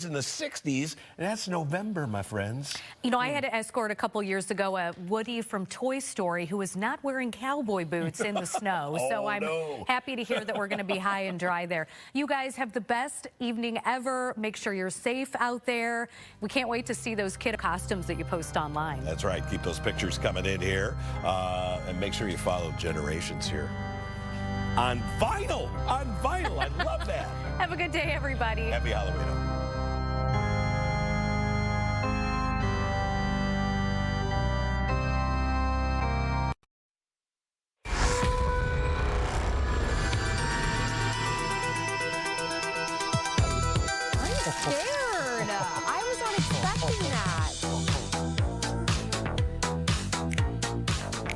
in the 60s, and that's November, my friends. You know, I had to escort a couple years ago a Woody from Toy Story who was not wearing cowboy boots in the snow. So I'm happy to hear that we're going to be high and dry there. You guys have the best evening ever. Make sure you're safe out there. We can't wait to see those kid costumes that you post online. That's right. Keep those pictures coming in here. And make sure you follow Generations here. On vinyl. On vinyl. I love that. Have a good day, everybody. Happy Halloween. Scared. I was not expecting that.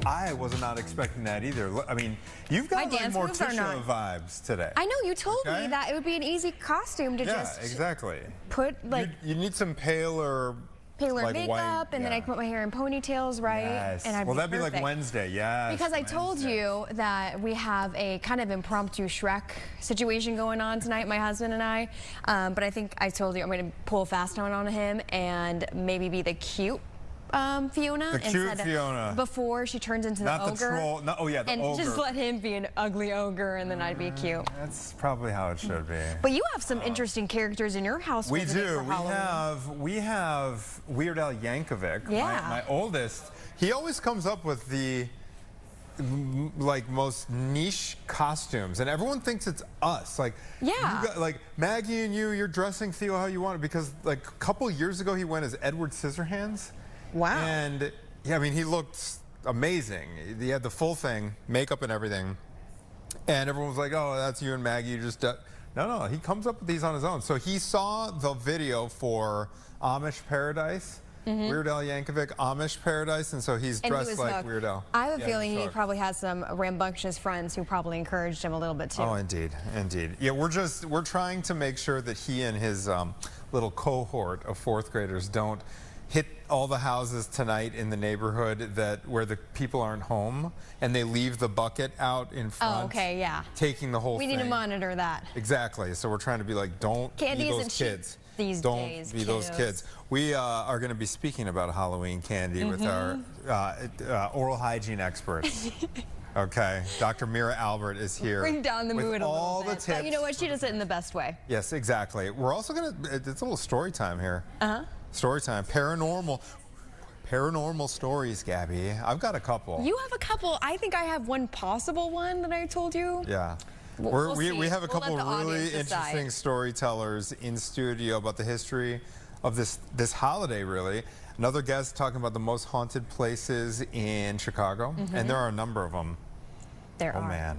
I was not expecting that either. I mean, you've got like Morticia vibes today. I know, you told me that it would be an easy costume to just exactly. Put like you need some paler like makeup, white, and then I can put my hair in ponytails, right? Yes. And Well, that'd be like Wednesday, Because I told you that we have a kind of impromptu Shrek situation going on tonight, my husband and I. But I think I told you I'm going to pull a fast one on him and maybe be the cute Fiona. The cute Fiona. Before she turns into the ogre. Not the troll. No, oh yeah, the ogre. And just let him be an ugly ogre, and then I'd be cute. That's probably how it should be. But you have some interesting characters in your house. We do. We have Weird Al Yankovic. Yeah. My oldest. He always comes up with the like most niche costumes, and everyone thinks it's us. Like, you got, like Maggie and you're dressing Theo how you want it, because like a couple years ago he went as Edward Scissorhands. Wow. And yeah, I mean, he looked amazing. He had the full thing, makeup and everything. And everyone was like, oh, that's you and Maggie. You just no, he comes up with these on his own. So he saw the video for Amish Paradise. Weird Al Yankovic, Amish Paradise, and so he's dressed like Weird Al. I have a feeling he probably has some rambunctious friends who probably encouraged him a little bit too. Oh, indeed, indeed. Yeah, we're trying to make sure that he and his little cohort of fourth graders don't hit all the houses tonight in the neighborhood where the people aren't home, and they leave the bucket out in front. Oh, okay, yeah. Taking the whole thing. We need to monitor that. Exactly. So we're trying to be like, don't be those kids. These days, don't be those kids. We are going to be speaking about Halloween candy with our oral hygiene experts. Okay, Dr. Mira Albert is here. Bring down the mood a little bit. The tips. But you know what? She does it in the best way. Yes, exactly. We're also going to, it's a little story time here. Story time. Paranormal stories, Gabby. I've got a couple. You have a couple. I think I have one possible one that I told you. Yeah. We have a couple really interesting storytellers in studio about the history of this holiday, really. Another guest talking about the most haunted places in Chicago, and there are a number of them. There are. Oh, man.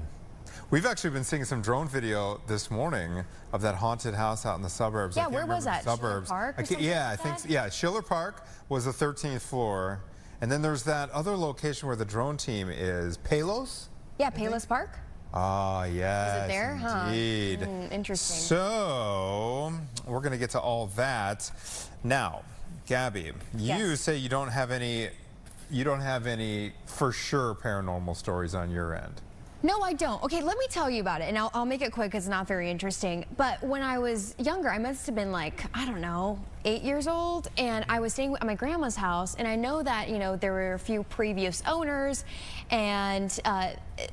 We've actually been seeing some drone video this morning of that haunted house out in the suburbs. Yeah, where was that? Suburbs. Schiller Park or something I think, yeah, Schiller Park was the 13th floor. And then there's that other location where the drone team is. Palos? Yeah, Palos Park. Ah, yes, is it there? Indeed. Interesting. So, we're going to get to all that. Now, Gabby, you say you don't have any for sure paranormal stories on your end. No, I don't. Okay, let me tell you about it, and I'll make it quick because it's not very interesting. But when I was younger, I must have been like, I don't know, 8 years old, and I was staying at my grandma's house, and I know that, you know, there were a few previous owners, and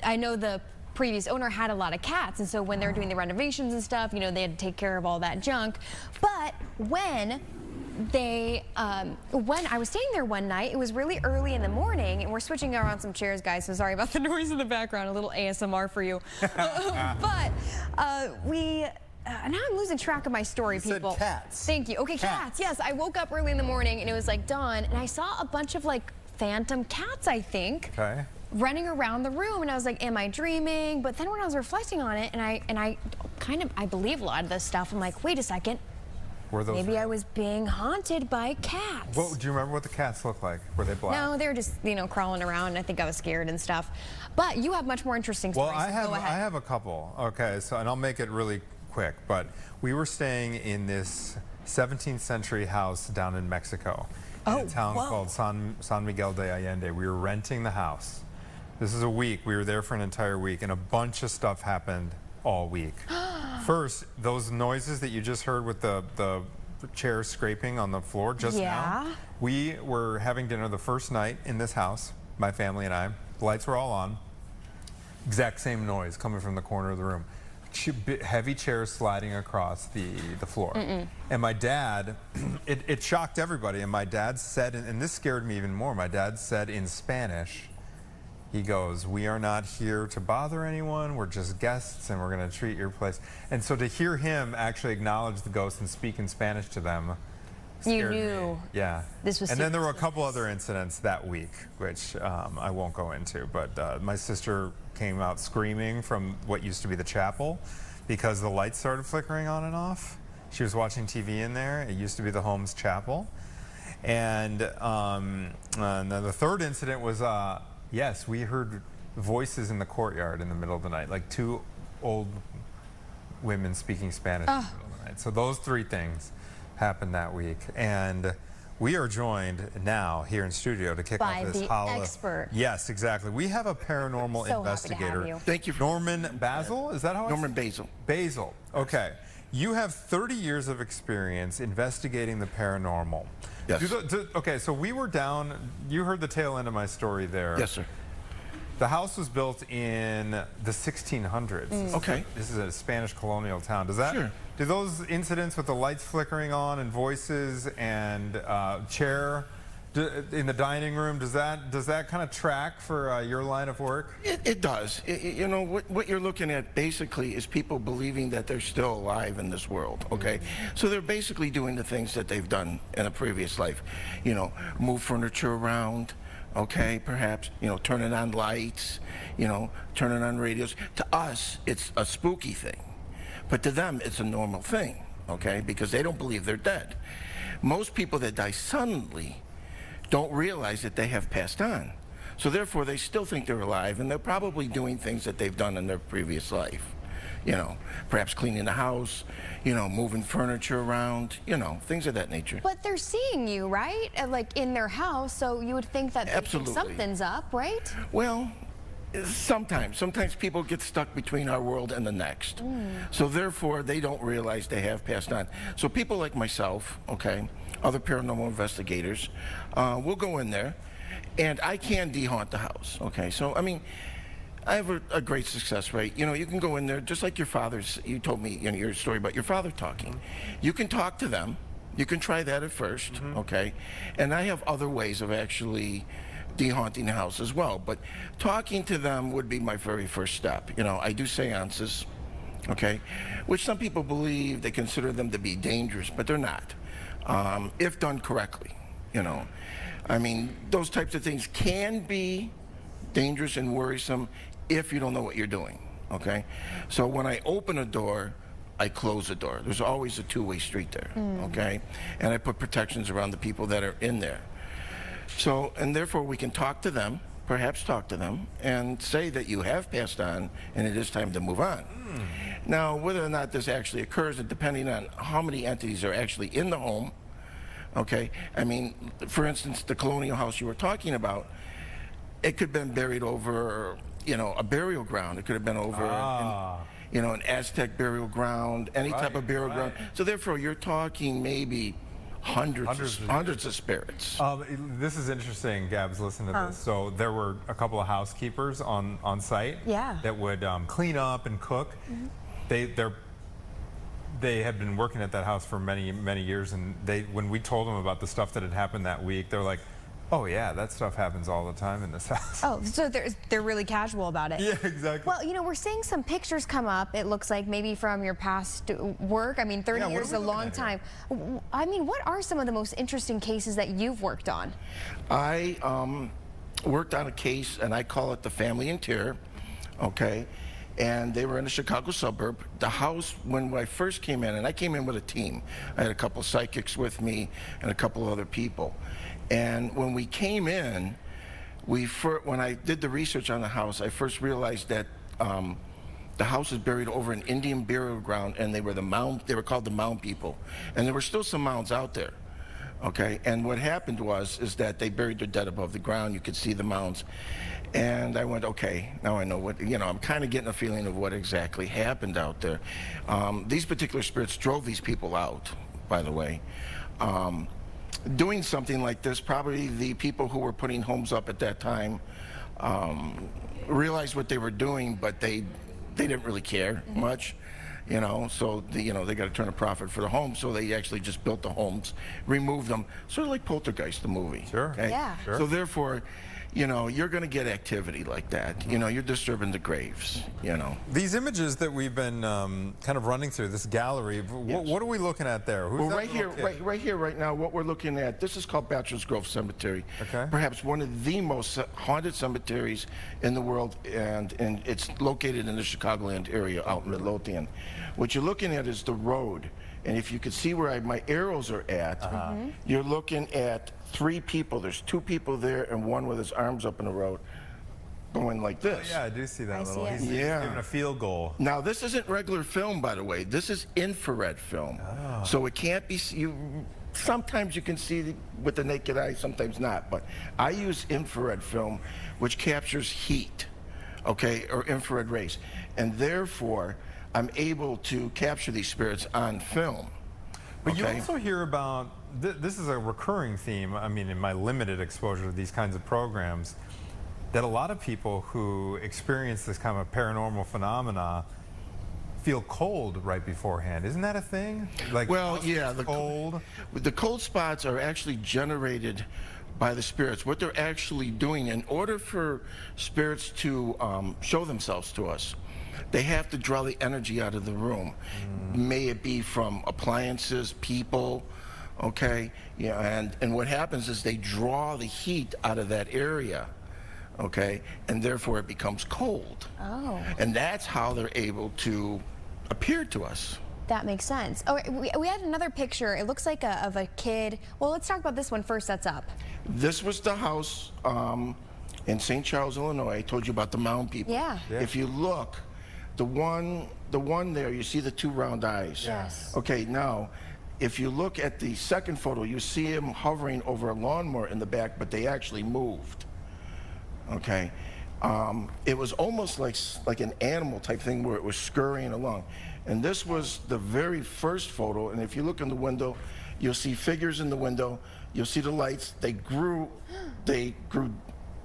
I know the previous owner had a lot of cats, and so when they were doing the renovations and stuff, you know, they had to take care of all that junk. But when I was staying there one night, it was really early in the morning, and we're switching around some chairs, guys, so sorry about the noise in the background, a little ASMR for you. But now I'm losing track of my story, people. You said cats. Thank you. Okay, cats. Yes, I woke up early in the morning, and it was like dawn, and I saw a bunch of like phantom cats, I think. Okay. Running around the room, and I was like, am I dreaming? But then when I was reflecting on it, and I believe a lot of this stuff, I'm like, wait a second. Maybe I was being haunted by cats. Well, do you remember what the cats looked like? Were they black? No, they were just, you know, crawling around, and I think I was scared and stuff. But you have much more interesting stories. Well, I have a couple. Okay, so, and I'll make it really quick, but we were staying in this 17th century house down in Mexico, in a town called San Miguel de Allende. We were renting the house. This is a week. We were there for an entire week, and a bunch of stuff happened all week. First, those noises that you just heard with the chairs scraping on the floor just now. We were having dinner the first night in this house, my family and I. The lights were all on. Exact same noise coming from the corner of the room. Heavy chairs sliding across the floor. And my dad, it shocked everybody, and my dad said, and this scared me even more, my dad said in Spanish, he goes, "We are not here to bother anyone, we're just guests and we're gonna treat your place." And so to hear him actually acknowledge the ghosts and speak in Spanish to them, scared you knew me. Yeah. This was. And then there were a couple other incidents that week, which I won't go into, but my sister came out screaming from what used to be the chapel because the lights started flickering on and off. She was watching TV in there. It used to be the Holmes Chapel. And then the third incident was, yes, we heard voices in the courtyard in the middle of the night, like two old women speaking Spanish in the middle of the night. So those three things happened that week. And we are joined now here in studio to kick off this by the expert. Yes, exactly. We have a paranormal So investigator. happy to have you. Thank you. Norman Basil, is that how it's? Norman Basil. Basil, okay. You have 30 years of experience investigating the paranormal. Yes. Okay, so we were down, you heard the tail end of my story there. Yes, sir. The house was built in the 1600s. Okay. This is a Spanish colonial town. Does that? Sure. Do those incidents with the lights flickering on and voices and chair in the dining room, does that kind of track for your line of work? It does. You know, what you're looking at basically is people believing that they're still alive in this world, okay? So they're basically doing the things that they've done in a previous life. You know, move furniture around, okay, perhaps, you know, turning on lights, you know, turning on radios. To us, it's a spooky thing. But to them, it's a normal thing, okay, because they don't believe they're dead. Most people that die suddenly don't realize that they have passed on. So therefore, they still think they're alive, and they're probably doing things that they've done in their previous life. You know, perhaps cleaning the house, you know, moving furniture around, you know, things of that nature. But they're seeing you, right? Like in their house, so you would think that Absolutely. something's up, right? Well, sometimes people get stuck between our world and the next. So therefore, they don't realize they have passed on. So people like myself, okay, other paranormal investigators, will go in there, and I can de-haunt the house, okay? So, I mean, I have a great success rate. You know, you can go in there, just like your father's, you told me, you know, your story about your father talking. You can talk to them. You can try that at first, okay? And I have other ways of actually de-haunting the house as well, but talking to them would be my very first step. You know, I do seances, okay, which some people believe, they consider them to be dangerous, but they're not, if done correctly, you know. I mean, those types of things can be dangerous and worrisome if you don't know what you're doing, okay? So when I open a door, I close the door. There's always a two-way street there, okay? And I put protections around the people that are in there. So, and therefore we can talk to them, perhaps talk to them, and say that you have passed on and it is time to move on. Now, whether or not this actually occurs, and depending on how many entities are actually in the home, okay? I mean, for instance, the colonial house you were talking about, it could have been buried over, you know, a burial ground. It could have been over, you know, an Aztec burial ground, any type of burial ground. So therefore, you're talking maybe hundreds of spirits. This is interesting, Gabs, listen to this. So there were a couple of housekeepers on site that would clean up and cook. They had been working at that house for many years, and when we told them about the stuff that had happened that week, they're like, oh yeah, that stuff happens all the time in this house. Oh, so they're really casual about it. Yeah, exactly. Well, you know, we're seeing some pictures come up, it looks like, maybe from your past work. I mean, 30 years is a long time. I mean, what are some of the most interesting cases that you've worked on? I worked on a case, and I call it the Family in Terror, okay? And they were in a Chicago suburb. The house, when I first came in, and I came in with a team. I had a couple of psychics with me and a couple of other people. And when we came in, when I did the research on the house, I first realized that the house is buried over an Indian burial ground, and they were called the Mound people. And there were still some mounds out there, okay? And what happened is that they buried their dead above the ground. You could see the mounds. And I went, okay, now I know what, you know, I'm kind of getting a feeling of what exactly happened out there. These particular spirits drove these people out by the way. Doing something like this, probably the people who were putting homes up at that time realized what they were doing, but they didn't really care much, you know. So they got to turn a profit for the home, so they actually just built the homes, removed them, sort of like Poltergeist, the movie. Sure. Okay? Yeah. Sure. So therefore, you know, you're going to get activity like that. You know, you're disturbing the graves, you know. These images that we've been kind of running through, this gallery, what are we looking at there? Who's Well, that right here, little kid? right here, right now, what we're looking at, this is called Bachelor's Grove Cemetery. Okay. Perhaps one of the most haunted cemeteries in the world, and it's located in the Chicagoland area out in Midlothian. What you're looking at is the road. And if you can see where my arrows are at, you're looking at 3 people. There's 2 people there and one with his arms up in the road going like this. Yeah, I do see that little. see it. He's Yeah. giving a field goal. Now, this isn't regular film, by the way. This is infrared film. So it can't be, sometimes you can see with the naked eye, sometimes not. But I use infrared film, which captures heat, okay, or infrared rays. And therefore, I'm able to capture these spirits on film. But you okay? also hear about, this is a recurring theme, I mean, in my limited exposure to these kinds of programs, that a lot of people who experience this kind of paranormal phenomena feel cold right beforehand. Isn't that a thing? Like, Well, yeah, the cold. spots are actually generated by the spirits. What they're actually doing, in order for spirits to show themselves to us, they have to draw the energy out of the room. May it be from appliances, people, okay? Yeah, and what happens is they draw the heat out of that area, okay? And therefore it becomes cold. Oh. And that's how they're able to appear to us. That makes sense. Oh, we had another picture. It looks like of a kid. Well, let's talk about this one first that's up. This was the house in St. Charles, Illinois. I told you about the mound people. Yeah. If you look, the one there, you see the 2 round eyes. Yes. Okay, now, if you look at the second photo, you see him hovering over a lawnmower in the back, but they actually moved. Okay. It was almost like an animal type thing where it was scurrying along. And this was the very first photo, and if you look in the window, you'll see figures in the window, you'll see the lights. They grew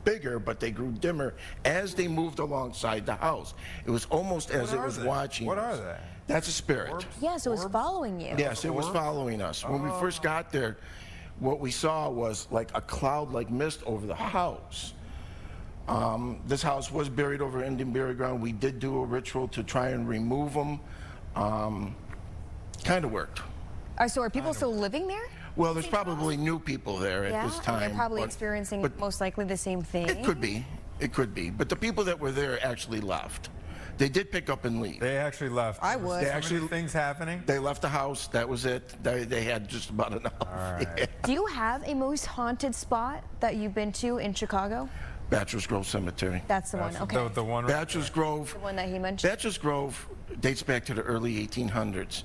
bigger, but they grew dimmer as they moved alongside the house. It was almost as it was watching. What us. are they? That's a spirit. Orbs? Yes, it was following you. Yes, it was following us. When we first got there, what we saw was like a cloud like mist over the house. This house was buried over Indian burial ground. We did do a ritual to try and remove them. Kind of worked. So are people still living there? Well, there's probably new people there at this time. And they're probably experiencing most likely the same thing. It could be. It could be. But the people that were there actually left. They did pick up and leave. They actually left. I would. They actually things happening. They left the house. That was it. They had just about enough. All right. Yeah. Do you have a most haunted spot that you've been to in Chicago? Bachelor's Grove Cemetery. That's the one. Okay. The one. Bachelor's Grove. The one that he mentioned. Bachelor's Grove dates back to the early 1800s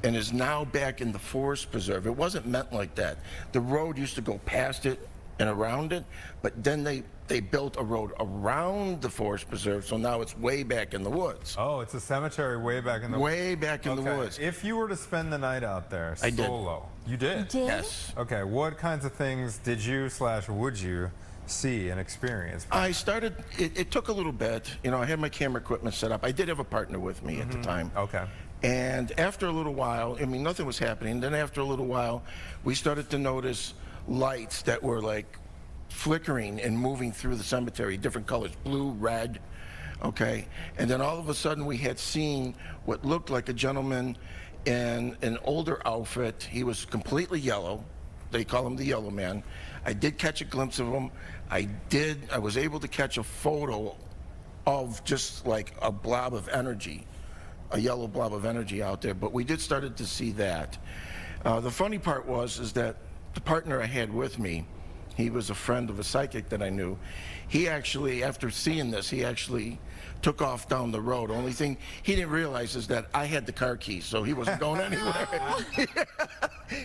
and is now back in the forest preserve. It wasn't meant like that. The road used to go past it and around it, but then they built a road around the forest preserve, so now it's way back in the woods. Oh, it's a cemetery way back in the Way back in the woods. If you were to spend the night out there I did. solo, you did? You did? Yes. Okay, what kinds of things did you / would you see and experience? I started, it took a little bit. You know, I had my camera equipment set up. I did have a partner with me at the time. Okay. And after a little while, I mean, nothing was happening. Then after a little while, we started to notice lights that were like flickering and moving through the cemetery, different colors, blue, red, okay? And then all of a sudden we had seen what looked like a gentleman in an older outfit. He was completely yellow. They call him the Yellow Man. I did catch a glimpse of him. I was able to catch a photo of just like a blob of energy, a yellow blob of energy out there, but we did started to see that. The funny part is that the partner I had with me, he was a friend of a psychic that I knew. He actually, after seeing this, he actually took off down the road. Only thing he didn't realize is that I had the car keys, so he wasn't going anywhere.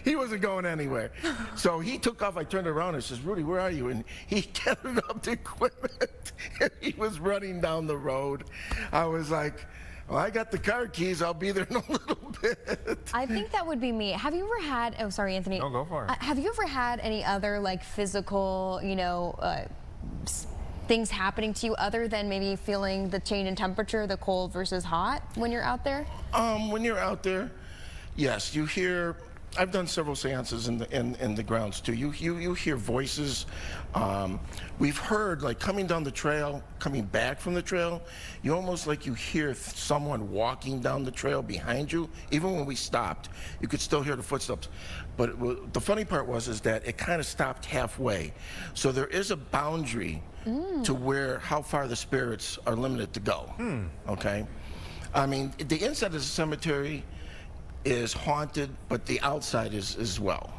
He wasn't going anywhere. So he took off. I turned around and says, "Rudy, where are you?" And he gathered up the equipment and he was running down the road. I was like, Well, I got the car keys. I'll be there in a little bit. I think that would be me. Have you ever had, oh, sorry, Anthony. No, go for it. Have you ever had any other like physical, you know, things happening to you other than maybe feeling the change in temperature, the cold versus hot when you're out there? When you're out there, yes, you hear. I've done several seances in the grounds too. You hear voices. We've heard like coming down the trail, coming back from the trail. You almost like you hear someone walking down the trail behind you. Even when we stopped, you could still hear the footsteps. But the funny part is that it kind of stopped halfway. So there is a boundary to where how far the spirits are limited to go. Okay, I mean the inside of the cemetery is haunted, but the outside is as well.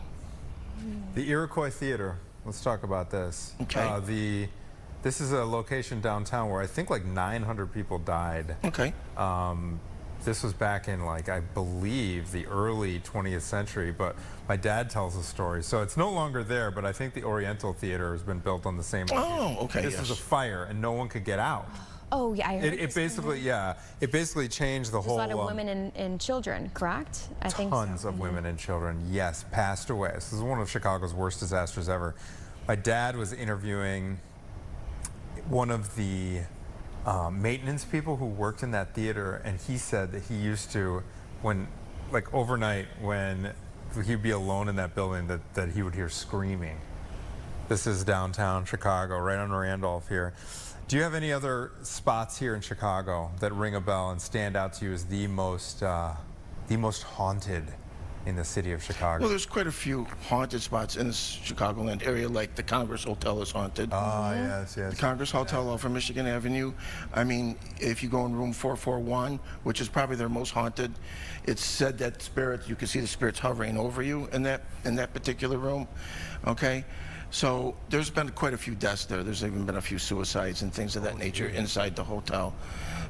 The Iroquois Theater. Let's talk about this. Okay. This is a location downtown where I think like 900 people died. Okay. This was back in like, I believe, the early 20th century, but my dad tells the story. So it's no longer there, but I think the Oriental Theater has been built on the same location. Oh, okay. This was a fire and no one could get out. Oh, yeah, I heard It basically changed the whole... There's a lot of women and children, correct? I think Tons of women and children, yes, passed away. This is one of Chicago's worst disasters ever. My dad was interviewing one of the maintenance people who worked in that theater, and he said that he used to, like overnight, when he'd be alone in that building, that he would hear screaming. This is downtown Chicago, right on Randolph here. Do you have any other spots here in Chicago that ring a bell and stand out to you as the most haunted in the city of Chicago? Well, there's quite a few haunted spots in the Chicagoland area, like the Congress Hotel is haunted. Oh, yes, yes. The Congress Hotel off of Michigan Avenue. I mean, if you go in room 441, which is probably their most haunted, it's said that spirits, you can see the spirits hovering over you in that particular room. Okay? So there's been quite a few deaths there. There's even been a few suicides and things of that nature inside the hotel.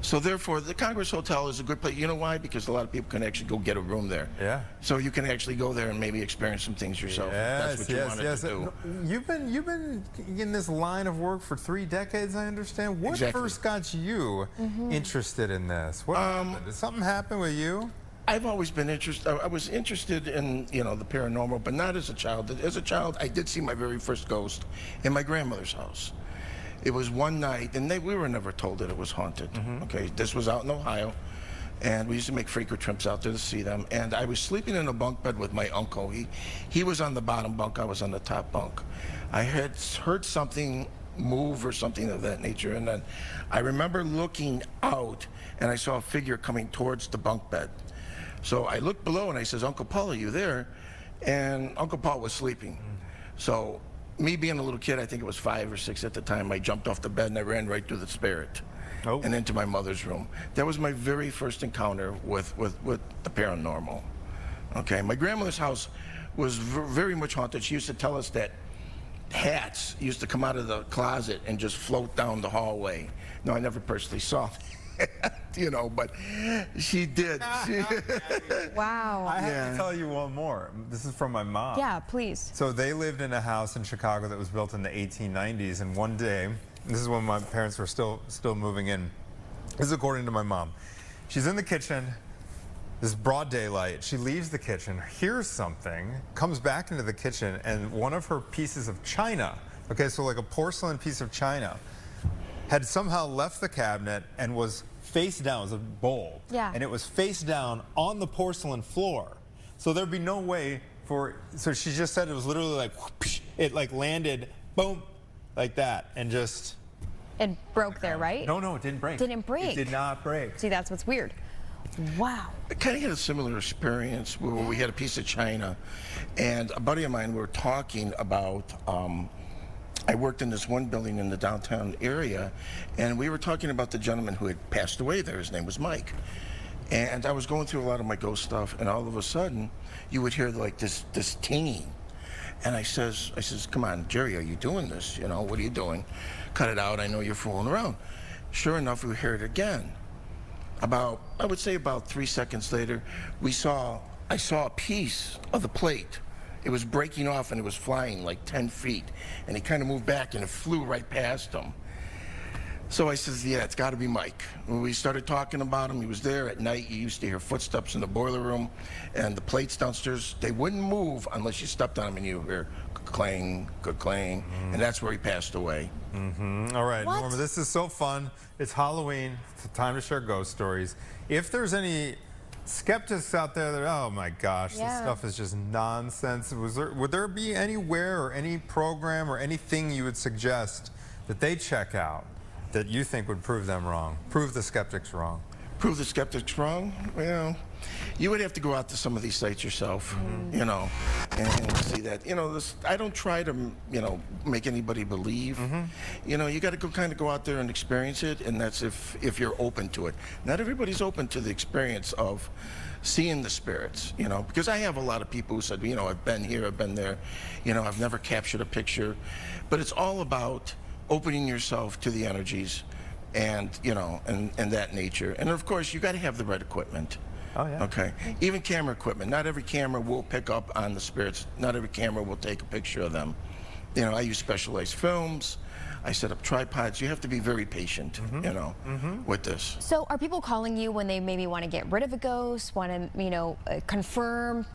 So therefore, the Congress Hotel is a good place. You know why? Because a lot of people can actually go get a room there. Yeah. So you can actually go there and maybe experience some things yourself. Yes, if that's what you wanted to do. You've been in this line of work for 3 decades, I understand. What first got you interested in this? What happened? Did something happen with you? I've always been interested. I was interested in, you know, the paranormal, but not as a child. As a child, I did see my very first ghost in my grandmother's house. It was one night, and we were never told that it was haunted. Okay, this was out in Ohio, and we used to make frequent trips out there to see them. And I was sleeping in a bunk bed with my uncle. He was on the bottom bunk. I was on the top bunk. I had heard something move or something of that nature, and then I remember looking out, and I saw a figure coming towards the bunk bed. So I looked below and I says, "Uncle Paul, are you there?" And Uncle Paul was sleeping. So me being a little kid, I think it was 5 or 6 at the time, I jumped off the bed and I ran right through the spirit and into my mother's room. That was my very first encounter with the paranormal. Okay, my grandmother's house was very much haunted. She used to tell us that hats used to come out of the closet and just float down the hallway. No, I never personally saw that. You know, but she did. Wow. I have to tell you one more. This is from my mom. Yeah, please. So they lived in a house in Chicago that was built in the 1890s, and one day, this is when my parents were still moving in. This is according to my mom. She's in the kitchen. This broad daylight. She leaves the kitchen, hears something, comes back into the kitchen, and one of her pieces of china, okay, so like a porcelain piece of china, had somehow left the cabinet and was face down. It was a bowl. Yeah. And it was face down on the porcelain floor. So there'd be no way for, so she just said it was literally like, whoosh, it like landed, boom, like that, and just. It broke there, right? No, it didn't break. Didn't break. It did not break. See, that's what's weird. Wow. I kind of had a similar experience where we had a piece of china, and a buddy of mine were talking about, I worked in this one building in the downtown area, and we were talking about the gentleman who had passed away there. His name was Mike. And I was going through a lot of my ghost stuff, and all of a sudden, you would hear like this tinging. And I says, "Come on, Jerry, are you doing this? You know, what are you doing? Cut it out, I know you're fooling around." Sure enough, we heard it again. I would say about 3 seconds later, I saw a piece of the plate. It was breaking off and it was flying like 10 feet. And he kind of moved back and it flew right past him. So I says, yeah, it's got to be Mike. When we started talking about him, he was there at night. You used to hear footsteps in the boiler room, and the plates downstairs, they wouldn't move unless you stepped on them, and you hear clang, clang, and that's where he passed away. All right, Norma, this is so fun. It's Halloween. It's time to share ghost stories. If there's any skeptics out there that, oh my gosh, this stuff is just nonsense, would there be anywhere or any program or anything you would suggest that they check out that you think would prove them wrong, prove the skeptics wrong? Prove the skeptics wrong? Well, you would have to go out to some of these sites yourself, you know, and see that. You know, I don't try to, you know, make anybody believe. You know, you got to kind of go out there and experience it, and that's if you're open to it. Not everybody's open to the experience of seeing the spirits, you know, because I have a lot of people who said, you know, I've been here, I've been there, you know, I've never captured a picture, but it's all about opening yourself to the energies and, you know, and that nature. And of course, you got to have the right equipment. Oh, yeah. Okay. Even camera equipment. Not every camera will pick up on the spirits. Not every camera will take a picture of them. You know, I use specialized films. I set up tripods. You have to be very patient, you know, with this. So are people calling you when they maybe want to get rid of a ghost, want to, you know, confirm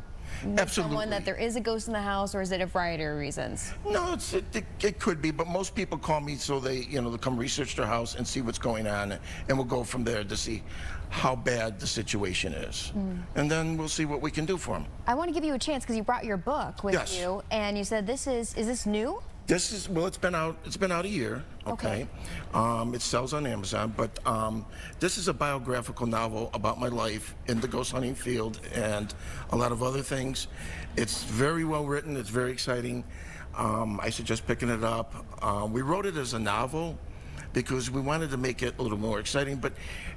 with someone that there is a ghost in the house, or is it a variety of reasons? No, it could be, but most people call me so they, you know, they'll come research their house and see what's going on, and we'll go from there to see how bad the situation is. And then we'll see what we can do for them. I want to give you a chance because you brought your book with you, and you said is this new? This is, well, it's been out a year, okay? It sells on Amazon, but this is a biographical novel about my life in the ghost hunting field and a lot of other things. It's very well written, it's very exciting. I suggest picking it up. We wrote it as a novel because we wanted to make it a little more exciting, but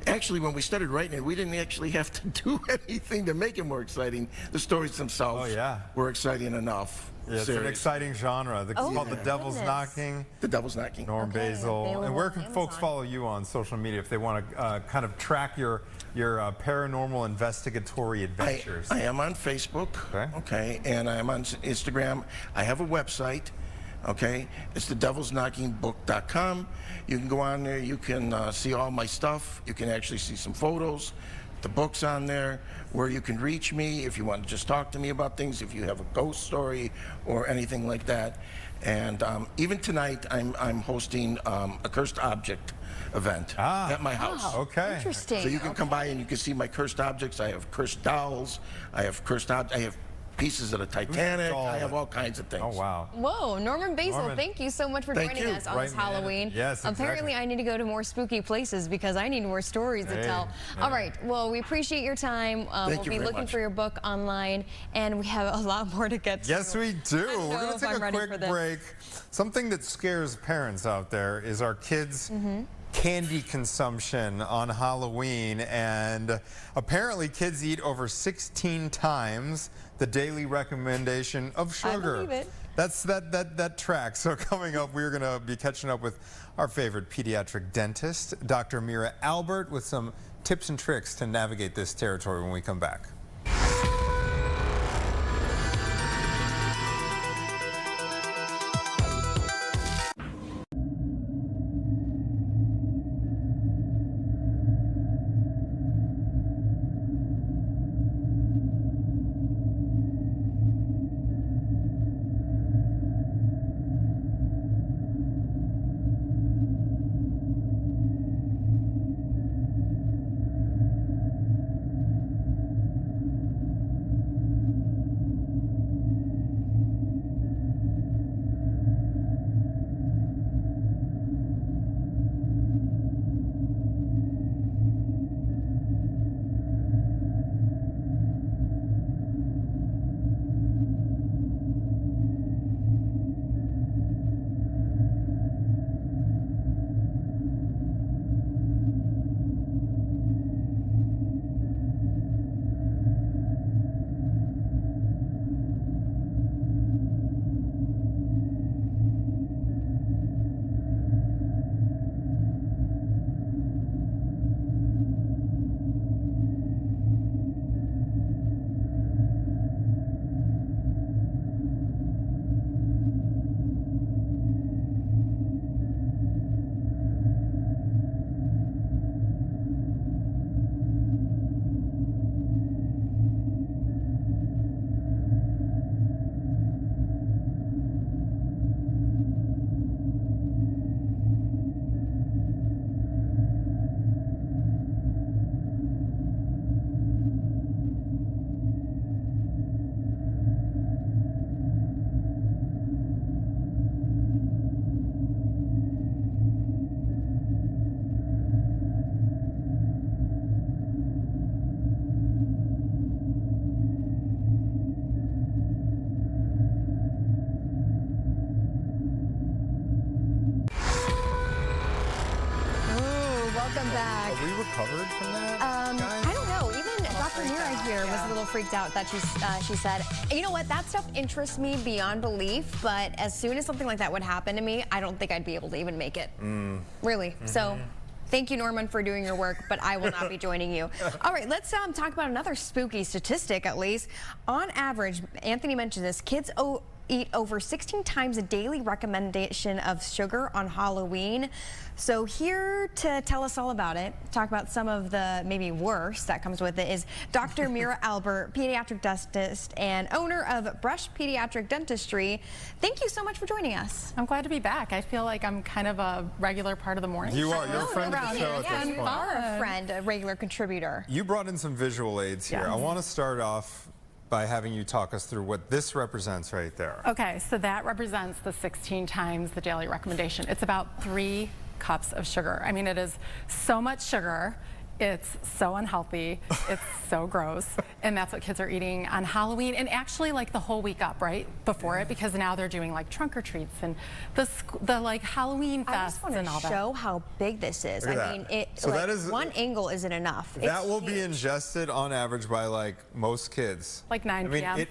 actually when we started writing it, we didn't actually have to do anything to make it more exciting. The stories themselves were exciting enough. Yeah, it's an exciting genre. It's called The Devil's Knocking. The Devil's Knocking. Norm Basil. And where can folks follow you on social media if they want to kind of track your paranormal investigatory adventures? I am on Facebook, okay, and I am on Instagram. I have a website, okay. It's thedevilsknockingbook.com. You can go on there. You can see all my stuff. You can actually see some photos. The book's on there, where you can reach me if you want to just talk to me about things, if you have a ghost story or anything like that. And even tonight, I'm hosting a cursed object event at my house. Okay. Interesting. So you can come by and you can see my cursed objects. I have cursed dolls. I have I have pieces of the Titanic. I have all kinds of things. Oh, wow. Whoa, Norman Basil, thank you so much for joining us on this Halloween. Yes, Apparently, I need to go to more spooky places because I need more stories to tell. All right, well, we appreciate your time. We'll be looking for your book online, and we have a lot more to get to. Yes, we do. We're going to take a quick break. Something that scares parents out there is our kids' candy consumption on Halloween, and apparently kids eat over 16 times the daily recommendation of sugar. I believe it. That tracks. So coming up, we're going to be catching up with our favorite pediatric dentist, Dr. Mira Albert, with some tips and tricks to navigate this territory when we come back. back. Have we recovered from that, guys? I don't know. Even Dr. Mira here was a little freaked out that she said, you know what, that stuff interests me beyond belief, but as soon as something like that would happen to me, I don't think I'd be able to even make it. Really. So thank you, Norman, for doing your work, but I will not be joining you. All right, let's talk about another spooky statistic, at least. On average, Anthony mentioned this, kids eat over 16 times a daily recommendation of sugar on Halloween. So here to tell us all about it, talk about some of the maybe worse that comes with it, is Dr. Mira Albert, pediatric dentist and owner of Brush Pediatric Dentistry. Thank you so much for joining us. I'm glad to be back. I feel like I'm kind of a regular part of the morning. You are. You're a friend of the show at this point. You are a friend, a regular contributor. You brought in some visual aids here. Yes. I want to start off by having you talk us through what this represents right there. Okay, so that represents the 16 times the daily recommendation. It's about 3 cups of sugar. I mean, it is so much sugar. It's so unhealthy. It's so gross. And that's what kids are eating on Halloween, and actually like the whole week up, right before it, because now they're doing like trunk or treats and the like Halloween fests and all that. I just want to show how big this is. I mean, so like, that is, one angle isn't enough. That will be ingested on average by like most kids. Like 9 p.m.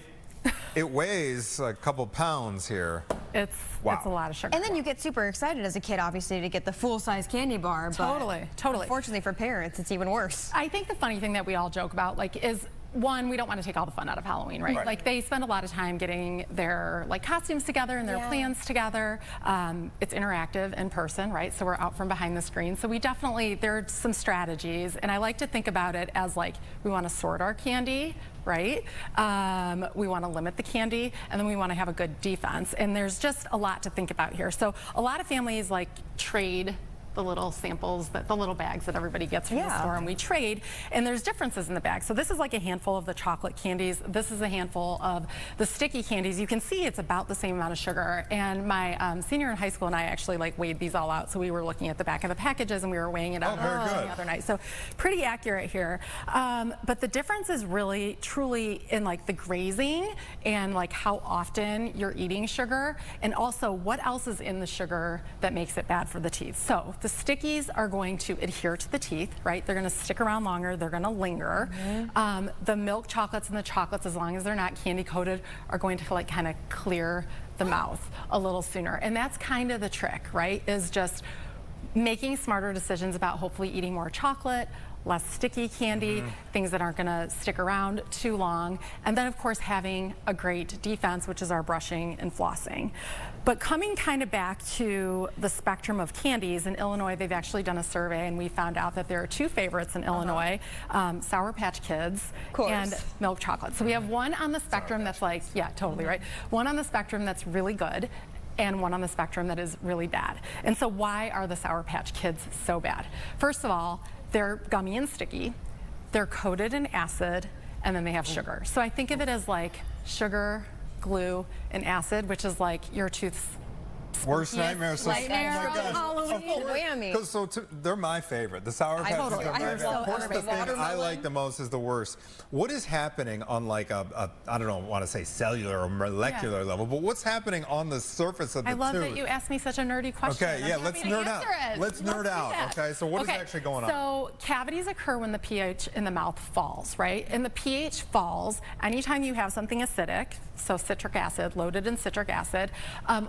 It weighs a couple pounds here. It's a lot of sugar. And then you get super excited as a kid, obviously, to get the full-size candy bar. Totally. Unfortunately for parents, it's even worse. I think the funny thing that we all joke about, like, is one, we don't want to take all the fun out of Halloween, right? Like, they spend a lot of time getting their like costumes together and their plans together. It's interactive in person, right? So we're out from behind the screen. So we definitely, there are some strategies, and I like to think about it as like, we want to sort our candy, right? We want to limit the candy, and then we want to have a good defense. And there's just a lot to think about here. So a lot of families like trade the little samples, the little bags that everybody gets from the store, and we trade, and there's differences in the bag. So this is like a handful of the chocolate candies. This is a handful of the sticky candies. You can see it's about the same amount of sugar, and my senior in high school and I actually like weighed these all out. So we were looking at the back of the packages and we were weighing it out the other night. So pretty accurate here. But the difference is really truly in like the grazing and like how often you're eating sugar, and also what else is in the sugar that makes it bad for the teeth. So the stickies are going to adhere to the teeth, right? They're going to stick around longer. They're going to linger. The milk chocolates and the chocolates, as long as they're not candy coated, are going to like kind of clear the mouth a little sooner. And that's kind of the trick, right? Is just making smarter decisions about hopefully eating more chocolate, less sticky candy, things that aren't going to stick around too long, and then of course having a great defense, which is our brushing and flossing. But coming kind of back to the spectrum of candies, in Illinois they've actually done a survey, and we found out that there are 2 favorites in Illinois, Sour Patch Kids and milk chocolate. So we have one on the spectrum that's like, totally right, one on the spectrum that's really good, and one on the spectrum that is really bad. And so why are the Sour Patch Kids so bad? First of all, they're gummy and sticky, they're coated in acid, and then they have sugar. So I think of it as like sugar, glue, and acid, which is like your tooth's worst nightmare. So, Nightmare on Halloween. Whammy. So they're my favorite. The Sour Patch Kids are my favorite. Of course, the thing I like the most is the worst. What is happening on like a I don't want to say cellular or molecular level, but what's happening on the surface of the tooth? I love that you asked me such a nerdy question. Okay, let's nerd out. Let's nerd out. Okay, so what is actually going on? So cavities occur when the pH in the mouth falls, right? And the pH falls anytime you have something acidic, so citric acid, loaded in citric acid,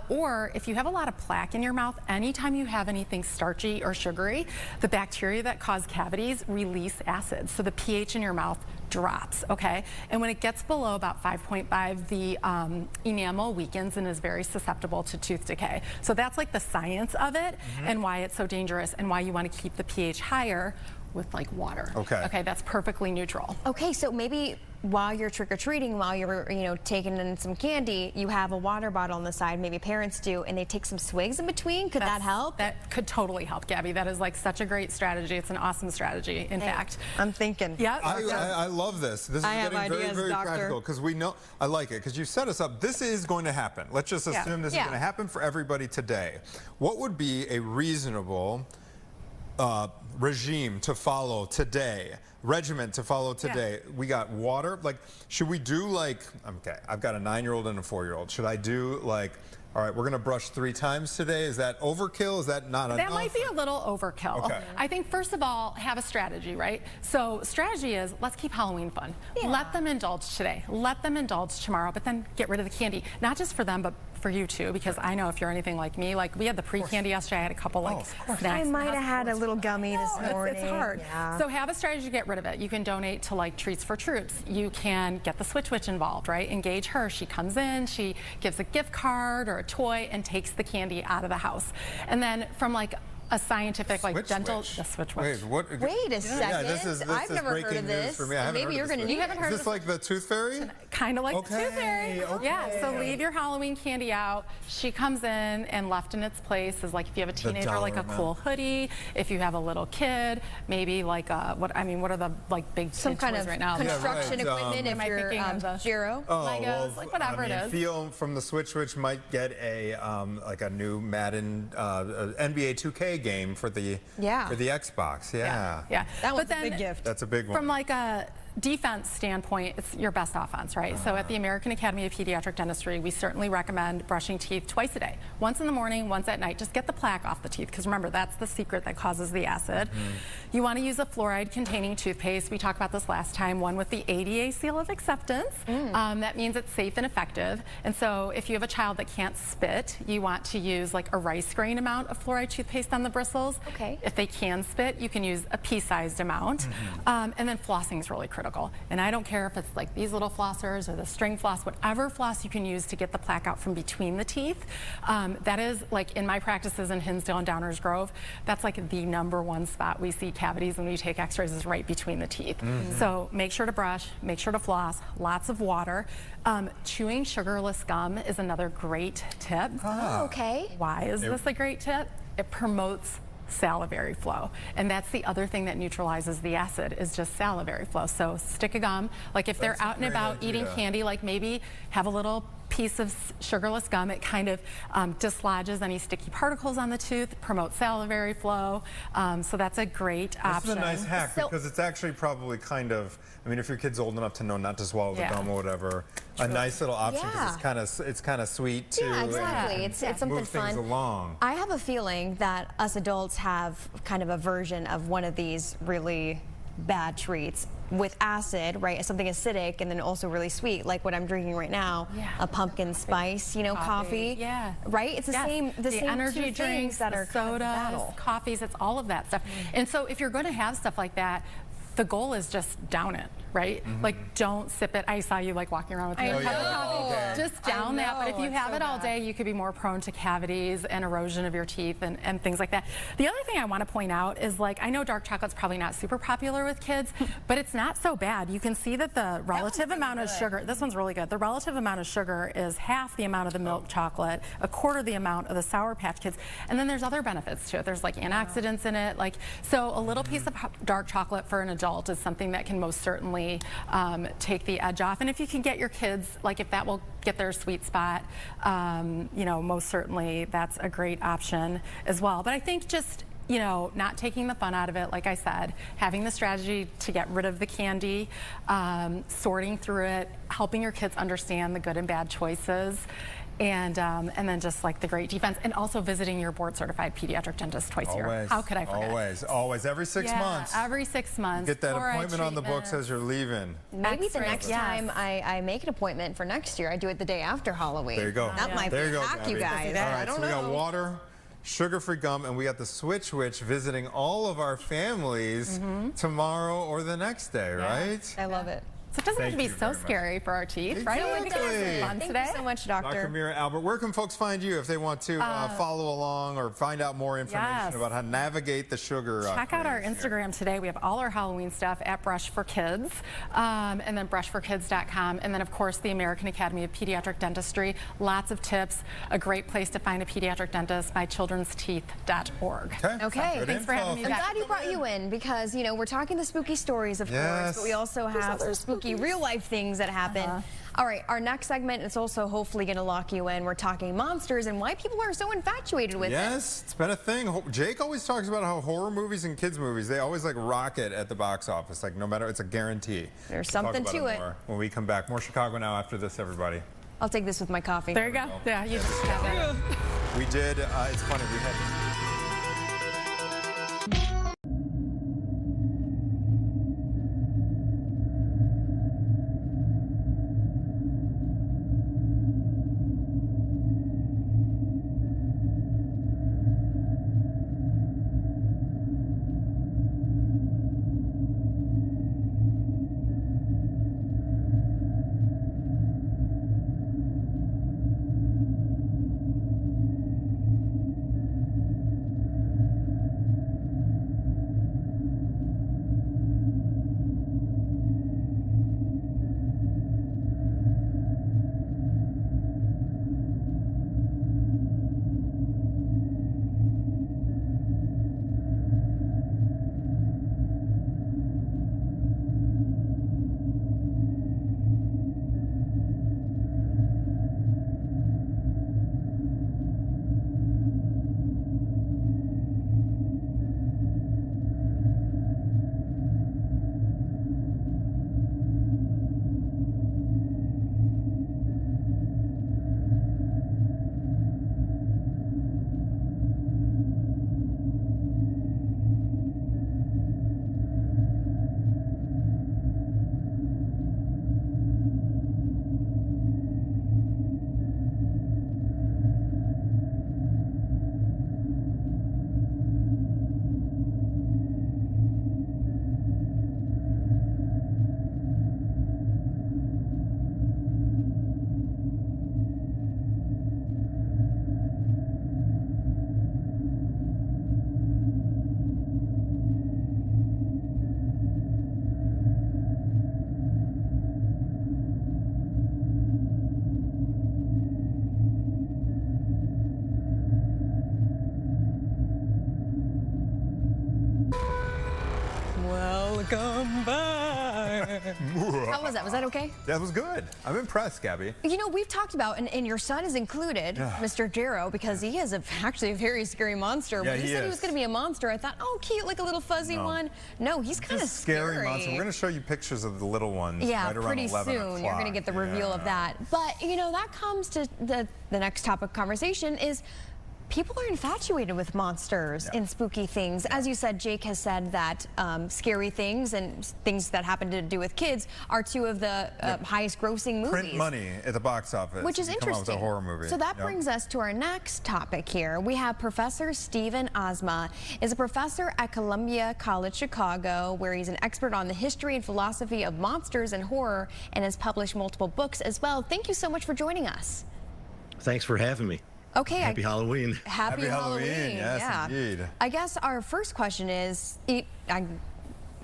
or if you have a lot of plaque in your mouth, anytime you have anything starchy or sugary, the bacteria that cause cavities release acid. So the pH in your mouth drops, okay? And when it gets below about 5.5, the enamel weakens and is very susceptible to tooth decay. So that's like the science of it and why it's so dangerous and why you want to keep the pH higher with like water. Okay, that's perfectly neutral. Okay, so maybe while you're trick-or-treating, while you're taking in some candy, you have a water bottle on the side, maybe parents do, and they take some swigs in between. Could that help? That could totally help, Gabby. That is like such a great strategy. It's an awesome strategy, in fact. I'm thinking. Yeah. I love this. This is getting very, very practical, because we know, I like it, because you set us up. This is going to happen. Let's just assume this is going to happen for everybody today. What would be a reasonable regime to follow today, regiment to follow today. We got water. Like, should we do like, okay, I've got a 9-year-old and a 4-year-old. Should I do like, all right, we're going to brush 3 times today? Is that overkill? Is that not enough? That might be a little overkill. Okay. I think, first of all, have a strategy, right? So strategy is, let's keep Halloween fun. Yeah. Let them indulge today. Let them indulge tomorrow, but then get rid of the candy. Not just for them, but for you too, because I know if you're anything like me, like we had the pre-candy yesterday, I had a couple like snacks. I might have had a little gummy this morning. It's hard. Yeah. So have a strategy to get rid of it. You can donate to like Treats for Troops. You can get the Switch Witch involved, right? Engage her. She comes in, she gives a gift card or a toy and takes the candy out of the house. And then from like a scientific, like dental, the Switch Witch. Wait a second. Yeah, this is I've never heard of this. For me. I Maybe you're going to need it. Is this like the Tooth Fairy? Kind of like the Tooth Fairy. Okay. Yeah, so leave your Halloween candy out. She comes in, and left in its place is like if you have a teenager, like a cool hoodie. If you have a little kid, maybe like what are the like big some kind toys of right now? construction equipment. If you're Giro, Legos, like whatever it is. Theo from the Switch Witch might get a like a new Madden NBA 2K game for the Xbox. Yeah. That was a big gift. That's a big one. From like a defense standpoint, it's your best offense, right? So at the American Academy of Pediatric Dentistry, we certainly recommend brushing teeth twice a day. Once in the morning, once at night. Just get the plaque off the teeth, because remember, that's the secret that causes the acid. You want to use a fluoride-containing toothpaste. We talked about this last time, one with the ADA seal of acceptance. That means it's safe and effective. And so if you have a child that can't spit, you want to use like a rice grain amount of fluoride toothpaste on the bristles. Okay. If they can spit, you can use a pea-sized amount. And then flossing is really critical. And I don't care if it's like these little flossers or the string floss, whatever floss you can use to get the plaque out from between the teeth. That is like in my practices in Hinsdale and Downers Grove, that's like the #1 spot we see cavities when we take x-rays is right between the teeth. So make sure to brush, make sure to floss, lots of water. Chewing sugarless gum is another great tip. Oh, okay. Why is this a great tip? It promotes salivary flow, and that's the other thing that neutralizes the acid is just salivary flow. So stick a gum, like if they're out and about eating candy, like maybe have a little piece of sugarless gum. It kind of dislodges any sticky particles on the tooth, promotes salivary flow. So that's a great option. This is a nice hack because it's actually probably kind of, I mean, if your kid's old enough to know not to swallow the gum or whatever, a nice little option because it's kind of sweet too. Yeah, exactly. It's something move fun. Things along. I have a feeling that us adults have kind of a version of one of these really bad treats with acid, right? Something acidic and then also really sweet, like what I'm drinking right now, a pumpkin spice, coffee. Yeah. Right? It's the same energy two drinks things that are sodas, coffees, it's all of that stuff. And so if you're going to have stuff like that, the goal is just down it, right? Like don't sip it. I saw you like walking around with your cup of coffee. Just down that. But if you have it all day, you could be more prone to cavities and erosion of your teeth and things like that. The other thing I want to point out is like, I know dark chocolate's probably not super popular with kids, but it's not so bad. You can see that the relative amount of sugar, this one's really good. The relative amount of sugar is half the amount of the milk chocolate, a quarter the amount of the Sour Patch Kids. And then there's other benefits to it. There's like antioxidants in it. Like, so a little piece of dark chocolate for an adult is something that can most certainly take the edge off. And if you can get your kids, like if that will get their sweet spot, most certainly that's a great option as well. But I think just, not taking the fun out of it, like I said, having the strategy to get rid of the candy, sorting through it, helping your kids understand the good and bad choices, and then just like the great defense, and also visiting your board-certified pediatric dentist twice a year. How could I forget? Always. Every 6 months. Every 6 months. Get that appointment on the books as you're leaving. Maybe the next time I make an appointment for next year, I do it the day after Halloween. There you go. That might be a hack, you guys. All right, I don't so know. we got water, sugar-free gum, and we got the Switch Witch visiting all of our families tomorrow or the next day, right? I love it. So it doesn't have to be so scary for our teeth, right? Exactly. Thank you so much, Doctor. Dr. Mira Albert, where can folks find you if they want to follow along or find out more information about how to navigate the sugar? Check out our Instagram today. We have all our Halloween stuff at Brush for Kids, and then brushforkids.com, and then of course the American Academy of Pediatric Dentistry. Lots of tips. A great place to find a pediatric dentist, mychildrensteeth.org. Okay. Thanks for having me back. I'm glad you brought you in because, we're talking the spooky stories, of course, but we also have some spooky real life things that happen. All right, our next segment is also hopefully going to lock you in. We're talking monsters and why people are so infatuated with it. Yes, it's been a thing. Jake always talks about how horror movies and kids movies, they always like rocket at the box office. Like no matter, it's a guarantee. There's something to it. More when we come back. More Chicago Now after this, everybody. I'll take this with my coffee. There you go. Yeah, you just got that. We did, it's funny, we had... Welcome back. How was that? Was that okay? That was good. I'm impressed, Gabby. You know, we've talked about, and your son is included, Mr. Jero, because he is actually a very scary monster. Yeah, when you he said is. he was going to be a monster, I thought, oh, cute, like a little fuzzy one. No, he's kind of scary monster. We're going to show you pictures of the little ones right around pretty 11 soon. o'clock. You're going to get the reveal of that. But, you know, that comes to the next topic of conversation is people are infatuated with monsters and spooky things. As you said, Jake has said that scary things and things that happen to do with kids are two of the highest grossing movies. Print money at the box office. Which is interesting. Come out with a horror movie. So that brings us to our next topic here. We have Professor Stephen Ozma is a professor at Columbia College Chicago, where he's an expert on the history and philosophy of monsters and horror and has published multiple books as well. Thank you so much for joining us. Thanks for having me. Okay. Happy Halloween. Happy Halloween. Yes, indeed. I guess our first question is, I'm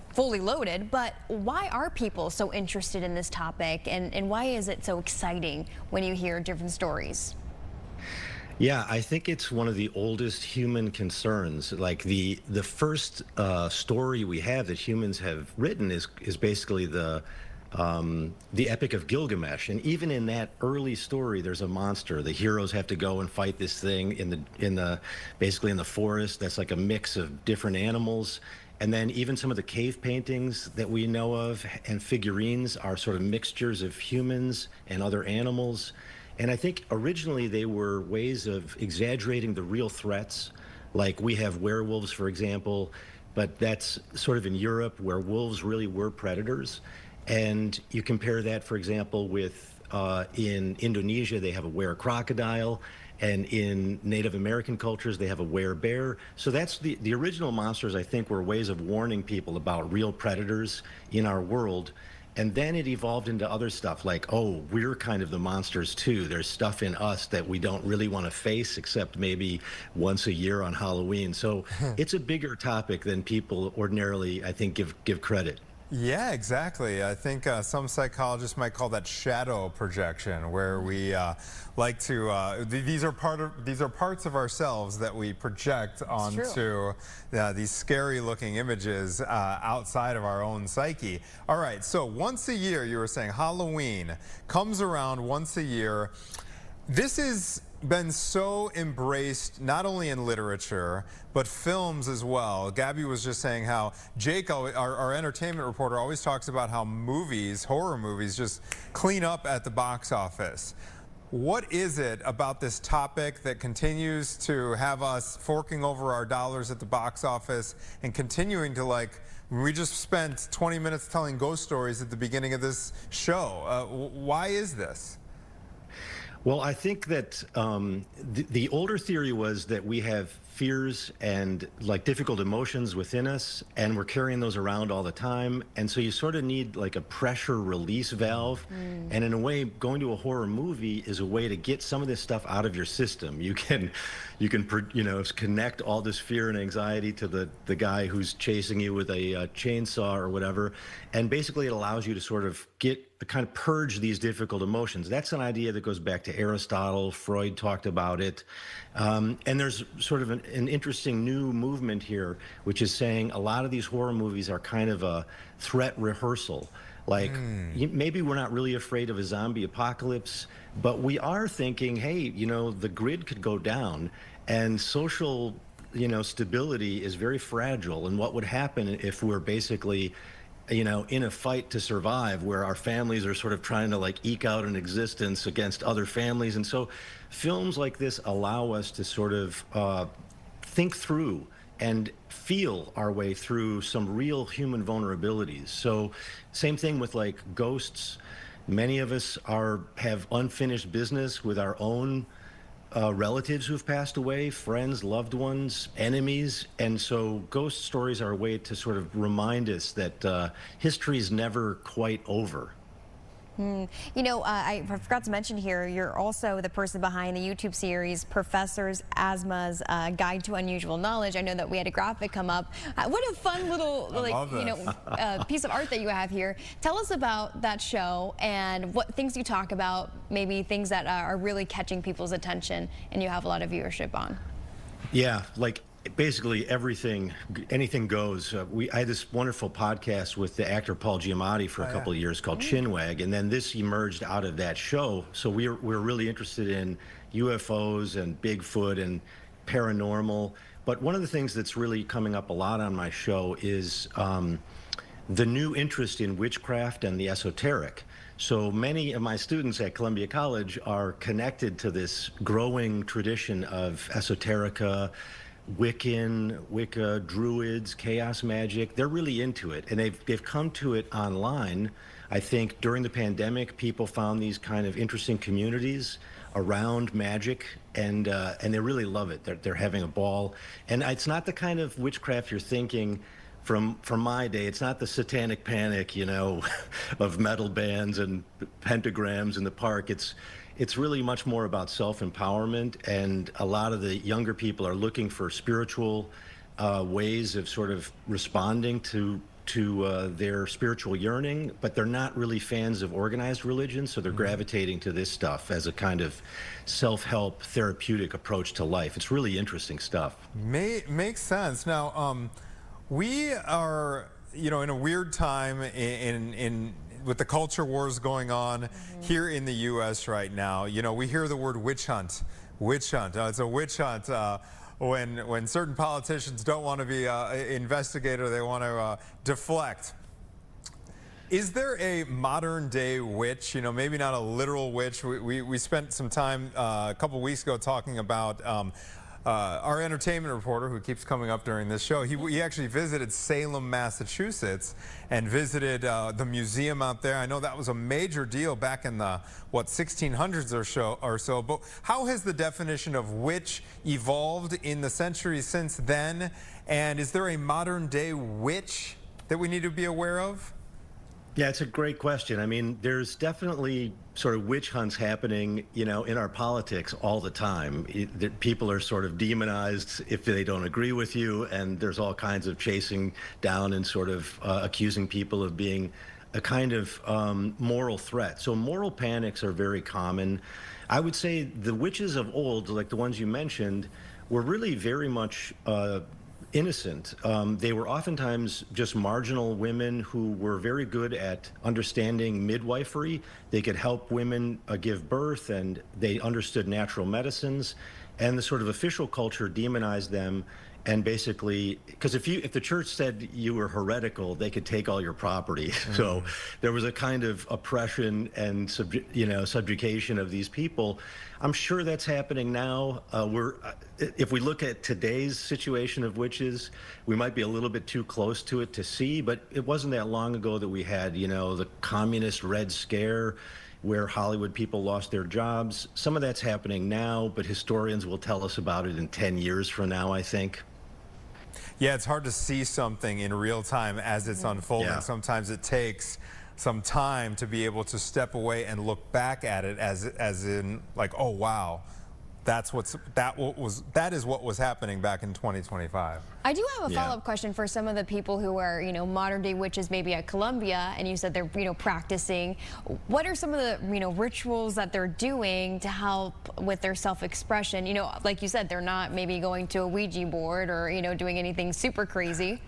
fully loaded, but why are people so interested in this topic, and why is it so exciting when you hear different stories? Yeah, I think it's one of the oldest human concerns. Like the first story we have that humans have written is basically the Epic of Gilgamesh, and even in that early story, there's a monster. The heroes have to go and fight this thing basically in the forest. That's like a mix of different animals, and then even some of the cave paintings that we know of and figurines are sort of mixtures of humans and other animals. And I think originally they were ways of exaggerating the real threats, like we have werewolves, for example, but that's sort of in Europe where wolves really were predators. And you compare that, for example, with in Indonesia, they have a were-crocodile, and in Native American cultures, they have a were-bear. So that's the original monsters, I think, were ways of warning people about real predators in our world. And then it evolved into other stuff like, oh, we're kind of the monsters too. There's stuff in us that we don't really want to face except maybe once a year on Halloween. So it's a bigger topic than people ordinarily, I think, give credit. Yeah, exactly. I think some psychologists might call that shadow projection, where we like to. These are parts of ourselves that we project onto these scary-looking images outside of our own psyche. All right. So once a year, you were saying Halloween comes around once a year. This has been so embraced not only in literature but films as well. Gabby was just saying how Jake, our entertainment reporter, always talks about how movies, horror movies, just clean up at the box office. What is it about this topic that continues to have us forking over our dollars at the box office and continuing to, like, we just spent 20 minutes telling ghost stories at the beginning of this show. Why is this? Well, I think that the older theory was that we have fears and like difficult emotions within us, and we're carrying those around all the time. And so you sort of need like a pressure release valve. And in a way, going to a horror movie is a way to get some of this stuff out of your system. You can connect all this fear and anxiety to the guy who's chasing you with a chainsaw or whatever. And basically it allows you to sort of kind of purge these difficult emotions. That's an idea that goes back to Aristotle. Freud talked about it. And there's sort of an interesting new movement here, which is saying a lot of these horror movies are kind of a threat rehearsal. Like, maybe we're not really afraid of a zombie apocalypse, but we are thinking, hey, the grid could go down, and social, stability is very fragile. And what would happen if we're basically, in a fight to survive, where our families are sort of trying to like eke out an existence against other families. And so films like this allow us to sort of think through and feel our way through some real human vulnerabilities. So same thing with like ghosts. Many of us have unfinished business with our own relatives who've passed away, friends, loved ones, enemies. And so ghost stories are a way to sort of remind us that history is never quite over. I forgot to mention here, you're also the person behind the YouTube series Professor's Asthma's Guide to Unusual Knowledge. I know that we had a graphic come up. What a fun little piece of art that you have here. Tell us about that show and what things you talk about, maybe things that are really catching people's attention and you have a lot of viewership on. Yeah, like basically anything goes. I had this wonderful podcast with the actor Paul Giamatti for a couple of years called Chinwag, and then this emerged out of that show. So we're really interested in UFOs and Bigfoot and paranormal. But one of the things that's really coming up a lot on my show is the new interest in witchcraft and the esoteric. So many of my students at Columbia College are connected to this growing tradition of esoterica, Wicca, Druids, chaos magic. They're really into it, and they've come to it online. I think during the pandemic, people found these kind of interesting communities around magic, and they really love it. They're having a ball, and it's not the kind of witchcraft you're thinking from my day. It's not the satanic panic, of metal bands and pentagrams in the park. It's really much more about self-empowerment, and a lot of the younger people are looking for spiritual ways of sort of responding to their spiritual yearning, but they're not really fans of organized religion, so they're gravitating to this stuff as a kind of self-help therapeutic approach to life. It's really interesting stuff. Makes sense. Now, we are, in a weird time with the culture wars going on here in the U.S. right now. We hear the word witch hunt. Witch hunt. It's a witch hunt when certain politicians don't want to be investigator, they want to deflect. Is there a modern day witch? Maybe not a literal witch. We spent some time a couple weeks ago talking about our entertainment reporter, who keeps coming up during this show. He actually visited Salem, Massachusetts, and visited the museum out there. I know that was a major deal back in the 1600s or so. But how has the definition of witch evolved in the centuries since then? And is there a modern day witch that we need to be aware of? Yeah, it's a great question. I mean, there's definitely sort of witch hunts happening, you know, in our politics all the time. People are sort of demonized if they don't agree with you, and there's all kinds of chasing down and sort of accusing people of being a kind of moral threat. So moral panics are very common. I would say the witches of old, like the ones you mentioned, were really very much innocent. They were oftentimes just marginal women who were very good at understanding midwifery. They could help women give birth, and they understood natural medicines. And the sort of official culture demonized them, and basically, because if the church said you were heretical, they could take all your property. So there was a kind of oppression and subjugation of these people. I'm sure that's happening now. If we look at today's situation of witches, we might be a little bit too close to it to see, but it wasn't that long ago that we had, you know, the communist Red Scare, where Hollywood people lost their jobs. Some of that's happening now, but historians will tell us about it in 10 years from now, I think. Yeah, it's hard to see something in real time as it's unfolding. Yeah. Sometimes it takes some time to be able to step away and look back at it as in like, oh wow, that is what was happening back in 2025. I do have a follow-up question for some of the people who are, you know, modern day witches, maybe at Columbia, and you said they're, you know, practicing. What are some of the, you know, rituals that they're doing to help with their self-expression? You know, like you said, they're not maybe going to a Ouija board or, you know, doing anything super crazy.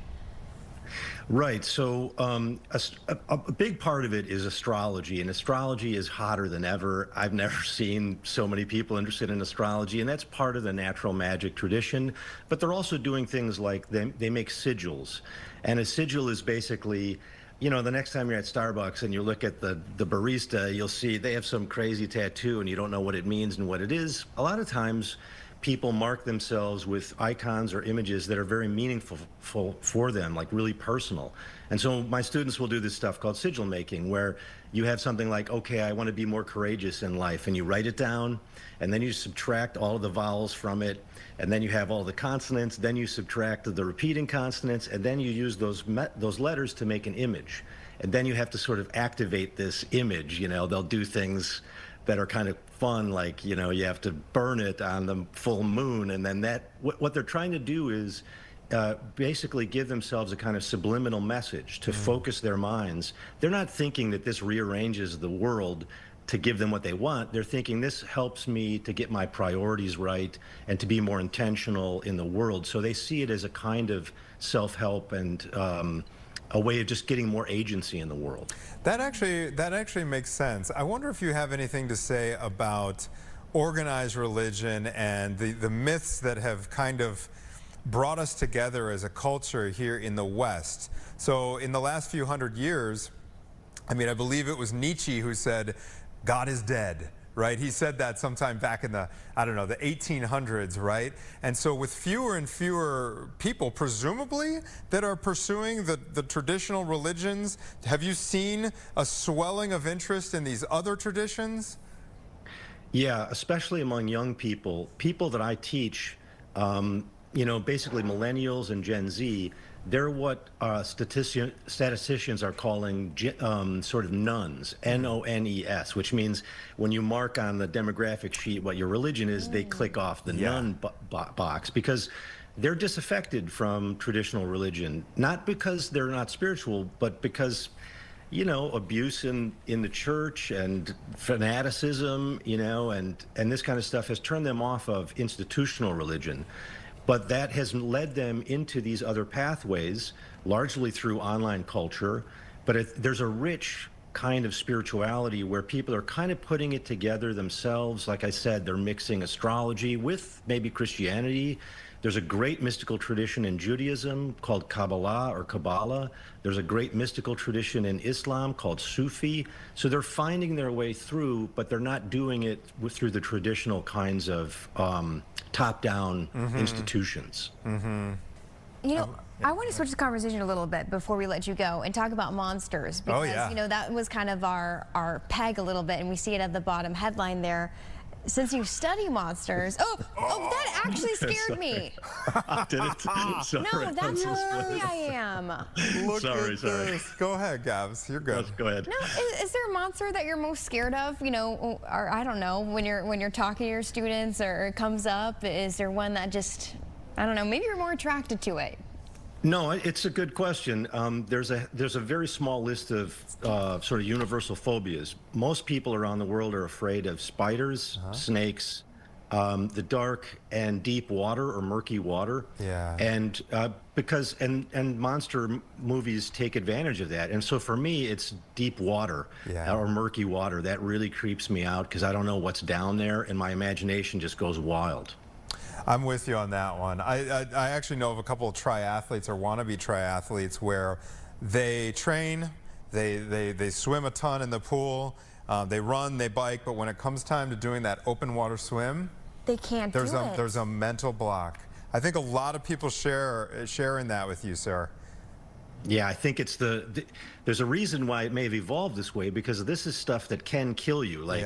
Right. So a big part of it is astrology, and astrology is hotter than ever. I've never seen so many people interested in astrology, and that's part of the natural magic tradition. But they're also doing things like they make sigils, and a sigil is basically, you know, the next time you're at Starbucks and you look at the barista, you'll see they have some crazy tattoo and you don't know what it means and what it is. A lot of times people mark themselves with icons or images that are very meaningful for them, like really personal. And so my students will do this stuff called sigil making, where you have something like, okay, I want to be more courageous in life, and you write it down, and then you subtract all of the vowels from it, and then you have all the consonants, then you subtract the repeating consonants, and then you use those letters to make an image. And then you have to sort of activate this image. You know, they'll do things that are kind of fun, like, you know, you have to burn it on the full moon, and then what they're trying to do is basically give themselves a kind of subliminal message to focus their minds. They're not thinking that this rearranges the world to give them what they want. They're thinking this helps me to get my priorities right and to be more intentional in the world. So they see it as a kind of self-help and a way of just getting more agency in the world. That actually makes sense. I wonder if you have anything to say about organized religion and the myths that have kind of brought us together as a culture here in the West. So in the last few hundred years, I mean, I believe it was Nietzsche who said, God is dead. Right? He said that sometime back in the, I don't know, the 1800s, right? And so with fewer and fewer people, presumably, that are pursuing the traditional religions, have you seen a swelling of interest in these other traditions? Yeah, especially among young people that I teach, you know, basically millennials and Gen Z. They're what statisticians are calling sort of nuns, N-O-N-E-S, which means when you mark on the demographic sheet what your religion is, they click off the nun box, because they're disaffected from traditional religion, not because they're not spiritual, but because, you know, abuse in the church and fanaticism, you know, and this kind of stuff has turned them off of institutional religion. But that has led them into these other pathways, largely through online culture. But there's a rich kind of spirituality where people are kind of putting it together themselves. Like I said, they're mixing astrology with maybe Christianity. There's a great mystical tradition in Judaism called Kabbalah or Kabbalah. There's a great mystical tradition in Islam called Sufi. So they're finding their way through, but they're not doing it through the traditional kinds of top-down institutions. You know, I want to switch the conversation a little bit before we let you go and talk about monsters, because you know, that was kind of our peg a little bit, and we see it at the bottom headline there. since you study monsters, that actually scared me. Did it? Sorry. No, that's how sorry I am. Look sorry. this. Go ahead, Gabs. You're good. Go ahead. No, is there a monster that you're most scared of? You know, or I don't know, when you're talking to your students or it comes up, is there one that just, I don't know, maybe you're more attracted to it? No, it's a good question. There's a very small list of sort of universal phobias. Most people around the world are afraid of spiders, snakes, the dark and deep water or murky water. Yeah. And because monster movies take advantage of that. And so for me, it's deep water or murky water. That really creeps me out because I don't know what's down there, and my imagination just goes wild. I'm with you on that one. I actually know of a couple of triathletes or wannabe triathletes where they train, they swim a ton in the pool, they run, they bike, but when it comes time to doing that open water swim, They can't do it. There's a mental block. I think a lot of people share in that with you, sir. Yeah, I think it's there's a reason why it may have evolved this way, because this is stuff that can kill you. Like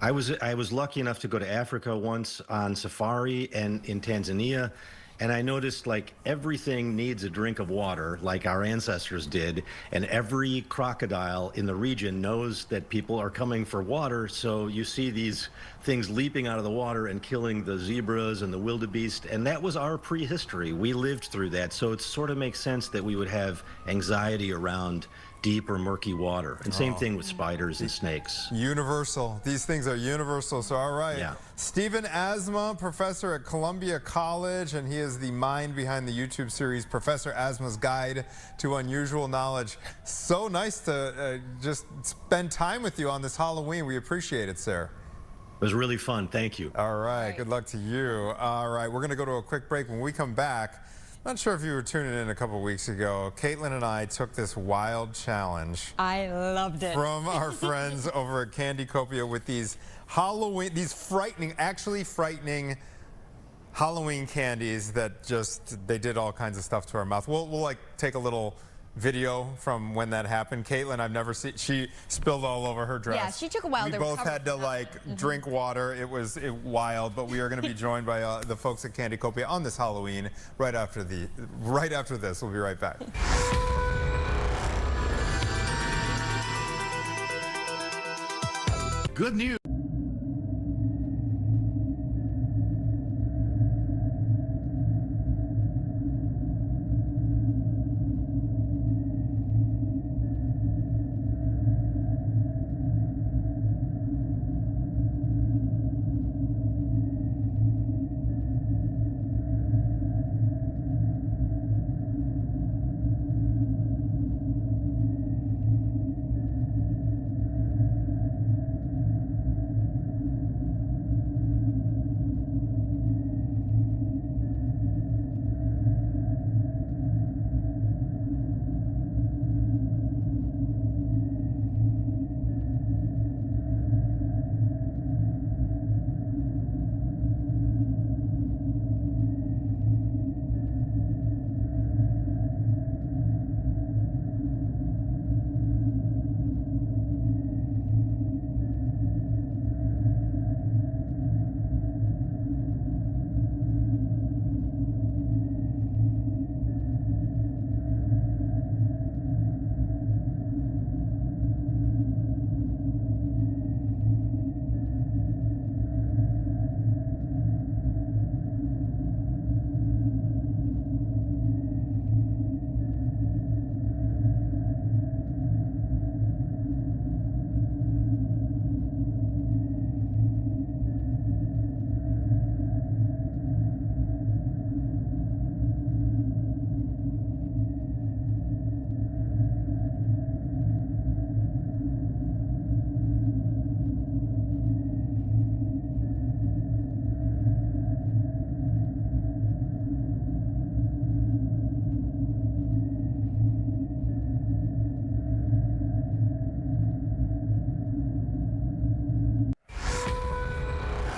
I was lucky enough to go to Africa once on safari and in Tanzania, and I noticed like everything needs a drink of water, like our ancestors did, and every crocodile in the region knows that people are coming for water. So you see these things leaping out of the water and killing the zebras and the wildebeest, and that was our prehistory. We lived through that, so it sort of makes sense that we would have anxiety around deep or murky water. And same thing with spiders and snakes. Universal. These things are universal. So, all right. Yeah. Stephen Asma, professor at Columbia College, and he is the mind behind the YouTube series Professor Asma's Guide to Unusual Knowledge. So nice to just spend time with you on this Halloween. We appreciate it, sir. It was really fun. Thank you. All right. Good luck to you. All right. We're going to go to a quick break. When we come back, not sure if you were tuning in a couple weeks ago, Caitlin and I took this wild challenge. I loved it. From our friends over at Candycopia with these actually frightening Halloween candies that they did all kinds of stuff to our mouth. We'll like take a little video from when that happened. Caitlin, I've never seen, she spilled all over her dress. Yeah, she took a while. We both had to like drink water. It was wild, but we are going to be joined by the folks at Candycopia on this Halloween right after this. We'll be right back. Good news.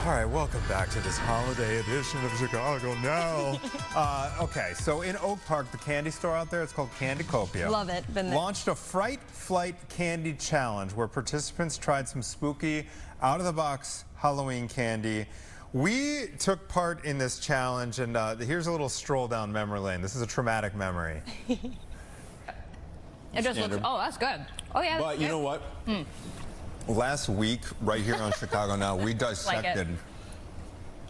All right, welcome back to this holiday edition of Chicago Now. Okay, so in Oak Park, the candy store out there, it's called Candycopia. Love it. Been there. Launched a Fright Flight Candy Challenge where participants tried some spooky out-of-the-box Halloween candy. We took part in this challenge, and here's a little stroll down memory lane. This is a traumatic memory. It just looks, oh, that's good. Oh, yeah. But you know what? Last week, right here on Chicago Now, we dissected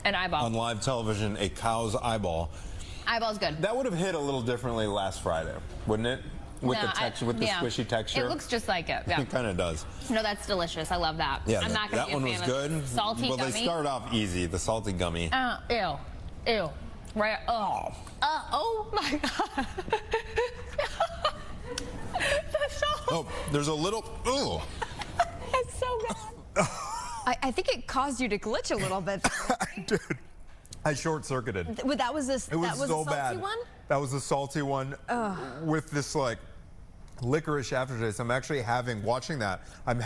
an eyeball on live television a cow's eyeball. Eyeball's good. That would have hit a little differently last Friday, wouldn't it? With the texture, with the squishy texture. It looks just like it. Yeah. It kind of does. No, that's delicious. I love that. Yeah, I'm not gonna that one was good. Salty well, gummy. they start off easy. The salty gummy. Ew, ew. Right. Oh. Oh my God. Oh, there's a little. Oh. It's so bad. I think it caused you to glitch a little bit. Dude, I short-circuited. That was this. It was that was so the salty bad. one. That was the salty one with this like licorice aftertaste. I'm actually watching that. I'm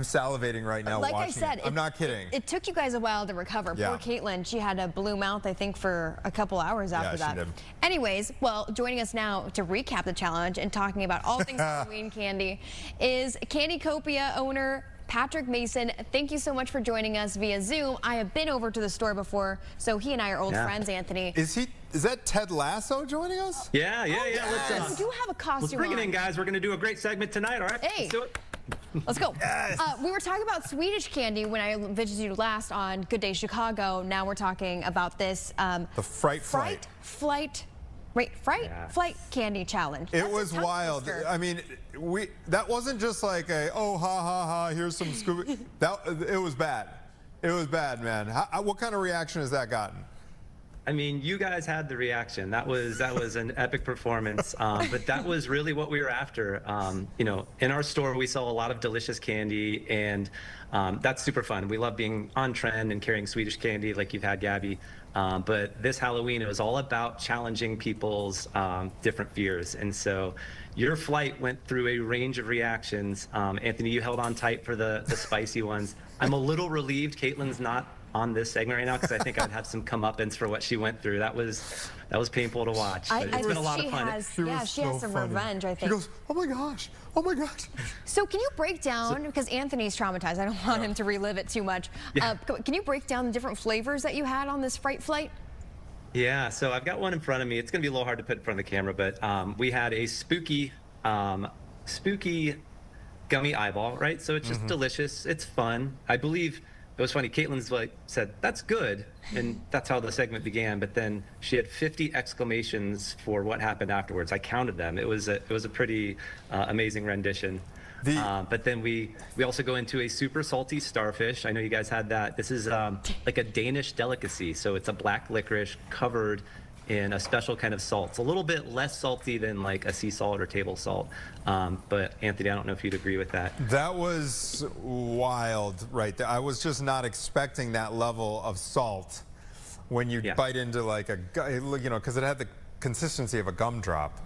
salivating right now. Like watching I said, I'm not kidding. It took you guys a while to recover. Yeah. Poor Caitlin, she had a blue mouth, I think, for a couple hours after that. She did. Anyways, well, joining us now to recap the challenge and talking about all things Halloween candy is Candycopia owner Patrick Mason. Thank you so much for joining us via Zoom. I have been over to the store before, so he and I are old friends, Anthony. Is that Ted Lasso joining us? Yeah. Yes. You do have a costume. Let's bring it in, guys. We're going to do a great segment tonight, all right? Hey. Let's do it. Let's go. Yes. We were talking about Swedish candy when I visited you last on Good Day Chicago. Now we're talking about this. The Fright. Flight candy challenge. It was wild. Twister. I mean, that wasn't just like a, oh, ha, ha, ha, here's some scoop. It was bad. It was bad, man. What kind of reaction has that gotten? I mean, you guys had the reaction. That was an epic performance. But that was really what we were after. You know, in our store, we sell a lot of delicious candy, and that's super fun. We love being on trend and carrying Swedish candy like you've had, Gabby. But this Halloween, it was all about challenging people's different fears. And so your flight went through a range of reactions. Anthony, you held on tight for the spicy ones. I'm a little relieved Caitlin's not on this segment right now, because I think I'd have some comeuppance for what she went through. That was painful to watch. But it's been a lot of fun. She has some revenge, I think. She goes, oh my gosh, oh my gosh. So can you break down, because Anthony's traumatized, I don't want him to relive it too much. Yeah. Can you break down the different flavors that you had on this Fright flight? Yeah, so I've got one in front of me. It's going to be a little hard to put in front of the camera, but we had a spooky gummy eyeball, right? So it's just delicious. It's fun. I believe it was funny. Caitlin's said, "That's good," and that's how the segment began. But then she had 50 exclamations for what happened afterwards. I counted them. It was a pretty amazing rendition. But then we also go into a super salty starfish. I know you guys had that. This is like a Danish delicacy. So it's a black licorice covered in a special kind of salt. It's a little bit less salty than like a sea salt or table salt. But Anthony, I don't know if you'd agree with that. That was wild right there. I was just not expecting that level of salt when you bite into like because it had the consistency of a gumdrop.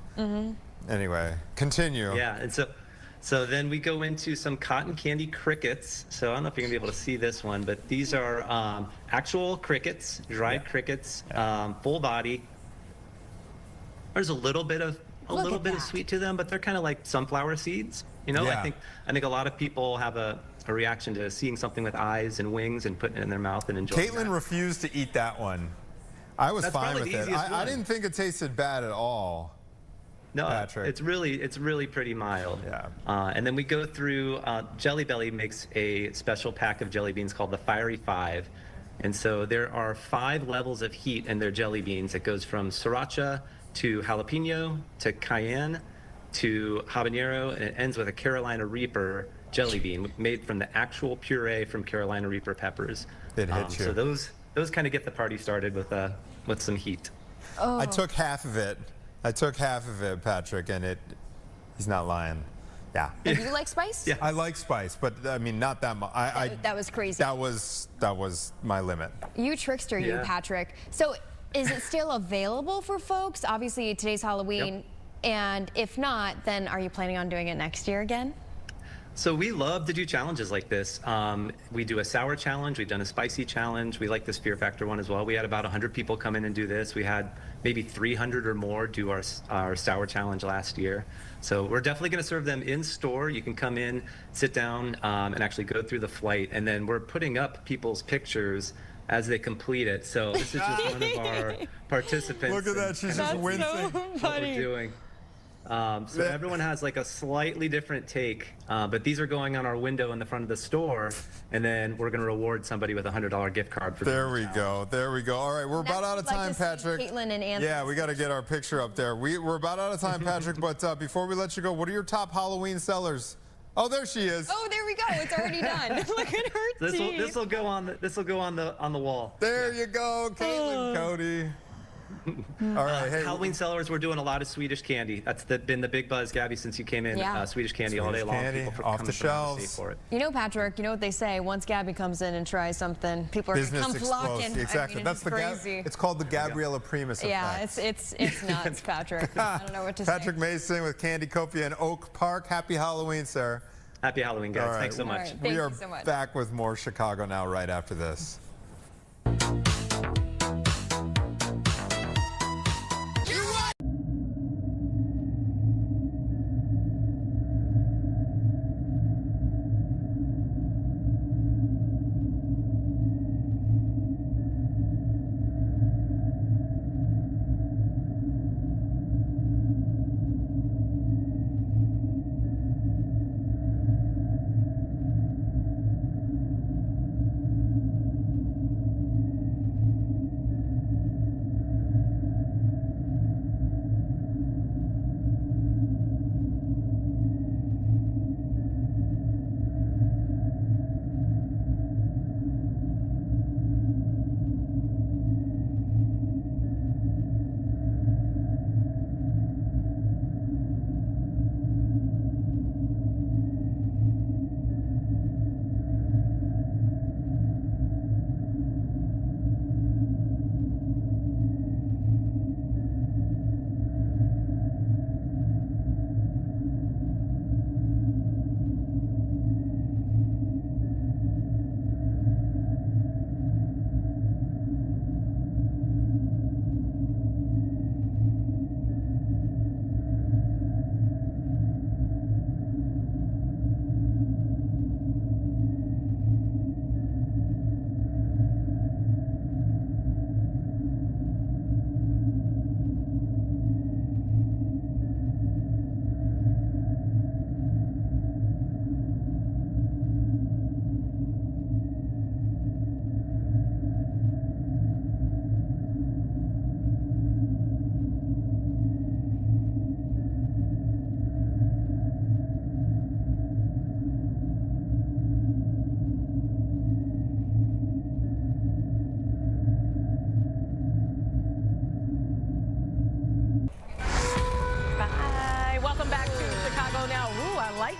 Anyway, continue. Yeah, and so then we go into some cotton candy crickets. So I don't know if you're gonna be able to see this one, but these are actual crickets, dried crickets, full body. There's a little bit of sweet to them, but they're kind of like sunflower seeds. You know, I think a lot of people have a reaction to seeing something with eyes and wings and putting it in their mouth and enjoying Caitlin refused to eat that one. I was fine with it. I didn't think it tasted bad at all. No, Patrick. it's really pretty mild. Yeah. And then we go through, Jelly Belly makes a special pack of jelly beans called the Fiery Five. And so there are 5 levels of heat in their jelly beans. It goes from sriracha to jalapeno to cayenne to habanero, and it ends with a Carolina Reaper jelly bean made from the actual puree from Carolina Reaper peppers. It hits you. So those kind of get the party started with some heat. Oh. I took half of it. Patrick, and he's not lying. Yeah. Do you like spice? Yeah. I like spice, but I mean, not that much. That was crazy. That was my limit. You trickster, you, Patrick. So is it still available for folks? Obviously, today's Halloween. Yep. And if not, then are you planning on doing it next year again? So we love to do challenges like this. We do a sour challenge. We've done a spicy challenge. We like this fear factor one as well. We had about 100 people come in and do this. We had maybe 300 or more do our sour challenge last year. So we're definitely going to serve them in store. You can come in, sit down, and actually go through the flight. And then we're putting up people's pictures as they complete it. So this is just one of our participants. Look at that. She's just wincing. So What funny. we're doing. So everyone has like a slightly different take, but these are going on our window in the front of the store, and then we're going to reward somebody with a $100 gift card for There we go. There we go. All right, we're about out of time, Patrick. Caitlin and Anthony. Yeah, we got to get our picture up there. We're about out of time, Patrick, but before we let you go, what are your top Halloween sellers? Oh, there she is. Oh, there we go. It's already done. Look at her teeth. This will go on the wall. There you go, Caitlin, Cody. All right, hey. Halloween sellers, we're doing a lot of Swedish candy. That's been the big buzz, Gabby, since you came in. Yeah. Swedish candy all day long. Candy, People off coming the from out of state shelves. for it. You know, Patrick, you know what they say, once Gabby comes in and tries something, people are going to Business come explodes. flocking. Exactly. I mean, That's it's crazy. it's called the Gabriella Primus effect. Yeah, it's nuts, Patrick. I don't know what to say. Patrick Mason with Candycopia in Oak Park. Happy Halloween, sir. Happy Halloween, guys. All right. Thanks so much. All right. We Thank are you so much. back with more Chicago Now right after this.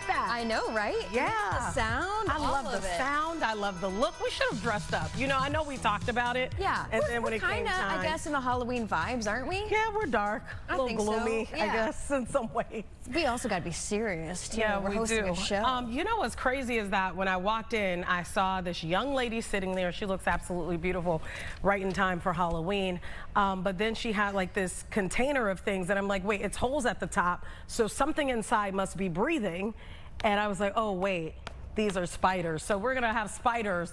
I know, right? Yeah. The sound. I love the it. sound. I love the look. We should have dressed up. You know, I know we talked about it. Yeah. And then when we're it came kinda, time, I guess, in the Halloween vibes, aren't we? yeah, we're dark, I a little think so. gloomy, I Yeah. guess, in some ways. We also got to be serious, too. Yeah, we're we hosting do. a show. You know what's crazy is that when I walked in, I saw this young lady sitting there. She looks absolutely beautiful, right in time for Halloween. But then she had like this container of things, and I'm like, wait, it's holes at the top, so something inside must be breathing. And I was like, oh, wait, these are spiders. So we're going to have spiders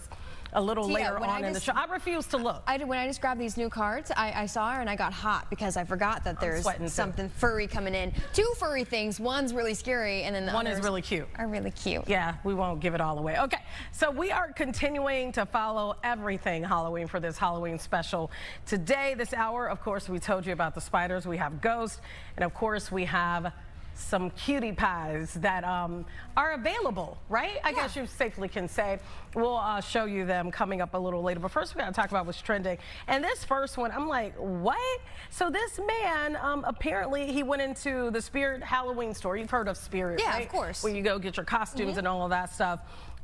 a little later on in the show. I refuse to look. When I just grabbed these new cards, I saw her and I got hot because I forgot that there's something furry coming in. Two furry things. One's really scary, and then the one is others really cute. Are really cute. Yeah, we won't give it all away. Okay, so we are continuing to follow everything Halloween for this Halloween special. Today, this hour, of course, we told you about the spiders. We have ghosts, and of course, we have some cutie pies that are available, right? I guess you safely can say. We'll show you them coming up a little later. But first, we got to talk about what's trending. And this first one, I'm like, what? So this man, apparently, he went into the Spirit Halloween store. You've heard of Spirit, right? Yeah, of course. Where you go get your costumes and all of that stuff.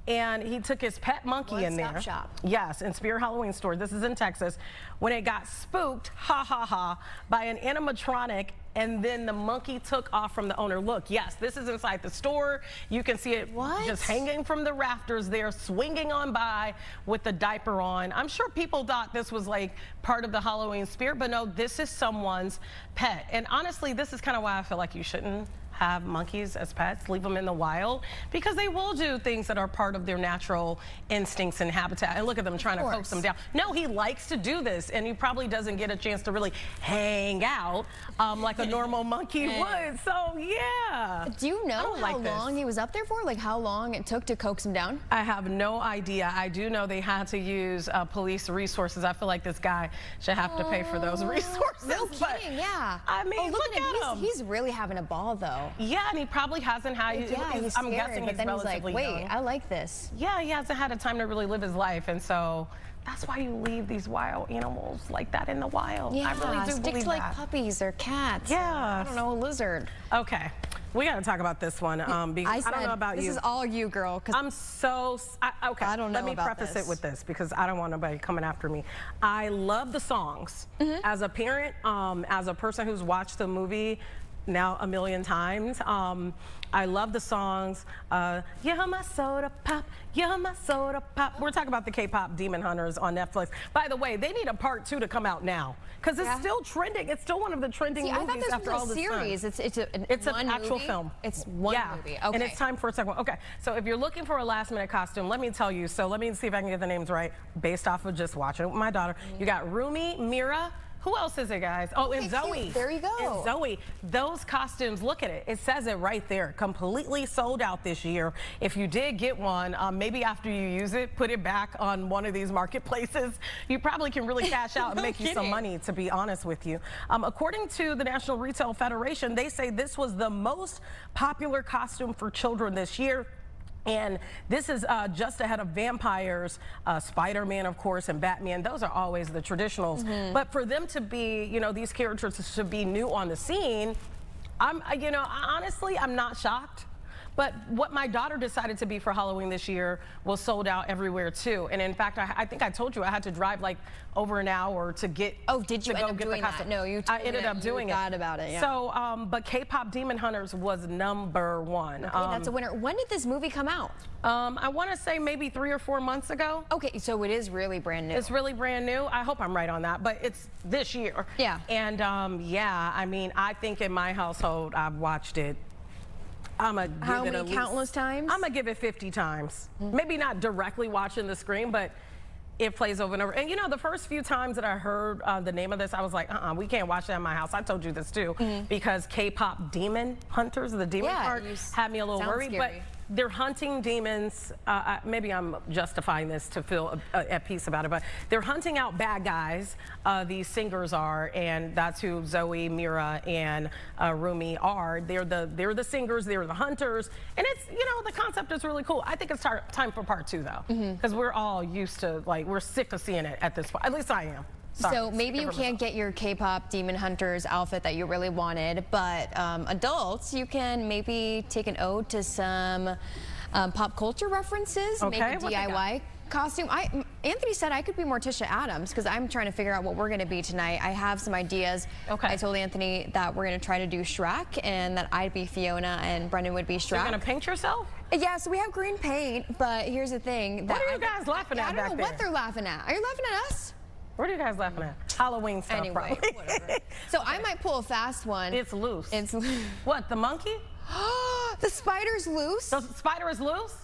and he took his pet monkey in there. Shop. Yes, in Spear Halloween store. This is in Texas. When it got spooked, by an animatronic, and then the monkey took off from the owner. Look, yes, this is inside the store. You can see it just hanging from the rafters there, swinging on by with the diaper on. I'm sure people thought this was like part of the Halloween spirit, but no, this is someone's pet. And honestly, this is kind of why I feel like you shouldn't have monkeys as pets, leave them in the wild, because they will do things that are part of their natural instincts and habitat. And look at them trying to coax them down. No, he likes to do this, and he probably doesn't get a chance to really hang out like a normal monkey would. So yeah. Do you know how long he was up there for? Like how long it took to coax him down? I have no idea. I do know they had to use police resources. I feel like this guy should have to pay for those resources. No kidding, yeah. I mean, look at him. He's really having a ball though. Yeah, and he probably hasn't had. I'm guessing but he's then relatively he's like, wait, young. I like this. Yeah, he hasn't had a time to really live his life, and so that's why you leave these wild animals like that in the wild. Yeah, I really do stick believe to like that. puppies or cats. Yeah, I don't know, a lizard. Okay, we got to talk about this one because I don't know about you. This is all you, girl. I'm so okay. I don't know. Let me preface it with this because I don't want nobody coming after me. I love the songs. As a parent, as a person who's watched the movie now a million times. I love the songs. You're my soda pop, you're my soda pop. We're talking about the K-pop Demon Hunters on Netflix. By the way, they need a part 2 to come out now because it's still trending. It's still one of the trending movies I thought this after was all a this series. time. It's an actual film. It's one movie. Okay. And it's time for a second one. Okay, so if you're looking for a last minute costume, let me tell you. So let me see if I can get the names right based off of just watching it with my daughter. You got Rumi, Mira. Who else is it, guys? Oh, and Zoe. Cute. There you go. And Zoe. Those costumes, look at it. It says it right there. Completely sold out this year. If you did get one, maybe after you use it, put it back on one of these marketplaces. You probably can really cash out and make you some money, to be honest with you. According to the National Retail Federation, they say this was the most popular costume for children this year. And this is just ahead of vampires, Spider-Man, of course, and Batman. Those are always the traditionals. But for them to be, you know, these characters to be new on the scene, honestly, I'm not shocked. But what my daughter decided to be for Halloween this year was sold out everywhere too. And in fact, I think I told you I had to drive like over an hour to get. Oh, did you end up doing that? No, you. I ended up doing it. Forgot about it. Yeah. So, but K-pop Demon Hunters was #1. Okay, that's a winner. When did this movie come out? I want to say maybe 3 or 4 months ago. Okay, so it is really brand new. It's really brand new. I hope I'm right on that, but it's this year. Yeah. And yeah, I mean, I think in my household I've watched it. I'm gonna give How it many countless times? I'm gonna give it 50 times. Maybe not directly watching the screen, but it plays over and over. And you know, the first few times that I heard the name of this, I was like, we can't watch that in my house. I told you this too, because K-pop Demon Hunters, the demon part, had me a little worried. Scary. But they're hunting demons. Maybe I'm justifying this to feel at peace about it, but they're hunting out bad guys. These singers are, and that's who Zoe, Mira, and Rumi are. They're the singers. They're the hunters, and it's, you know, the concept is really cool. I think it's time for part 2 though, because we're all used to, like, we're sick of seeing it at this point. At least I am. Sorry, so maybe you can't get your K-pop Demon Hunters outfit that you really wanted, but adults, you can maybe take an ode to some pop culture references, make a DIY costume. Anthony said I could be Morticia Adams because I'm trying to figure out what we're going to be tonight. I have some ideas. Okay. I told Anthony that we're going to try to do Shrek and that I'd be Fiona and Brendan would be Shrek. So you're going to paint yourself? Yeah, so we have green paint, but here's the thing. What are you guys laughing at back there? I don't know what they're laughing at. Are you laughing at us? What are you guys laughing at? Halloween stuff, anyway, whatever. So I might pull a fast one. It's loose. It's what, the monkey? The spider's loose? The spider is loose?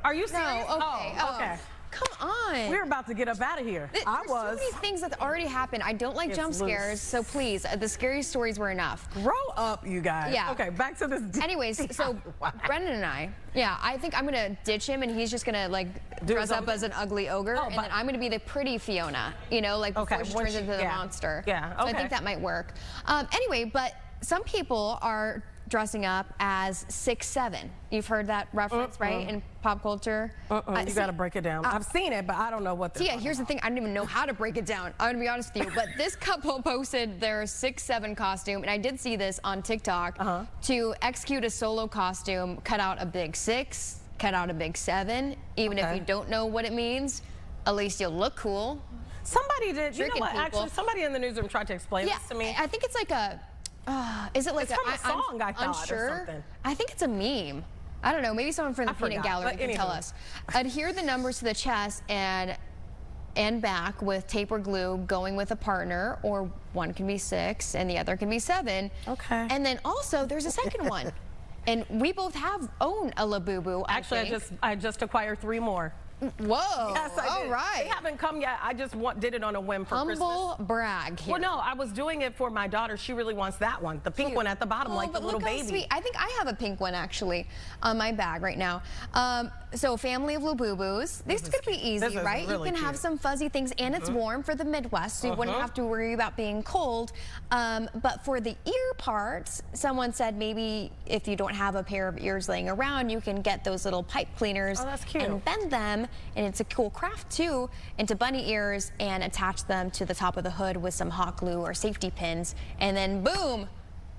Are you serious? No, okay. Oh, okay. Come on. We're about to get up out of here. There's so many things that already happened. I don't like jump scares, so please, the scary stories were enough. Grow up, you guys. Yeah. Okay, back to this. Anyways, so Brendan and I, I think I'm gonna ditch him and he's just gonna like dress up as an ugly ogre, and then I'm gonna be the pretty Fiona, you know, like before she turns into the monster. Yeah, okay. So I think that might work. Anyway, but some people are dressing up as 6'7". You've heard that reference, right, in pop culture? You gotta break it down. I've seen it, but I don't know what they're here's the thing, I don't even know how to break it down. I'm gonna be honest with you, but this couple posted their 6'7" costume, and I did see this on TikTok. To execute a solo costume, cut out a big 6, cut out a big 7. Even if you don't know what it means, at least you'll look cool. Somebody did, you know Tricking what, people. actually, somebody in the newsroom tried to explain this to me. I think it's like a, is it like it's from a song, I thought, unsure? or something. I think it's a meme. I don't know, maybe someone from the peanut gallery can tell us. Adhere the numbers to the chest and back with tape or glue, going with a partner, or one can be 6 and the other can be 7. Okay. And then also there's a second one. And we both own a Labubu. Actually, I just acquired 3 more. Whoa. Yes, I all did. right. They haven't come yet. I just did it on a whim for Christmas. Humble brag here. Well, no, I was doing it for my daughter. She really wants that one, the pink one at the bottom, like the little baby. Sweet. I think I have a pink one actually on my bag right now. So family of Labubus. This could be easy, right? Really you can have some fuzzy things, and it's warm for the Midwest, so you wouldn't have to worry about being cold. But for the ear parts, someone said maybe if you don't have a pair of ears laying around, you can get those little pipe cleaners and bend them, and it's a cool craft too, into bunny ears and attach them to the top of the hood with some hot glue or safety pins, and then boom,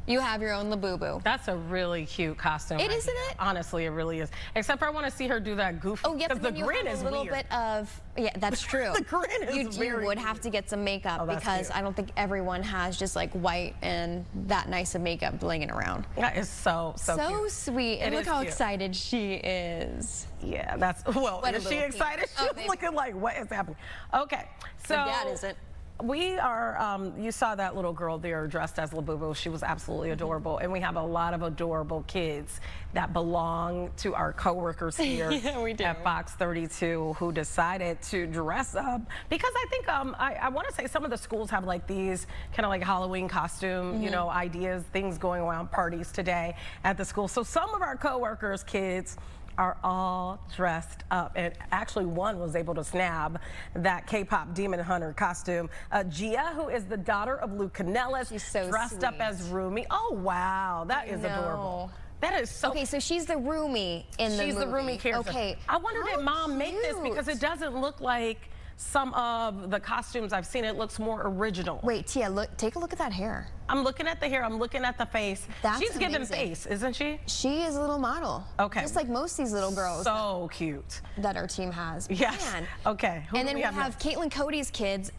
you have your own Labubu. That's a really cute costume. Isn't it? Honestly, it really is. Except for I want to see her do that goofy. Oh, yeah, because the grin is a little weird. bit of, yeah, that's true. The grin is You would have to get some makeup because I don't think everyone has just like white and that nice of makeup laying around. That is so cute. Sweet. And look how excited she is. Yeah, that's, well, is she excited? She's looking like, what is happening? Okay, so. Her dad isn't. We are, you saw that little girl there dressed as Labubu. She was absolutely adorable. And we have a lot of adorable kids that belong to our coworkers here at Fox 32 who decided to dress up. Because I think, I want to say some of the schools have like these kind of like Halloween costume, you know, ideas, things going around, parties today at the school. So some of our coworkers' kids are all dressed up, and actually one was able to snab that K-pop demon hunter costume. Gia, who is the daughter of Luke Canellis, she's so dressed up as Rumi. Oh wow, that is adorable. That is so. Okay, so she's the Rumi in the movie. She's the Rumi character. Okay, I wonder did Mom make this because it doesn't look like some of the costumes I've seen. It looks more original. Wait, Tia, look, take a look at that hair. I'm looking at the hair. I'm looking at the face. She's giving face, isn't she? She is a little model. Okay. Just like most of these little girls. So cute. That our team has. Yes. Man. Okay. And then we have Caitlin Cody's kids,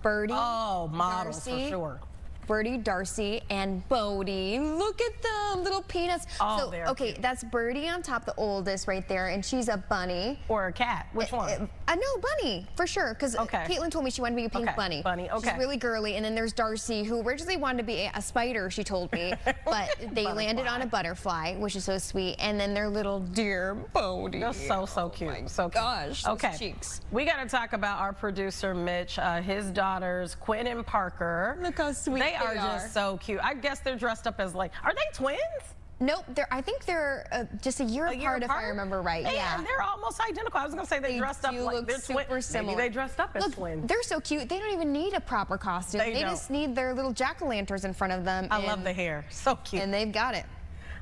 Birdie. Oh, models for sure. Birdie, Darcy, and Bodie. Look at them, little peanuts. Oh, so, okay, that's Birdie on top, the oldest right there, and she's a bunny. Or a cat, which one? No, bunny, for sure, because Caitlin told me she wanted to be a pink bunny. She's really girly, and then there's Darcy, who originally wanted to be a spider, she told me, but they landed on a butterfly, which is so sweet, and then their little dear Bodie. They're so cute. Oh my so cute. gosh, those cheeks. We got to talk about our producer, Mitch, his daughters, Quinn and Parker. Look how sweet they are just so cute. I guess they're dressed up as like, are they twins? Nope, I think they're just a year apart if I remember right. Yeah, and they're almost identical. I was gonna say they dressed up like they're super similar. Maybe they dressed up as twins. They're so cute. They don't even need a proper costume. They just need their little jack-o'-lanterns in front of them. I love the hair. So cute. And they've got it.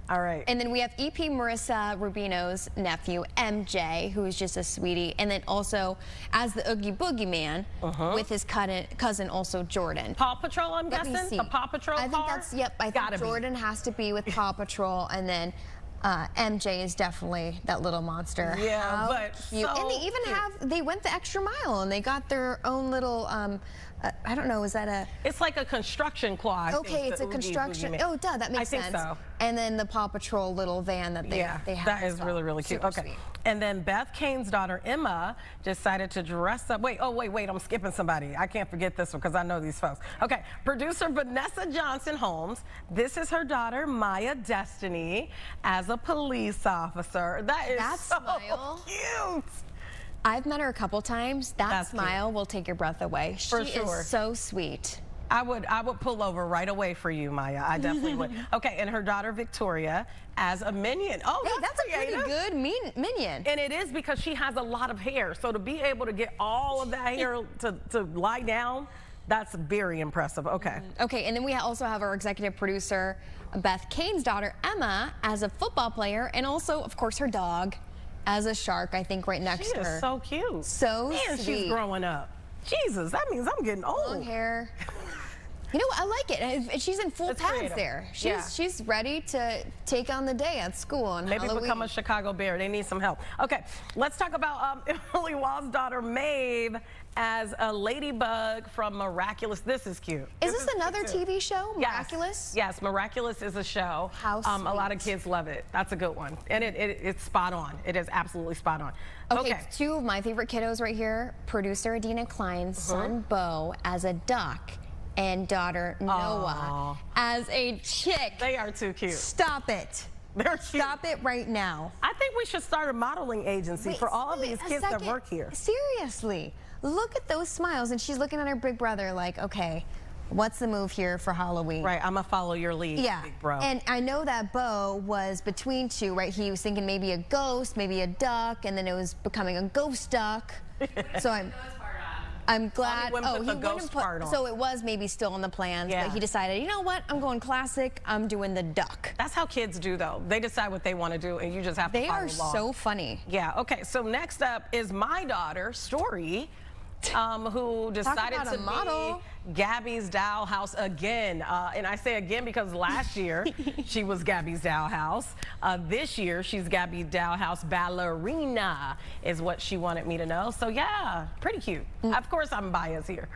All right. And then we have EP Marissa Rubino's nephew, MJ, who is just a sweetie. And then also as the Oogie Boogie Man with his cousin also Jordan. Paw Patrol, I'm guessing? The Paw Patrol I think that's, yep, I think Jordan has to be with Paw Patrol. And then MJ is definitely that little monster. Yeah, but cute. And they even they went the extra mile and they got their own little, I don't know, is that a... It's like a construction claw. Okay, it's a construction. Oh, duh, that makes sense. I think so. And then the Paw Patrol little van that they have. That is really cute. Super okay. sweet. And then Beth Kane's daughter, Emma, decided to dress up. Wait, I'm skipping somebody. I can't forget this one because I know these folks. Okay, producer Vanessa Johnson Holmes. This is her daughter, Maya Destiny, as a police officer. That is so cute. I've met her a couple times. That smile will take your breath away. She is so sweet. I would pull over right away for you, Maya. I definitely would. Okay, and her daughter Victoria as a minion. Oh, hey, that's a pretty good minion. And it is because she has a lot of hair. So to be able to get all of that hair to lie down, that's very impressive. Okay. Okay, and then we also have our executive producer, Beth Kane's daughter, Emma, as a football player, and also, of course, her dog as a shark, I think, right next to her. She is so cute. So sweet. And she's growing up. Jesus, that means I'm getting old. Long hair. You know, I like it. And she's in full pads there. She's ready to take on the day at school on Maybe Halloween. become a Chicago Bear. They need some help. Okay, let's talk about Emily Wall's daughter, Maeve, as a ladybug from Miraculous. This is cute. Is this another TV show, Miraculous? Yes, Miraculous is a show. How sweet. A lot of kids love it. That's a good one. And it's spot on. It is absolutely spot on. Okay, two of my favorite kiddos right here. Producer Adina Klein's son, Bo, as a duck, and daughter, Noah, as a chick. They are too cute. Stop it. They're cute. Stop it right now. I think we should start a modeling agency for all of these kids that work here. Seriously. Look at those smiles. And she's looking at her big brother like, okay, what's the move here for Halloween? Right, I'm going to follow your lead, big bro. And I know that Bo was between two, right? He was thinking maybe a ghost, maybe a duck, and then it was becoming a ghost duck. So I'm glad. Oh, he wouldn't put. So it was maybe still in the plans, but he decided, you know what? I'm going classic. I'm doing the duck. That's how kids do, though. They decide what they want to do, and you just have to follow along. They are so funny. Yeah. Okay. So next up is my daughter, Story, who decided to be Gabby's dollhouse again. And I say again because last year she was Gabby's dollhouse. This year she's Gabby's dollhouse ballerina is what she wanted me to know. So yeah, pretty cute. Of course I'm biased here.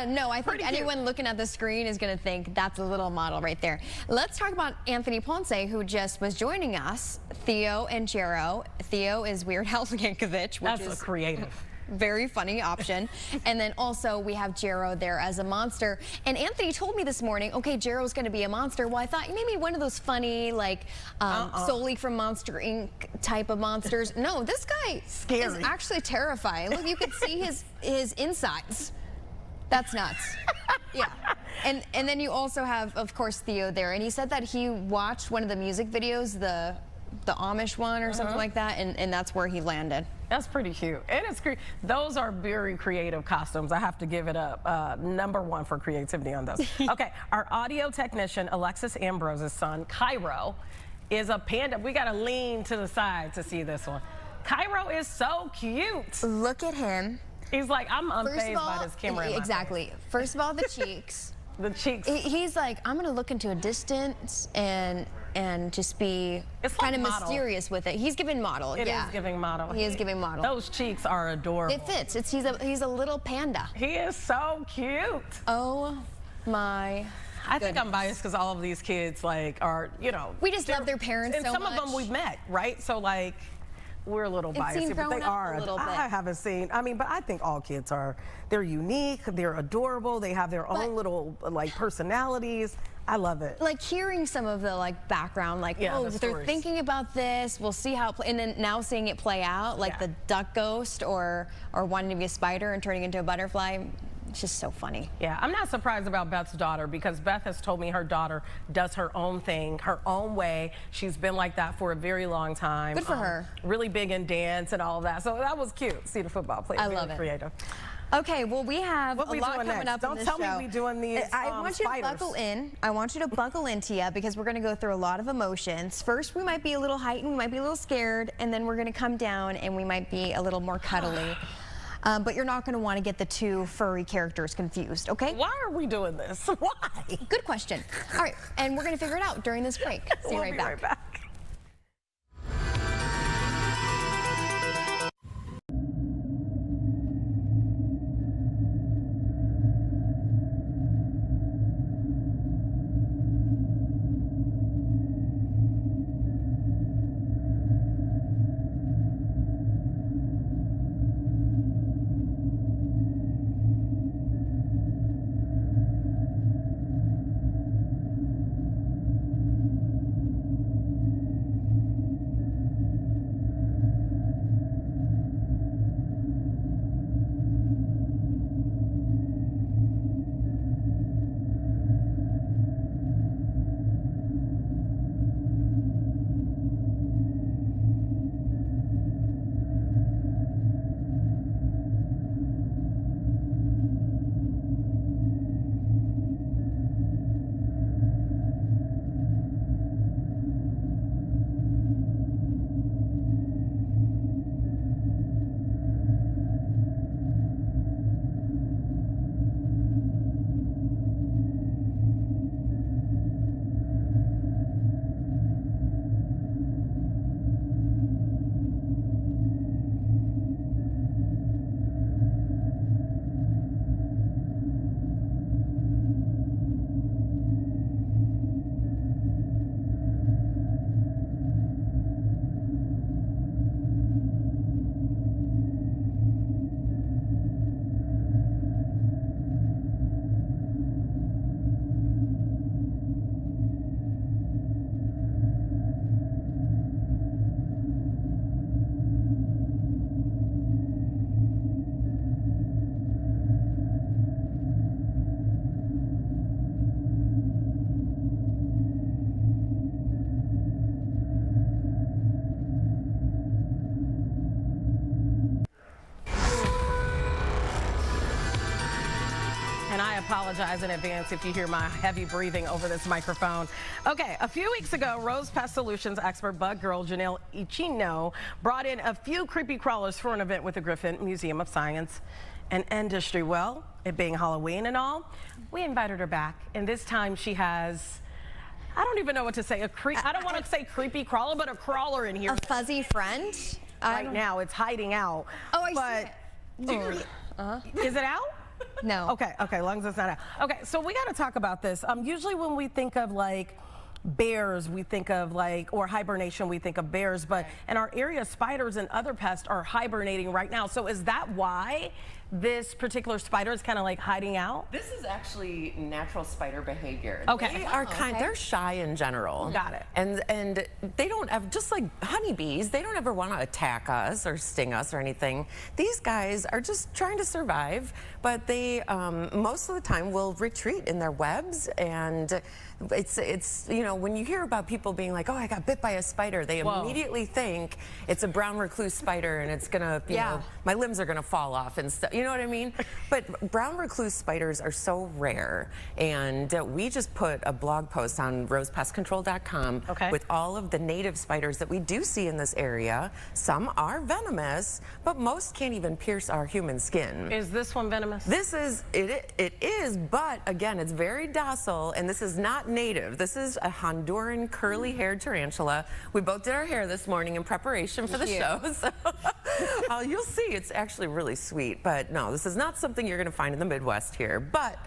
No, I think anyone looking at the screen is going to think that's a little model right there. Let's talk about Anthony Ponce, who just was joining us, Theo and Jero. Theo is Weird Al Yankovic, which is a creative. Very funny option. And then also we have Jero there as a monster. And Anthony told me this morning, okay, Jero's going to be a monster. Well, I thought maybe one of those funny, like, solely from Monster Inc. type of monsters. No, this guy is actually terrifying. Look, you can see his insides. That's nuts. Yeah. And then you also have, of course, Theo there. And he said that he watched one of the music videos, the Amish one or something like that, and that's where he landed. That's pretty cute. And it's those are very creative costumes. I have to give it up. #1 for creativity on those. Okay, our audio technician, Alexis Ambrose's son, Cairo, is a panda. We got to lean to the side to see this one. Cairo is so cute. Look at him. He's like, I'm unfazed by this camera. Exactly. First of all, the cheeks. The cheeks. He's like, I'm going to look into a distance and just be kind of mysterious with it. He's giving model. It is giving model. He is giving model. Those cheeks are adorable. It fits. He's a little panda. He is so cute. Oh my. I think I'm biased because all of these kids are, we just love their parents so much. And some of them we've met, right? So like, we're a little biased, but they are. A little bit. I haven't seen. I mean, but I think all kids are. They're unique. They're adorable. They have their own little personalities. I love it. Like hearing some of the background, oh, they're thinking about this. We'll see how it and then now seeing it play out, like the duck ghost or wanting to be a spider and turning into a butterfly. It's just so funny. Yeah, I'm not surprised about Beth's daughter because Beth has told me her daughter does her own thing, her own way. She's been like that for a very long time. Good for her. Really big in dance and all of that. So that was cute. See the football player. I love it. Creative. Okay, well, we have a lot coming next? up Don't in this tell show. me we're doing these I want you spiders. to buckle in. I want you to buckle in, Tia, because we're going to go through a lot of emotions. First, we might be a little heightened, we might be a little scared, and then we're going to come down and we might be a little more cuddly. But you're not going to want to get the two furry characters confused, okay? Why are we doing this? Why? Good question. All right, and we're going to figure it out during this break. See you We'll be right back. I apologize in advance if you hear my heavy breathing over this microphone. Okay, a few weeks ago, Rose Pest Solutions expert bug girl Janelle Ichino brought in a few creepy crawlers for an event with the Griffin Museum of Science and Industry. Well, it being Halloween and all, we invited her back, and this time she has, I don't even know what to say, I don't want to say creepy crawler, but a crawler in here. A fuzzy friend? Right now, it's hiding out. Oh, I see it. Is it out? No. Okay, as long as it's not out. Okay, so we got to talk about this. Usually when we think of like bears, we think of like, or hibernation, we think of bears, but in our area, spiders and other pests are hibernating right now. So is that why this particular spider is kind of like hiding out? This is actually natural spider behavior. Okay. They are they're shy in general. Got it. And they don't have, just like honeybees, they don't ever want to attack us or sting us or anything. These guys are just trying to survive, but they most of the time will retreat in their webs. And it's you know, when you hear about people being like, oh, I got bit by a spider, they immediately think it's a brown recluse spider and it's gonna, you know, my limbs are gonna fall off and stuff. You know what I mean? But brown recluse spiders are so rare, and we just put a blog post on rosepestcontrol.com with all of the native spiders that we do see in this area. Some are venomous, but most can't even pierce our human skin. Is this one venomous? This is, it is, but again, it's very docile, and this is not native. This is a Honduran curly-haired tarantula. We both did our hair this morning in preparation for the show, so you'll see it's actually really sweet. But no, this is not something you're going to find in the Midwest here. But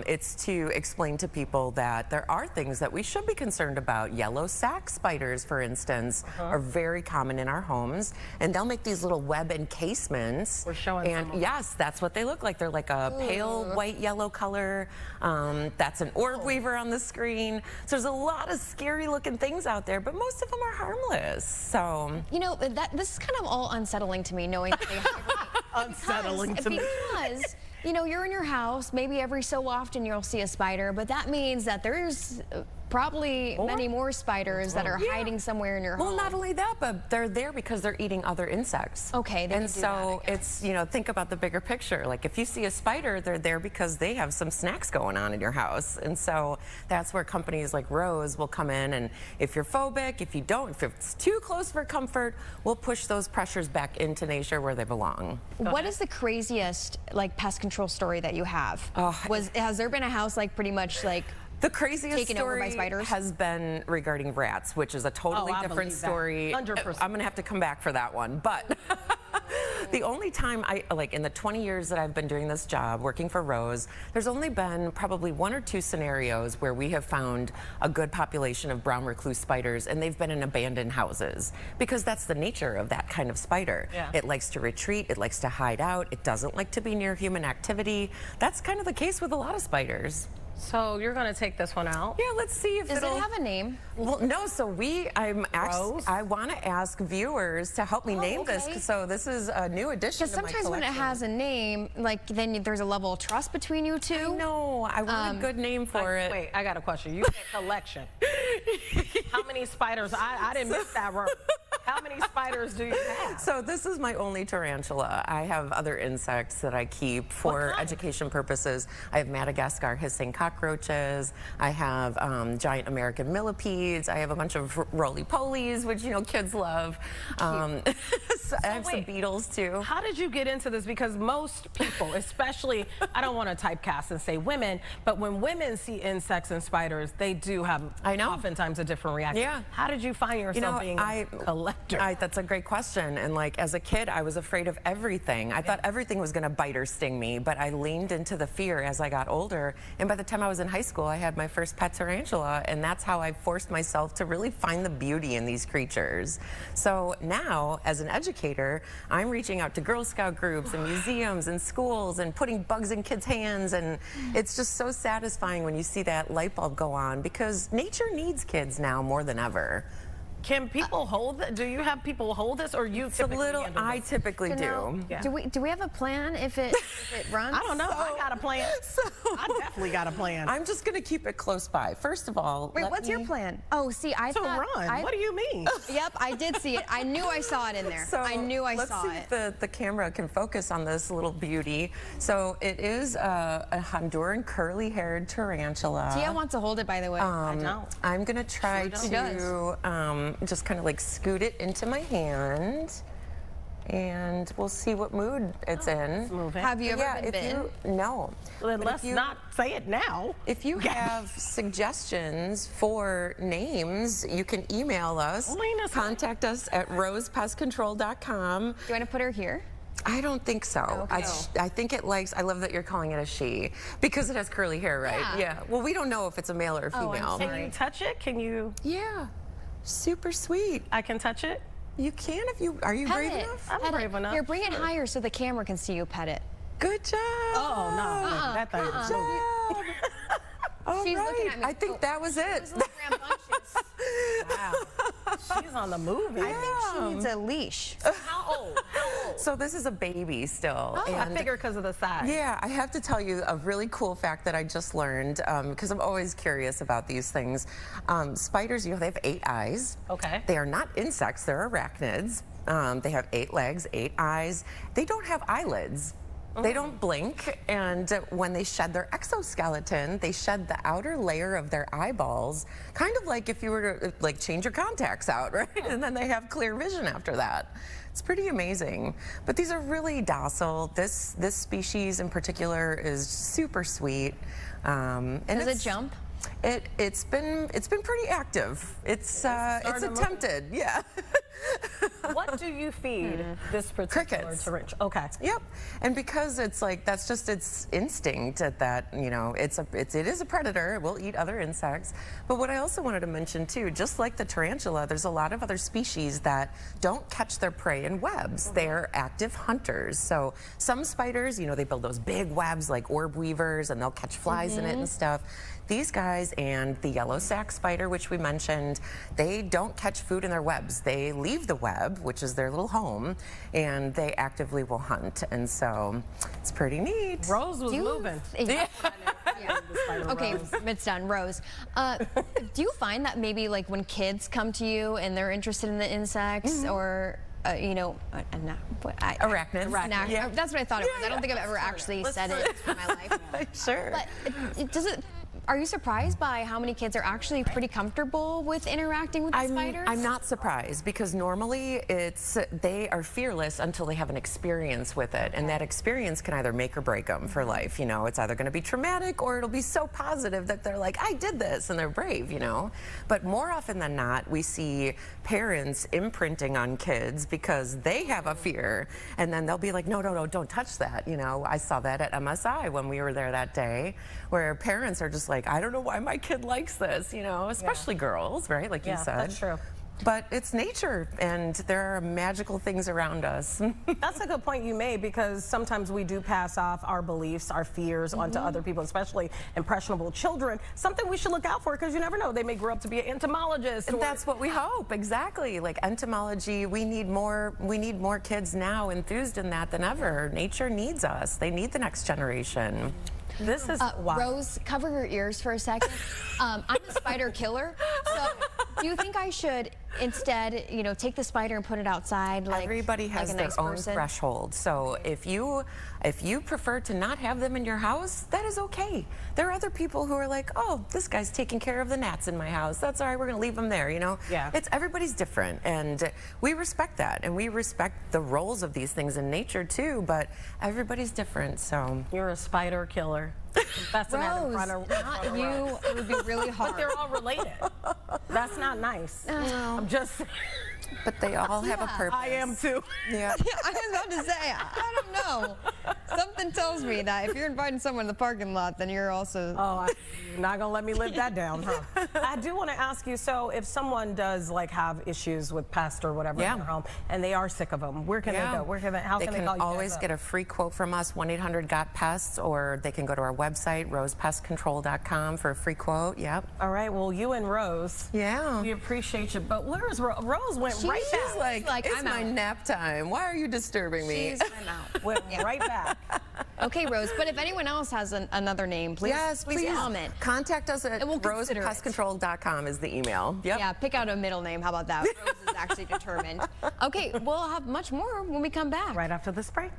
it's to explain to people that there are things that we should be concerned about. Yellow sac spiders, for instance, are very common in our homes, and they'll make these little web encasements. We're showing and yes, that's what they look like. They're like a pale white yellow color. That's an orb weaver on the screen. So there's a lot of scary looking things out there, but most of them are harmless. So you know, this is kind of all unsettling to me, knowing that they hibernate. Unsettling to me. Because you know, you're in your house, maybe every so often you'll see a spider, but that means that there's probably many more spiders that are hiding somewhere in your home. Well, not only that, but they're there because they're eating other insects. Okay, and so it's, you know, think about the bigger picture. Like if you see a spider, they're there because they have some snacks going on in your house. And so that's where companies like Rose will come in, and if you're phobic, if you don't, if it's too close for comfort, we'll push those pressures back into nature where they belong. What is the craziest like pest control story that you have? Has there been a house like pretty much like the craziest taken over by story spiders? has been regarding rats, which is a totally different story. 100%. I'm gonna have to come back for that one, but the only time like in the 20 years that I've been doing this job, working for Rose, there's only been probably 1 or 2 scenarios where we have found a good population of brown recluse spiders, and they've been in abandoned houses, because that's the nature of that kind of spider. It likes to retreat, it likes to hide out, it doesn't like to be near human activity. That's kind of the case with a lot of spiders. So you're going to take this one out? Yeah, let's see if Does it have a name? Well, no, so I want to ask viewers to help me name this. So this is a new addition to my collection. Because sometimes when it has a name, like then there's a level of trust between you two. No, I want a good name for it. Wait, I got a question. You said collection. How many spiders? I didn't miss that word. How many spiders do you have? So this is my only tarantula. I have other insects that I keep for education purposes. I have Madagascar hissing cockroaches. I have giant American millipedes. I have a bunch of roly-polies, which, you know, kids love. So I have some beetles too. How did you get into this? Because most people, especially, I don't want to typecast and say women, but when women see insects and spiders, they do have oftentimes a different reaction. Yeah. How did you find yourself being a collector? That's a great question. And like as a kid, I was afraid of everything. I thought everything was going to bite or sting me, but I leaned into the fear as I got older. And by the time I was in high school, I had my first pet tarantula, and that's how I forced myself to really find the beauty in these creatures. So now, as an educator, I'm reaching out to Girl Scout groups and museums and schools and putting bugs in kids' hands, and it's just so satisfying when you see that light bulb go on, because nature needs kids now more than ever. Can people hold it? Do you have people hold this, or you It's a typically little, handle I this? typically do. Yeah. Do we have a plan if it runs? I don't know. I got a plan. I definitely got a plan. I'm just going to keep it close by. First of all, Wait, what's your plan? Oh, see, I to thought... run. What do you mean? Yep, I did see it. I knew I saw it in there. So I knew I let's saw see it. if the camera can focus on this little beauty. So it is a Honduran curly-haired tarantula. Tia wants to hold it, by the way. I don't. I'm gonna try She does. to just kind of like scoot it into my hand, and we'll see what mood it's in. Moving. Have you ever Yeah, been bitten? no. Then But let's not say it now. If you have suggestions for names, you can email us. Contact us at rosepestcontrol.com. Do you want to put her here? I don't think so. Okay. I think it likes, I love that you're calling it a she, because it has curly hair, right? Yeah. Well, we don't know if it's a male or Oh, I'm female. sorry. Can you touch it? Can you? Yeah. Super sweet. I can touch it. You can if you, are you Pet brave it. enough? I'm Pet brave it. enough. Here, bring it higher so the camera can see you pet it. Good job. Oh, no. That thing is moving. All She's right. looking at me. I think that was it. Those little rambunctious. Wow. She's on the move. I think she needs a leash. How old? How old? So this is a baby still. Oh, I figured because of the size. Yeah, I have to tell you a really cool fact that I just learned, because I'm always curious about these things. Spiders, they have 8 eyes. Okay. They are not insects, they're arachnids. They have 8 legs, 8 eyes. They don't have eyelids. They don't blink, and when they shed their exoskeleton, they shed the outer layer of their eyeballs, kind of like if you were to like change your contacts out, right? And then they have clear vision after that. It's pretty amazing. But these are really docile. This species in particular is super sweet. And Does it jump? It's been pretty active. It's attempted, yeah. What do you feed this particular Crickets. tarantula? Okay. Yep, and because it's like that's just its instinct that it is a predator. It will eat other insects. But what I also wanted to mention too, just like the tarantula, there's a lot of other species that don't catch their prey in webs. They're active hunters. So some spiders, they build those big webs like orb weavers, and they'll catch flies in it and stuff. These guys and the yellow sac spider, which we mentioned, they don't catch food in their webs. They leave the web, which is their little home, and they actively will hunt. And so it's pretty neat. Rose was moving. Yeah. Spider Okay, Rose. it's done. Rose, do you find that maybe like when kids come to you and they're interested in the insects or arachnids. Yeah. That's what I thought it was. I don't think I've ever actually said it in my life. Sure. But are you surprised by how many kids are actually pretty comfortable with interacting with the spiders? I'm not surprised, because normally they are fearless until they have an experience with it, and that experience can either make or break them for life. It's either going to be traumatic or it'll be so positive that they're like, I did this, and they're brave. But more often than not, we see parents imprinting on kids because they have a fear, and then they'll be like, no, don't touch that. I saw that at MSI when we were there that day, where parents are just like, I don't know why my kid likes this, especially girls, right? Like you said. That's true. But it's nature, and there are magical things around us. That's a good point you made, because sometimes we do pass off our beliefs, our fears onto other people, especially impressionable children. Something we should look out for, because you never know. They may grow up to be an entomologist. And that's what we hope, exactly. Like entomology, we need more kids now enthused in that than ever. Nature needs us. They need the next generation. This is wild. Rose, cover your ears for a second. I'm a spider killer, so do you think I should instead, take the spider and put it outside? Like everybody has like a their nice own person? threshold. So if you prefer to not have them in your house, that is okay. There are other people who are like, oh, this guy's taking care of the gnats in my house. That's all right. We're gonna leave them there. Yeah. Everybody's different, and we respect that, and we respect the roles of these things in nature too. But everybody's different. So You're a spider killer. Confessing that in front of not you. It would be really hard. But they're all related. That's not nice. I'm just But they all have a purpose. I am too. Yeah. I was about to say, I don't know. Something tells me that if you're inviting someone in the parking lot, then you're also... Oh, you're not going to let me live that down, huh? I do want to ask you, so if someone does like have issues with pest or whatever in their home, and they are sick of them, where can they go? Where can they, how can they call you? They can always get a free quote from us, 1-800-GOT-PEST, or they can go to our website, rosepestcontrol.com, for a free quote. Yep. All right, well, you and Rose, we appreciate you, but where's Rose? Rose went right back. She's like, it's my nap time. Why are you disturbing me? I'm out. Went right back. Okay, Rose, but if anyone else has another name, please, please comment. Contact us at rosepestcontrol.com is the email. Yep. Yeah, pick out a middle name. How about that? Rose is actually determined. Okay, we'll have much more when we come back. Right after this break.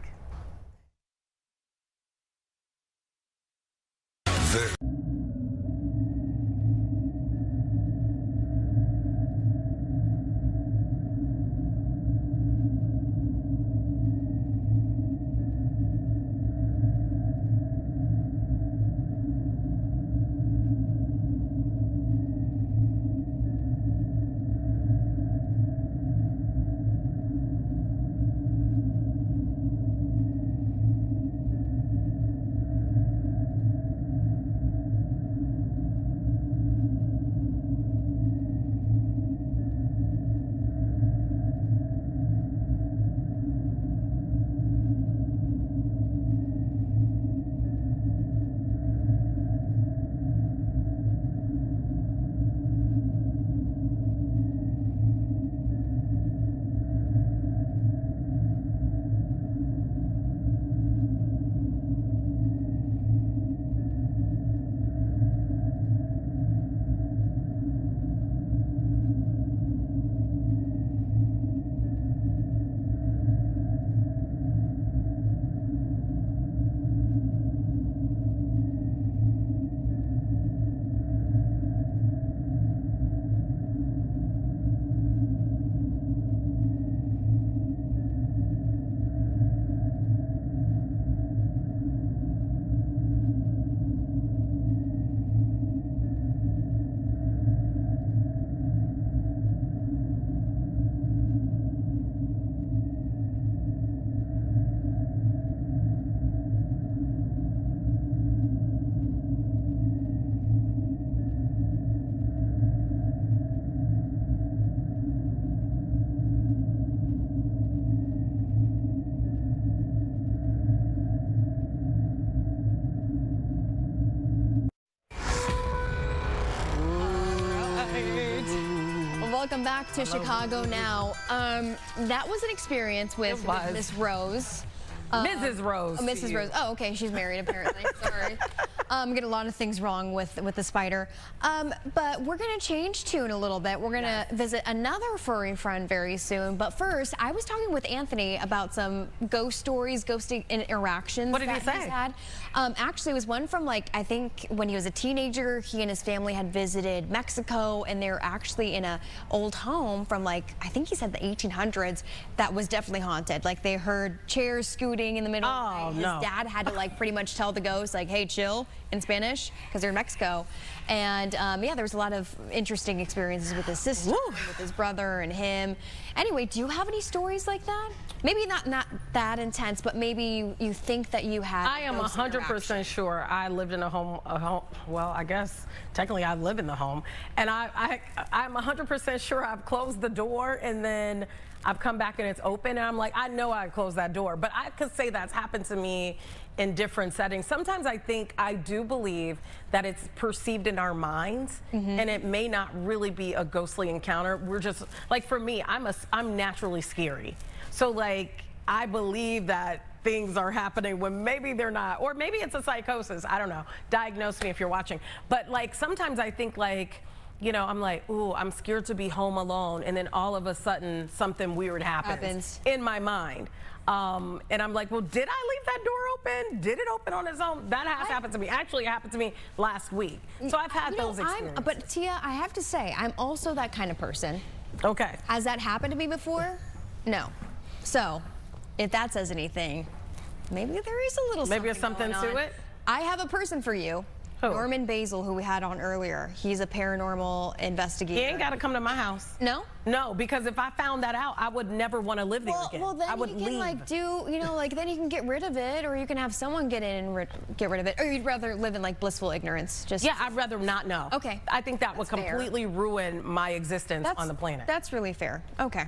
Welcome back to Chicago Now. That was an experience with Miss Rose. Mrs. Rose. Mrs. Rose. Oh, okay. She's married, apparently. Sorry. Get a lot of things wrong with the spider. But we're going to change tune a little bit. We're going to visit another furry friend very soon. But first, I was talking with Anthony about some ghost stories, ghosting interactions. What did he say? He's had. Actually, it was one from, like, I think when he was a teenager, he and his family had visited Mexico, and they're actually in an old home from, like, I think he said the 1800s that was definitely haunted. Like, they heard chairs scooting in the middle of the night. His dad had to, like, pretty much tell the ghost, like, hey, chill, in Spanish, because they're in Mexico. And yeah, there was a lot of interesting experiences with his sister, with his brother and him. Anyway, do you have any stories like that? Maybe not that intense, but maybe you think that you had. I am 100% sure I lived in a home, well, I guess technically I live in the home, and I'm 100% sure I've closed the door and then I've come back and it's open, and I'm like, I know I closed that door, but I could say that's happened to me in different settings. Sometimes I do believe that it's perceived in our minds, and it may not really be a ghostly encounter. We're just, like, for me, I'm naturally scary. So, like, I believe that things are happening when maybe they're not, or maybe it's a psychosis. I don't know. Diagnose me if you're watching. But, like, sometimes I think, like, you know, I'm like, ooh, I'm scared to be home alone, and then all of a sudden something weird happens in my mind. And I'm like, well, did I leave that door open? Did it open on its own? That has happened to me. Actually, it happened to me last week. So I've had those experiences. But Tia, I have to say, I'm also that kind of person. Okay. Has that happened to me before? No. So, if that says anything, maybe there is a little maybe there's something to it. I have a person for you. Who? Norman Basil, who we had on earlier. He's a paranormal investigator. He ain't got to come to my house. No? No, because if I found that out, I would never want to live there again. Well, then I would you can leave. like do, you know, like then you can get rid of it, or you can have someone get in and get rid of it, or you'd rather live in like blissful ignorance. Just yeah, I'd rather not know. Okay. I think that would completely ruin my existence on the planet. That's really fair. Okay.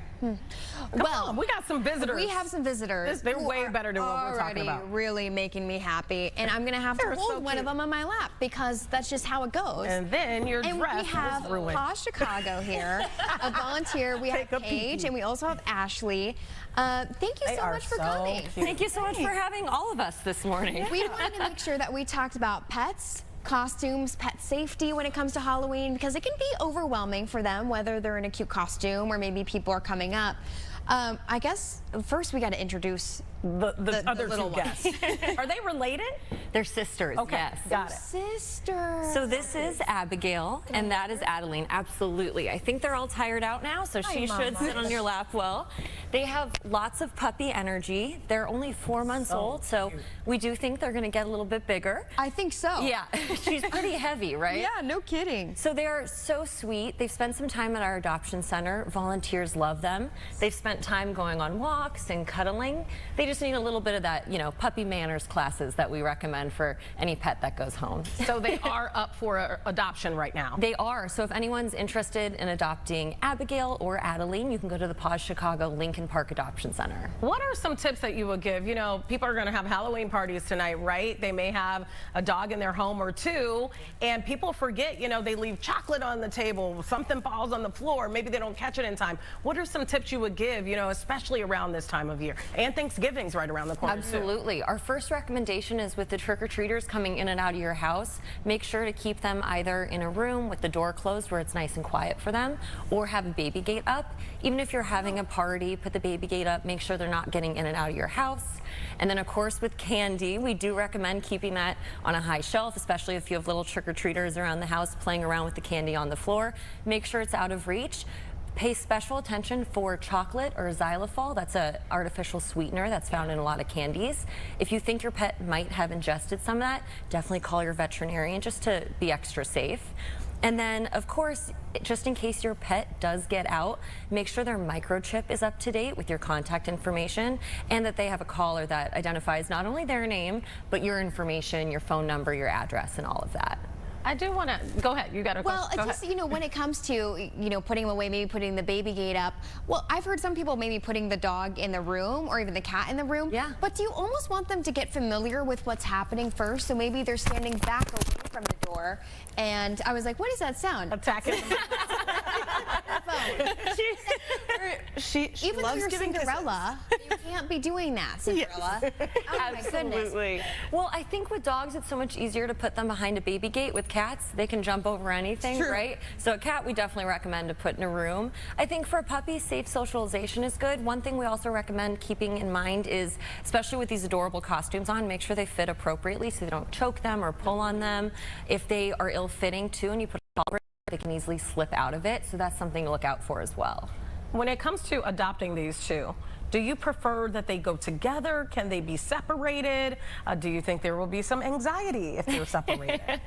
Well, we got some visitors. We have some visitors. They're way better than what we're talking about. Already really making me happy, and I'm gonna have to hold one of them on my lap because that's just how it goes. And then your dress we have is ruined. Pest Chicago here, a volunteer. We have Paige, and we also have Ashley. Thank you so much for coming. Thank you so much for having all of us this morning. We wanted to make sure that we talked about pets, costumes, pet safety when it comes to Halloween, because it can be overwhelming for them, whether they're in a cute costume or maybe people are coming up. I guess first we got to introduce the other little two guests. Are they related? They're sisters, okay, yes. Got it. Sisters. So this is Abigail, and that is Adeline. Absolutely. I think they're all tired out now, so she should sit on your lap well. They have lots of puppy energy. They're only 4 months old, so we do think they're going to get a little bit bigger. I think so. Yeah, she's pretty heavy, right? Yeah, no kidding. So they are so sweet. They've spent some time at our adoption center. Volunteers love them. They've spent time going on walks and cuddling. They just need a little bit of that, you know, puppy manners classes that we recommend for any pet that goes home. So they are up for adoption right now? They are. So if anyone's interested in adopting Abigail or Adeline, you can go to the Pest Chicago Lincoln Park Adoption Center. What are some tips that you would give? You know, people are going to have Halloween parties tonight, right? They may have a dog in their home or two, and people forget, you know, they leave chocolate on the table, something falls on the floor, maybe they don't catch it in time. What are some tips you would give, you know, especially around this time of year? And Thanksgiving's right around the corner. Absolutely. Our first recommendation is with the trick-or-treaters coming in and out of your house, make sure to keep them either in a room with the door closed where it's nice and quiet for them, or have a baby gate up. Even if you're having a party, put the baby gate up, make sure they're not getting in and out of your house. And then of course with candy, we do recommend keeping that on a high shelf, especially if you have little trick-or-treaters around the house playing around with the candy on the floor. Make sure it's out of reach. Pay special attention for chocolate or xylitol. That's an artificial sweetener that's found in a lot of candies. If you think your pet might have ingested some of that, definitely call your veterinarian just to be extra safe. And then, of course, just in case your pet does get out, make sure their microchip is up to date with your contact information, and that they have a collar that identifies not only their name, but your information, your phone number, your address, and all of that. I do want to go ahead. You got a question. Well, just, you know, when it comes to, you know, putting them away, maybe putting the baby gate up. Well, I've heard some people maybe putting the dog in the room or even the cat in the room. Yeah. But do you almost want them to get familiar with what's happening first? So maybe they're standing back away from the door. And I was like, what is that sound? Attacking. She even though you're Cinderella, you can't be doing that, Cinderella. Yes. Oh, Absolutely. Well, I think with dogs, it's so much easier to put them behind a baby gate. With cats, they can jump over anything, right? So a cat, we definitely recommend to put in a room. I think for a puppy, safe socialization is good. One thing we also recommend keeping in mind is, especially with these adorable costumes on, make sure they fit appropriately so they don't choke them or pull on them. If they are ill-fitting too, and you put a collar, they can easily slip out of it. So that's something to look out for as well. When it comes to adopting these two, do you prefer that they go together? Can they be separated? Do you think there will be some anxiety if they're separated?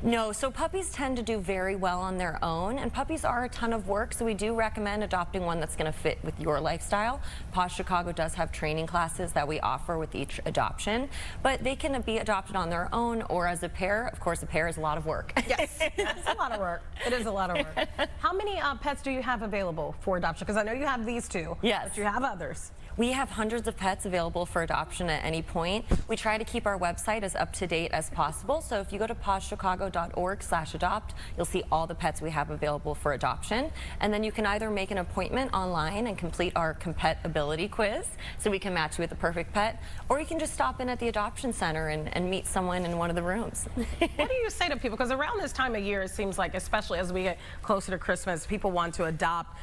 No, so puppies tend to do very well on their own, and puppies are a ton of work, so we do recommend adopting one that's going to fit with your lifestyle. Pest Chicago does have training classes that we offer with each adoption, but they can be adopted on their own or as a pair. Of course, a pair is a lot of work. Yes, it's a lot of work. It is a lot of work. How many pets do you have available for adoption? Because I know you have these two, yes, but you have others. We have hundreds of pets available for adoption at any point. We try to keep our website as up to date as possible. So if you go to pestchicago.org/adopt, you'll see all the pets we have available for adoption. And then you can either make an appointment online and complete our compatibility quiz so we can match you with the perfect pet, or you can just stop in at the adoption center and meet someone in one of the rooms. What do you say to people? Because around this time of year, it seems like, especially as we get closer to Christmas, people want to adopt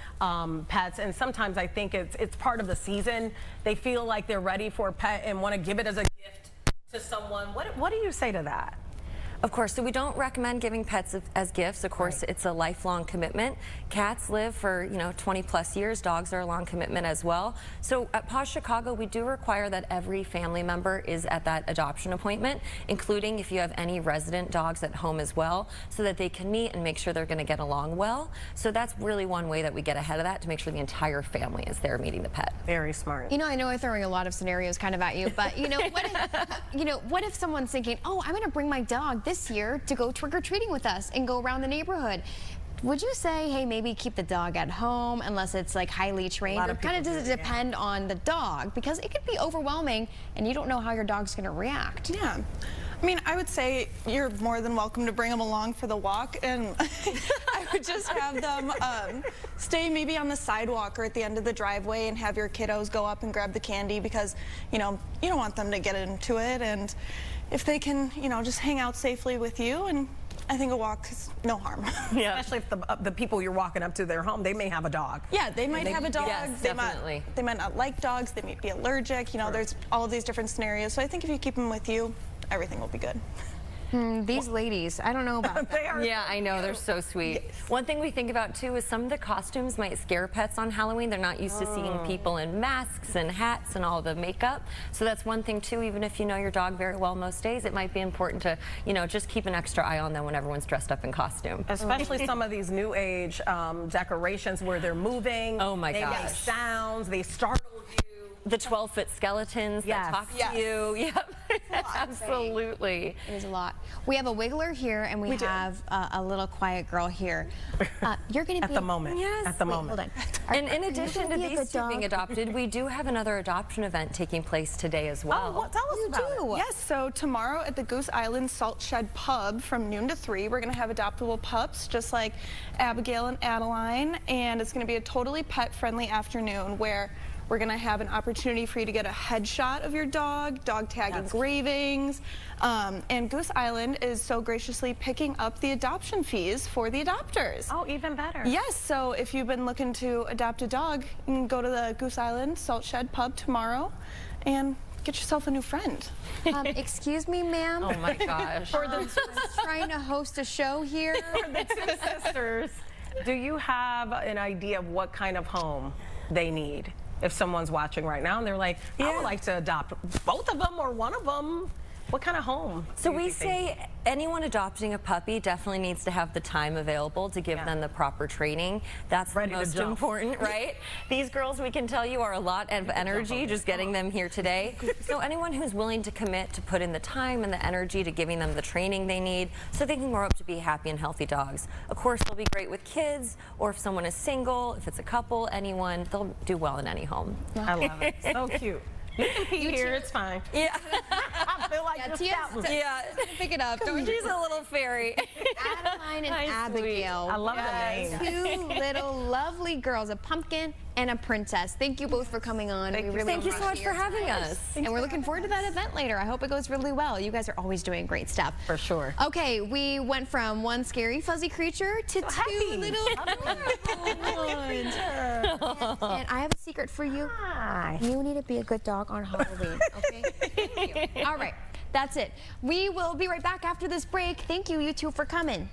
pets. And sometimes I think it's part of the season. They feel like they're ready for a pet and want to give it as a gift to someone. What do you say to that? Of course, so we don't recommend giving pets as gifts. Of course, it's a lifelong commitment. Cats live for, 20 plus years. Dogs are a long commitment as well. So at Paws Chicago, we do require that every family member is at that adoption appointment, including if you have any resident dogs at home as well, so that they can meet and make sure they're going to get along well. So that's really one way that we get ahead of that, to make sure the entire family is there meeting the pet. Very smart. I know I'm throwing a lot of scenarios kind of at you, but what if someone's thinking, oh, I'm going to bring my dog this year to go trick-or-treating with us and go around the neighborhood? Would you say, hey, maybe keep the dog at home unless it's like highly trained? Or kind of does it depend on the dog? Because it could be overwhelming and you don't know how your dog's going to react. Yeah. I mean, I would say you're more than welcome to bring them along for the walk, and I would just have them stay maybe on the sidewalk or at the end of the driveway and have your kiddos go up and grab the candy, because, you don't want them to get into it, and if they can, just hang out safely with you, and I think a walk is no harm. Yeah, especially if the people you're walking up to their home, they may have a dog. Yeah, they might have a dog. Yes, they definitely. They might not like dogs. They might be allergic. There's all of these different scenarios. So I think if you keep them with you, everything will be good. These ladies, I don't know about that. Yeah, I know, they're so sweet. Yes. One thing we think about too is some of the costumes might scare pets on Halloween. They're not used to seeing people in masks and hats and all the makeup. So that's one thing too, even if you know your dog very well most days, it might be important to, just keep an extra eye on them when everyone's dressed up in costume. Especially some of these new age decorations where they're moving. Oh my gosh. They make sounds, they startle you. The 12-foot skeletons that talk to you. Yep. Absolutely. It is a lot. We have a wiggler here, and we have a little quiet girl here. You're going to be... At the moment. Yes. At the moment. Hold on. And in addition to these two being adopted, we do have another adoption event taking place today as well. Oh, tell us about it. Yes, so tomorrow at the Goose Island Salt Shed Pub from noon to 3, we're going to have adoptable pups just like Abigail and Adeline, and it's going to be a totally pet-friendly afternoon where we're going to have an opportunity for you to get a headshot of your dog tag engravings, and Goose Island is so graciously picking up the adoption fees for the adopters. Oh, even better. Yes, so if you've been looking to adopt a dog, you can go to the Goose Island Salt Shed Pub tomorrow and get yourself a new friend. Excuse me, ma'am. Oh my gosh. For the trying to host a show here. For the two sisters, do you have an idea of what kind of home they need? If someone's watching right now and they're like, I would like to adopt both of them or one of them, what kind of home? So we say anyone adopting a puppy definitely needs to have the time available to give them the proper training. That's the most important, right? These girls, we can tell you, are a lot of energy just getting them here today. So anyone who's willing to commit to put in the time and the energy to giving them the training they need so they can grow up to be happy and healthy dogs. Of course, they'll be great with kids, or if someone is single, if it's a couple, anyone, they'll do well in any home. I love it. So cute. You can pee here, it's fine. Yeah. I feel like pick it up. She's a little fairy. Adeline and Abigail. I love the name. Two little lovely girls, a pumpkin and a princess. Thank you both for coming on. Thank you so much for having us. And we're looking forward to that event later. I hope it goes really well. You guys are always doing great stuff. For sure. Okay, we went from one scary fuzzy creature to two little adorable ones. And I have a secret for you. Hi. You need to be a good dog on Halloween, okay? Thank you. All right, that's it. We will be right back after this break. Thank you, you two, for coming.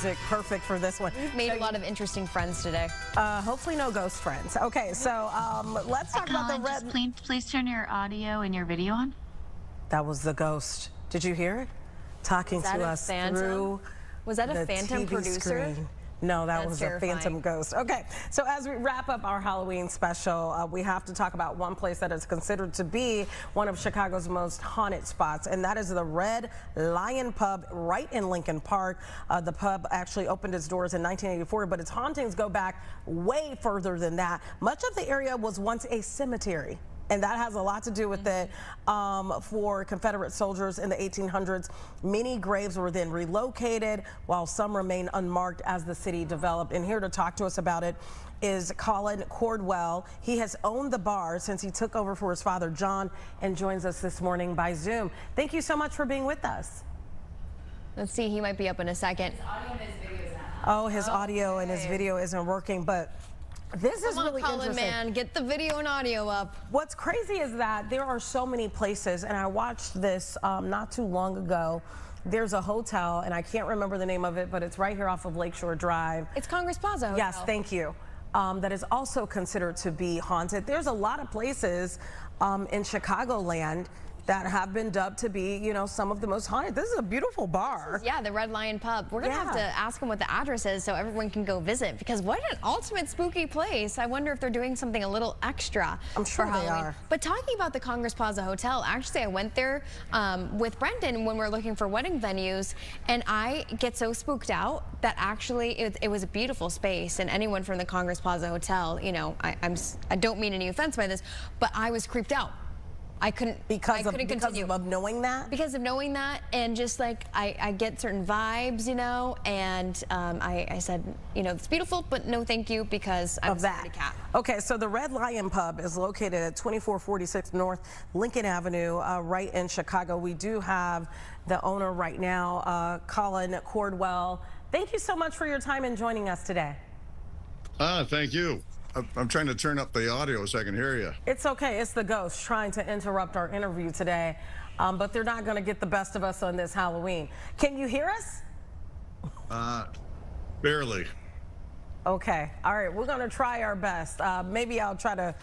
music perfect for this one. We've made a lot of interesting friends today. Hopefully no ghost friends. Okay, so let's talk about the red. Please turn your audio and your video on. That was the ghost. Did you hear it? Talking to us through. Was that a the phantom TV producer? screen. No, that was terrifying. a phantom ghost. Okay, so as we wrap up our Halloween special, we have to talk about one place that is considered to be one of Chicago's most haunted spots, and that is the Red Lion Pub right in Lincoln Park. The pub actually opened its doors in 1984, but its hauntings go back way further than that. Much of the area was once a cemetery. And that has a lot to do with it. For Confederate soldiers in the 1800s, many graves were then relocated, while some remain unmarked as the city developed. And here to talk to us about it is Colin Cordwell. He has owned the bar since he took over for his father, John, and joins us this morning by Zoom. Thank you so much for being with us. Let's see, he might be up in a second. His audio and his video isn't working, but this is really Colin, interesting. man, get the video and audio up. What's crazy is that there are so many places, and I watched this not too long ago. There's a hotel, and I can't remember the name of it, but it's right here off of Lakeshore Drive. It's Congress Plaza Hotel. Yes, thank you. That is also considered to be haunted. There's a lot of places in Chicagoland that have been dubbed to be, you know, some of the most haunted. This is a beautiful bar. Yeah, the Red Lion Pub. We're gonna have to ask them what the address is so everyone can go visit, because what an ultimate spooky place. I wonder if they're doing something a little extra for Halloween. They are. But talking about the Congress Plaza Hotel, actually I went there with Brendan when we were looking for wedding venues, and I get so spooked out that actually it was a beautiful space, and anyone from the Congress Plaza Hotel, you know, I don't mean any offense by this, but I was creeped out. I couldn't continue. Of knowing that? Because of knowing that, and just like I get certain vibes, you know, and I said, you know, it's beautiful, but no thank you, because I'm a scaredy cat. Okay, so the Red Lion Pub is located at 2446 North Lincoln Avenue, right in Chicago. We do have the owner right now, Colin Cordwell. Thank you so much for your time and joining us today. Thank you. I'm trying to turn up the audio so I can hear you. It's okay. It's the ghost trying to interrupt our interview today, but they're not going to get the best of us on this Halloween. Can you hear us? Barely. Okay. All right. We're going to try our best. Maybe I'll try to.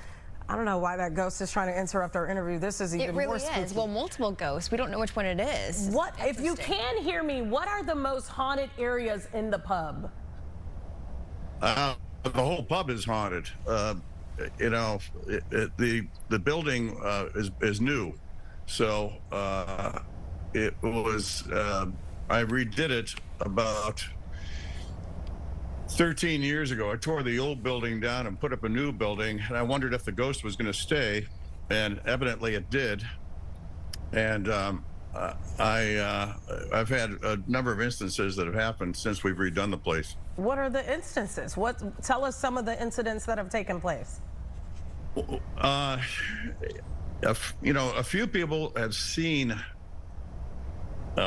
I don't know why that ghost is trying to interrupt our interview. This is even more spooky. It really is. Well, multiple ghosts. We don't know which one it is. What, if you can hear me, what are the most haunted areas in the pub? The whole pub is haunted. You know, the building is new, so it was. I redid it about 13 years ago. I tore the old building down and put up a new building, and I wondered if the ghost was going to stay, and evidently it did. And I've had a number of instances that have happened since we've redone the place. What are the instances? Tell us some of the incidents that have taken place. You know, a few people have seen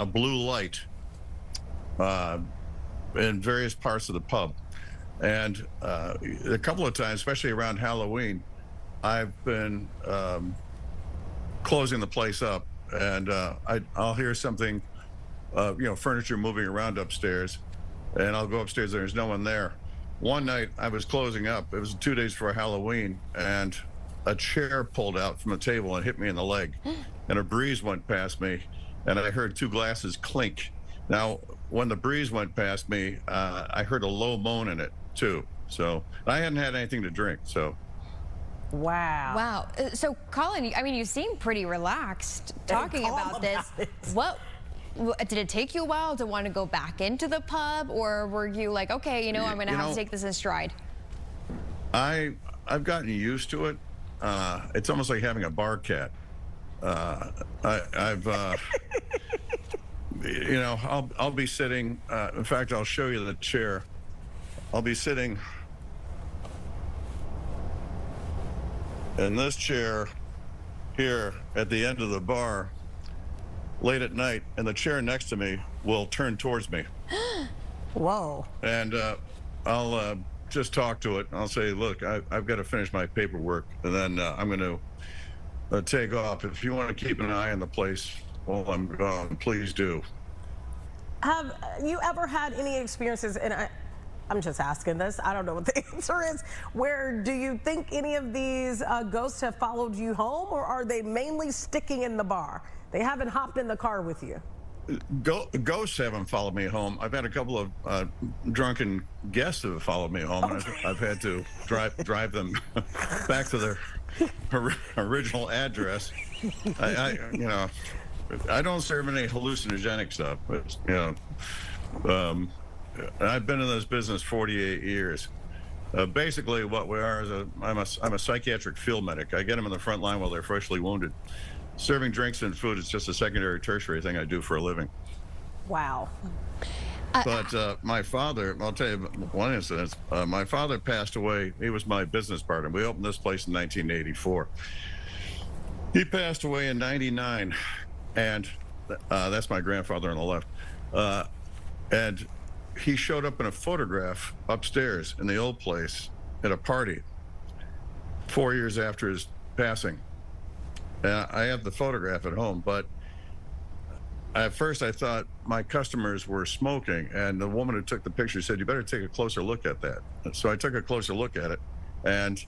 blue light in various parts of the pub, and a couple of times, especially around Halloween, I've been closing the place up, and I'll hear something, you know, furniture moving around upstairs, and I'll go upstairs. There's no one there. One night I was closing up. It was 2 days before Halloween, and a chair pulled out from the table and hit me in the leg, and a breeze went past me, and I heard two glasses clink. Now, when the breeze went past me, I heard a low moan in it too. So I hadn't had anything to drink. So. Wow. Wow. So, Colin, I mean, you seem pretty relaxed talking about this. What did it take you a while to want to go back into the pub, or were you like, okay, you know, I'm going to have to take this in stride? I've gotten used to it. It's almost like having a bar cat. You know, I'll be sitting. In fact, I'll show you the chair. I'll be sitting in this chair here at the end of the bar late at night, and the chair next to me will turn towards me. Whoa. And I'll just talk to it. I'll say, look, I've got to finish my paperwork, and then I'm going to take off. If you want to keep an eye on the place while I'm gone, please do. Have you ever had any experiences, and I'm just asking this, I don't know what the answer is, where do you think any of these ghosts have followed you home, or are they mainly sticking in the bar? They haven't hopped in the car with you? Ghosts haven't followed me home. I've had a couple of drunken guests who have followed me home, and I've had to drive them back to their original address. I don't serve any hallucinogenic stuff, but I've been in this business 48 years. Basically, what we are is I'm a psychiatric field medic. I get them in the front line while they're freshly wounded. Serving drinks and food is just a secondary, tertiary thing I do for a living. Wow. But my father, I'll tell you one incident. My father passed away. He was my business partner. We opened this place in 1984. He passed away in 99, and that's my grandfather on the left. And he showed up in a photograph upstairs in the old place at a party 4 years after his passing. I have the photograph at home, but at first I thought my customers were smoking, and the woman who took the picture said, "You better take a closer look at that." So I took a closer look at it, and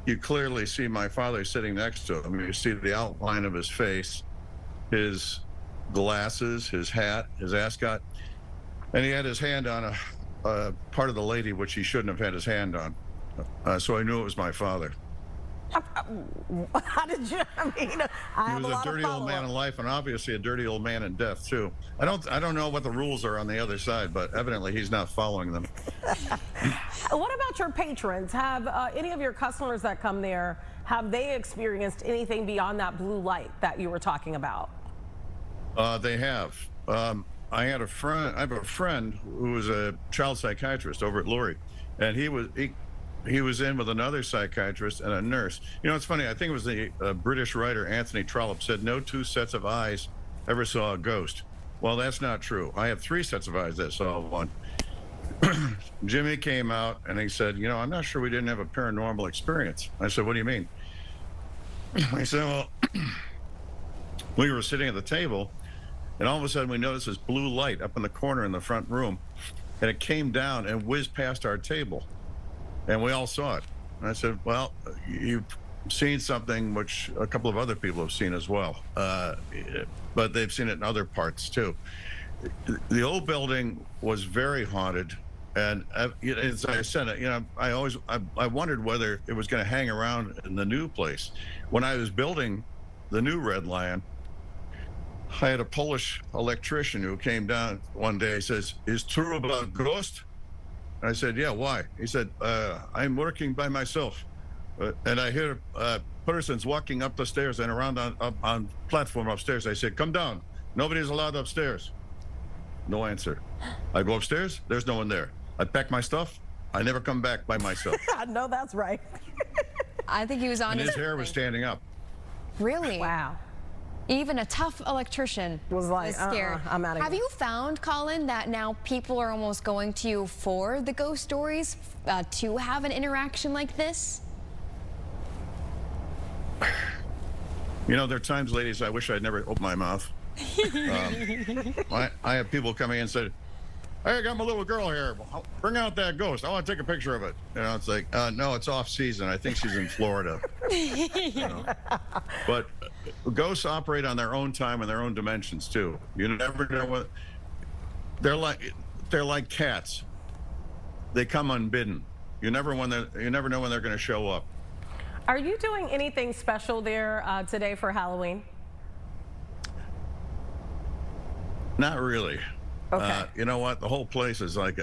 you clearly see my father sitting next to him. You see the outline of his face, his glasses, his hat, his ascot, and he had his hand on a part of the lady which he shouldn't have had his hand on. So I knew it was my father. How did you? I mean, he was a dirty old man in life, and obviously a dirty old man in death too. I don't know what the rules are on the other side, but evidently he's not following them. What about your patrons? Have any of your customers that come there, have they experienced anything beyond that blue light that you were talking about? They have. I have a friend who was a child psychiatrist over at Lurie, and he was in with another psychiatrist and a nurse. You know, it's funny. I think it was the British writer Anthony Trollope said no two sets of eyes ever saw a ghost. Well, that's not true. I have 3 sets of eyes that saw one. Jimmy came out and he said, "You know, I'm not sure we didn't have a paranormal experience." I said, "What do you mean?" He said, "Well, we were sitting at the table, and all of a sudden we noticed this blue light up in the corner in the front room, and it came down and whizzed past our table. And we all saw it." And I said, "Well, you've seen something which a couple of other people have seen as well, but they've seen it in other parts too." The old building was very haunted, and as I said, I wondered whether it was going to hang around in the new place. When I was building the new Red Lion, I had a Polish electrician who came down one day. He says, "Is true about ghost?" I said, "Yeah, why?" He said, "I'm working by myself, and I hear persons walking up the stairs and around on platform upstairs." I said, "Come down. Nobody's allowed upstairs." No answer. I go upstairs. There's no one there. I pack my stuff. I never come back by myself. I know that's right. I think he was on and his hair was standing up. Really? Wow. Even a tough electrician was like, scared. I'm out of here. Have you found, Colin, that now people are almost going to you for the ghost stories to have an interaction like this? You know, there are times, ladies, I wish I'd never opened my mouth. I have people coming in and said, "Hey, I got my little girl here. Bring out that ghost. I want to take a picture of it." You know, it's like, no, it's off season. I think she's in Florida. You know? But ghosts operate on their own time and their own dimensions too. You never know what they're like cats. They come unbidden. You never know when they're going to show up. Are you doing anything special there today for Halloween? Not really. Okay. You know what? The whole place is like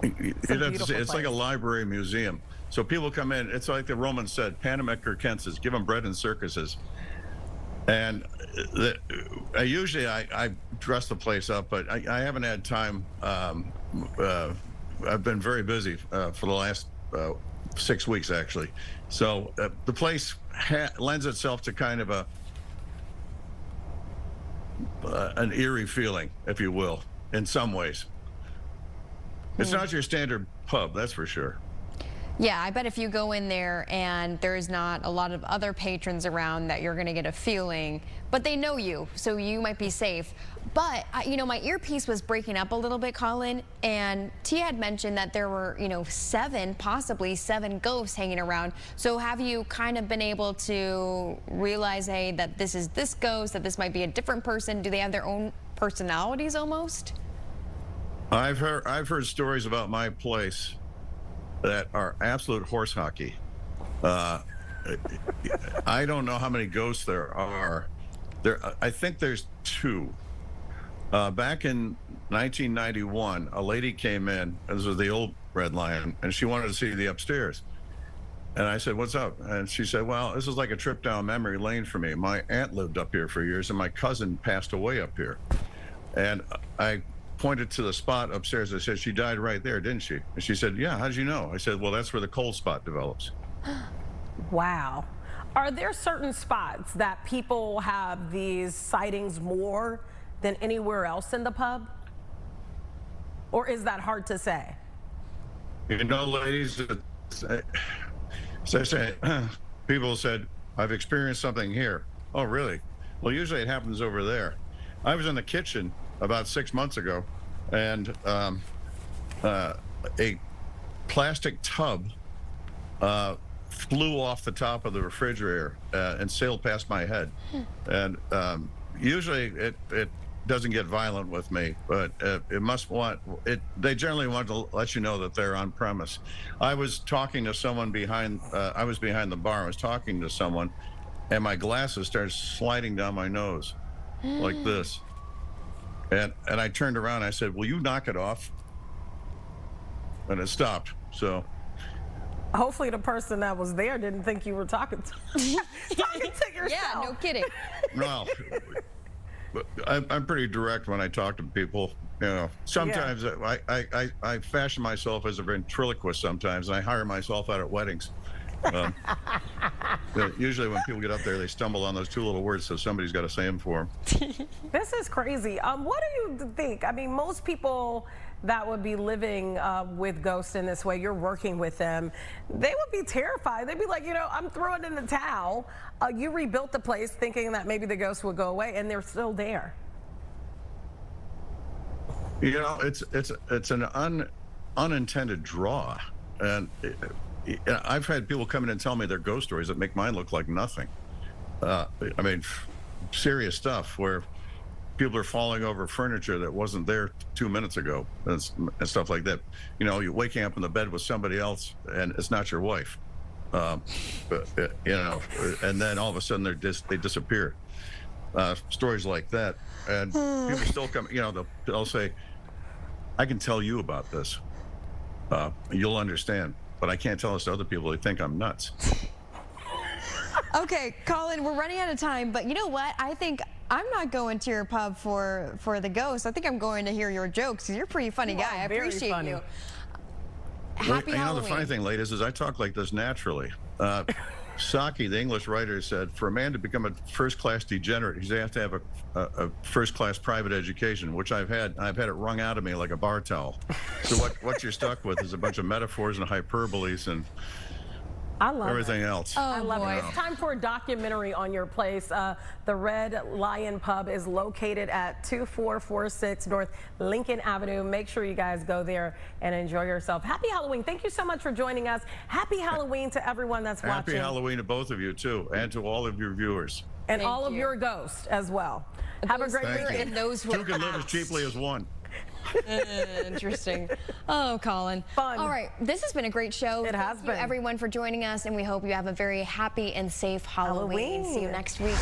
it's like a library museum. So people come in. It's like the Romans said, "Panem et circenses," give them bread and circuses. And usually I dress the place up, but I haven't had time. I've been very busy for the last 6 weeks, actually. So the place lends itself to kind of an eerie feeling, if you will, in some ways. It's not your standard pub, that's for sure. Yeah, I bet if you go in there and there's not a lot of other patrons around that you're going to get a feeling, but they know you, so you might be safe. But, you know, my earpiece was breaking up a little bit, Colin, and Tia had mentioned that there were, you know, possibly seven ghosts hanging around. So have you kind of been able to realize, hey, that this is this ghost, that this might be a different person? Do they have their own personalities almost? I've heard stories about my place that are absolute horse hockey. I don't know how many ghosts there are. I think there's two. Back in 1991, a lady came in, this was the old Red Lion, and she wanted to see the upstairs. And I said, what's up? And she said, well, this is like a trip down memory lane for me. My aunt lived up here for years, and my cousin passed away up here. And I pointed to the spot upstairs. I said, she died right there, didn't she? And she said, yeah, how did you know? I said, well, that's where the cold spot develops. Wow. Are there certain spots that people have these sightings more than anywhere else in the pub? Or is that hard to say? You know, ladies, as I say, people said, I've experienced something here. Oh, really? Well, usually it happens over there. I was in the kitchen about 6 months ago, and a plastic tub flew off the top of the refrigerator and sailed past my head. And usually it doesn't get violent with me, but it must want it. They generally want to let you know that they're on premise. I was talking to someone behind. I was behind the bar. I was talking to someone, and my glasses started sliding down my nose, like this. And I turned around. And I said, "Will you knock it off?" And it stopped. So. Hopefully the person that was there didn't think you were talking to yourself. Yeah, no kidding. Well, I'm pretty direct when I talk to people. You know, sometimes I fashion myself as a ventriloquist sometimes, and I hire myself out at weddings. Usually when people get up there, they stumble on those two little words, so somebody's got to say them for them. This is crazy. What do you think? I mean, most people that would be living with ghosts in this way, you're working with them, they would be terrified. They'd be like, you know, I'm throwing in the towel. You rebuilt the place thinking that maybe the ghosts would go away, and they're still there. You know, it's an unintended draw, and I've had people come in and tell me their ghost stories that make mine look like nothing. I mean, serious stuff where people are falling over furniture that wasn't there 2 minutes ago and stuff like that. You know, you're waking up in the bed with somebody else and it's not your wife. But, you know, and then all of a sudden they disappear. Stories like that. And people still come, you know, they'll say, I can tell you about this. You'll understand. But I can't tell this to other people. They think I'm nuts. Okay, Colin, we're running out of time, but you know what? I think I'm not going to your pub for the ghost. I think I'm going to hear your jokes, because you're a pretty funny guy. I appreciate you. Happy Halloween. You know, the funny thing, ladies, is I talk like this naturally. Saki, the English writer, said, for a man to become a first-class degenerate, he's have to have a first-class private education, which I've had it wrung out of me like a bar towel. So what you're stuck with is a bunch of metaphors and hyperboles and everything else. Oh, I love it. It's time for a documentary on your place. The Red Lion Pub is located at 2446 North Lincoln Avenue. Make sure you guys go there and enjoy yourself. Happy Halloween. Thank you so much for joining us. Happy Halloween to everyone that's watching. Happy Halloween to both of you, too, and to all of your viewers. And all of your ghosts as well. Have a great week. And those Two can live as cheaply as one. Interesting. Oh, Colin. Fun. All right. This has been a great show. It has been. been. Thank you, everyone, for joining us, and we hope you have a very happy and safe Halloween. See you next week.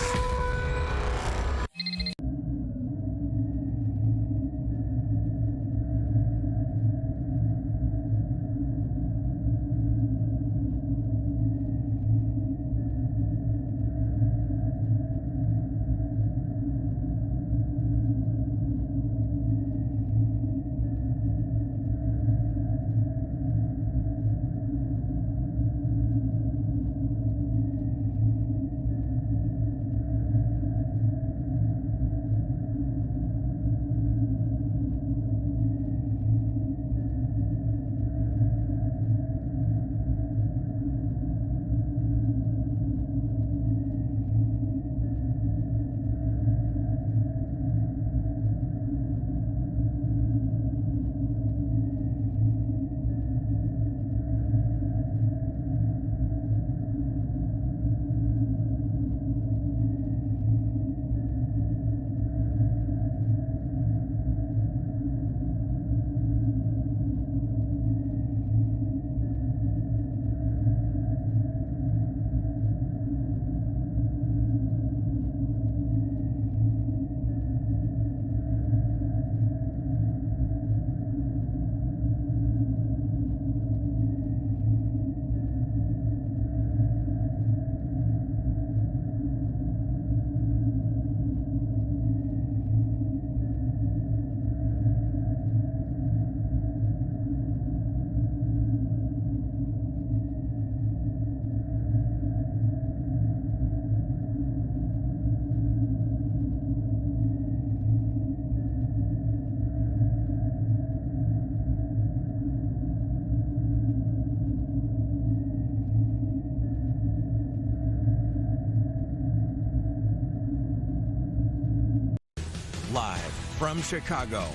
from Chicago.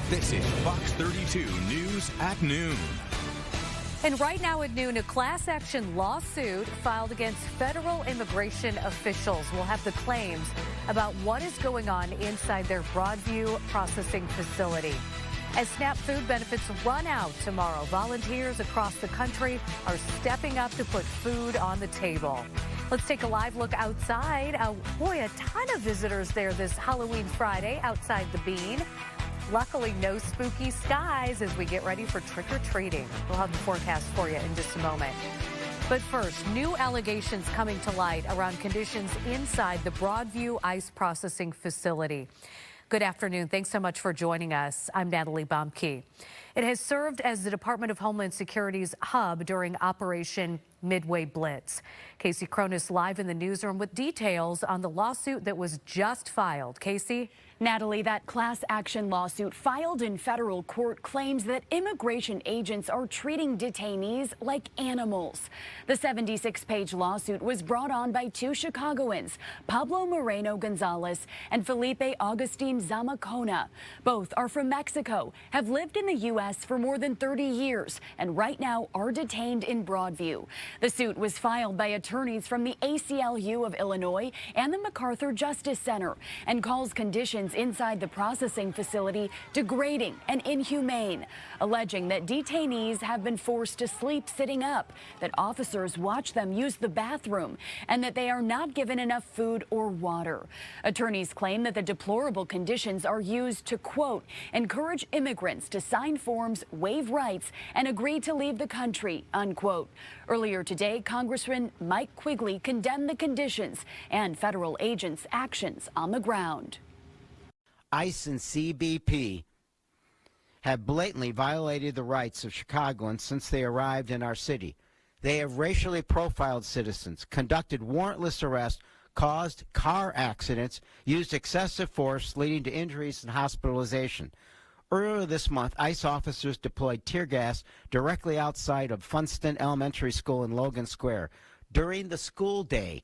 This is Fox 32 News at noon. And right now at noon, a class action lawsuit filed against federal immigration officials will have the claims about what is going on inside their Broadview processing facility. As SNAP food benefits run out tomorrow, volunteers across the country are stepping up to put food on the table. Let's take a live look outside. Boy, a ton of visitors there this Halloween Friday outside the Bean. Luckily, no spooky skies as we get ready for trick-or-treating. We'll have the forecast for you in just a moment. But first, new allegations coming to light around conditions inside the Broadview ice processing facility. Good afternoon. Thanks so much for joining us. I'm Natalie Baumke. It has served as the Department of Homeland Security's hub during Operation Midway Blitz. Casey Cronus live in the newsroom with details on the lawsuit that was just filed. Casey? Natalie, that class action lawsuit filed in federal court claims that immigration agents are treating detainees like animals. The 76-page lawsuit was brought on by two Chicagoans, Pablo Moreno Gonzalez and Felipe Agustin Zamacona. Both are from Mexico, have lived in the U.S. for more than 30 years, and right now are detained in Broadview. The suit was filed by attorneys from the ACLU of Illinois and the MacArthur Justice Center and calls conditions inside the processing facility degrading and inhumane, alleging that detainees have been forced to sleep sitting up, that officers watch them use the bathroom, and that they are not given enough food or water. Attorneys claim that the deplorable conditions are used to, quote, encourage immigrants to sign forms, waive rights, and agree to leave the country, unquote. Earlier today, Congressman Mike Quigley condemned the conditions and federal agents' actions on the ground. ICE and CBP have blatantly violated the rights of Chicagoans since they arrived in our city. They have racially profiled citizens, conducted warrantless arrests, caused car accidents, used excessive force leading to injuries and hospitalization. Earlier this month, ICE officers deployed tear gas directly outside of Funston Elementary School in Logan Square during the school day.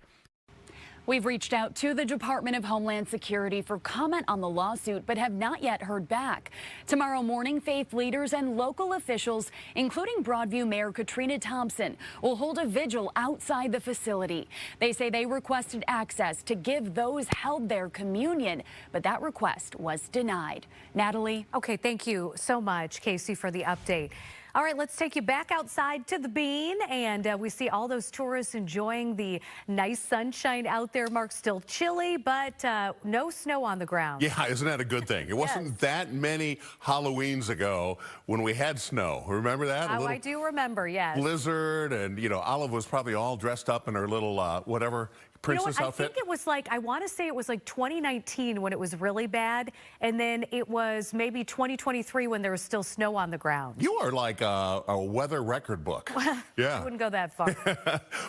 We've reached out to the Department of Homeland Security for comment on the lawsuit, but have not yet heard back. Tomorrow morning, faith leaders and local officials, including Broadview Mayor Katrina Thompson, will hold a vigil outside the facility. They say they requested access to give those held there communion, but that request was denied. Natalie? Okay, thank you so much, Casey, for the update. All right, let's take you back outside to the Bean, and we see all those tourists enjoying the nice sunshine out there. Mark, still chilly, but no snow on the ground. Yeah, isn't that a good thing? It wasn't that many Halloweens ago when we had snow. Remember that? Oh, I do remember, yes. Blizzard, and, you know, Olive was probably all dressed up in her little whatever princess outfit. I think it was like, I want to say it was like 2019 when it was really bad, and then it was maybe 2023 when there was still snow on the ground. You are like a weather record book. Yeah. I wouldn't go that far.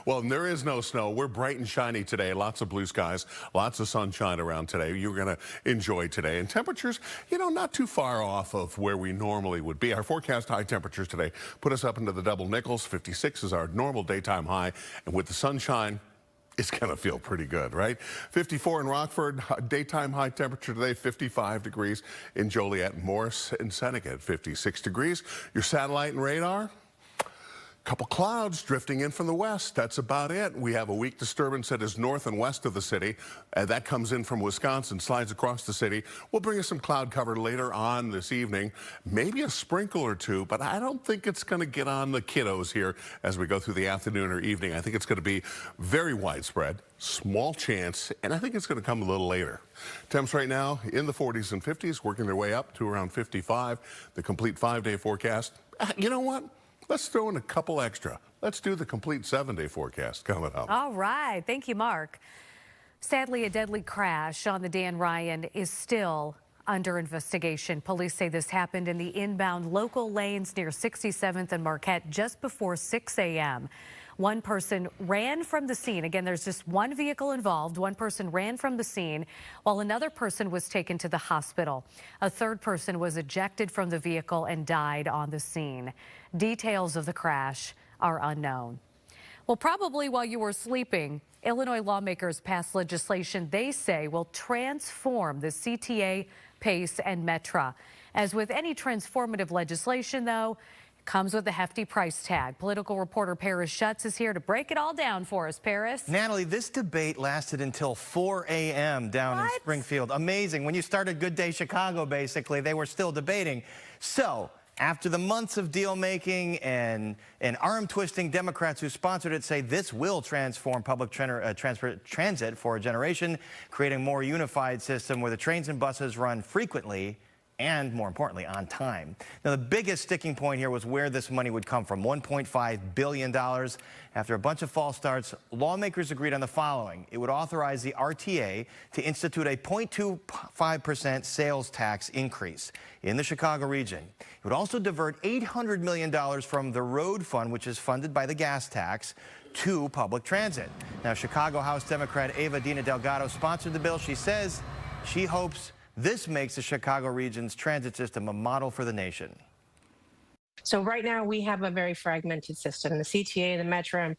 Well, there is no snow. We're bright and shiny today. Lots of blue skies, lots of sunshine around today. You're going to enjoy today. And temperatures, you know, not too far off of where we normally would be. Our forecast high temperatures today put us up into the double nickels. 56 is our normal daytime high. And with the sunshine, it's going to feel pretty good, right? 54 in Rockford, daytime high temperature today, 55 degrees in Joliet, Morris, and Seneca at 56 degrees. Your satellite and radar, couple clouds drifting in from the west. That's about it. We have a weak disturbance that is north and west of the city. That comes in from Wisconsin, slides across the city. We'll bring us some cloud cover later on this evening. Maybe a sprinkle or two, but I don't think it's going to get on the kiddos here as we go through the afternoon or evening. I think it's going to be very widespread, small chance, and I think it's going to come a little later. Temps right now in the 40s and 50s, working their way up to around 55. The complete 5-day forecast. You know what? Let's throw in a couple extra. Let's do the complete 7-day forecast coming up. All right. Thank you, Mark. Sadly, a deadly crash on the Dan Ryan is still under investigation. Police say this happened in the inbound local lanes near 67th and Marquette just before 6 a.m. One person ran from the scene. Again, there's just one vehicle involved. One person ran from the scene while another person was taken to the hospital. A third person was ejected from the vehicle and died on the scene. Details of the crash are unknown. Well, probably while you were sleeping, Illinois lawmakers passed legislation they say will transform the CTA Pace, and Metra. As with any transformative legislation, though, it comes with a hefty price tag. Political reporter Paris Schutz is here to break it all down for us. Paris? Natalie, this debate lasted until 4 a.m. down in Springfield. Amazing. When you started Good Day Chicago, basically, they were still debating. So, after the months of deal-making and arm-twisting, Democrats who sponsored it say this will transform public transit for a generation, creating a more unified system where the trains and buses run frequently and, more importantly, on time. Now, the biggest sticking point here was where this money would come from, $1.5 billion. After a bunch of false starts, lawmakers agreed on the following. It would authorize the RTA to institute a 0.25% sales tax increase in the Chicago region. It would also divert $800 million from the road fund, which is funded by the gas tax, to public transit. Now, Chicago House Democrat Ava Dina Delgado sponsored the bill. She says she hopes this makes the Chicago region's transit system a model for the nation. So right now we have a very fragmented system. The CTA, the Metro, and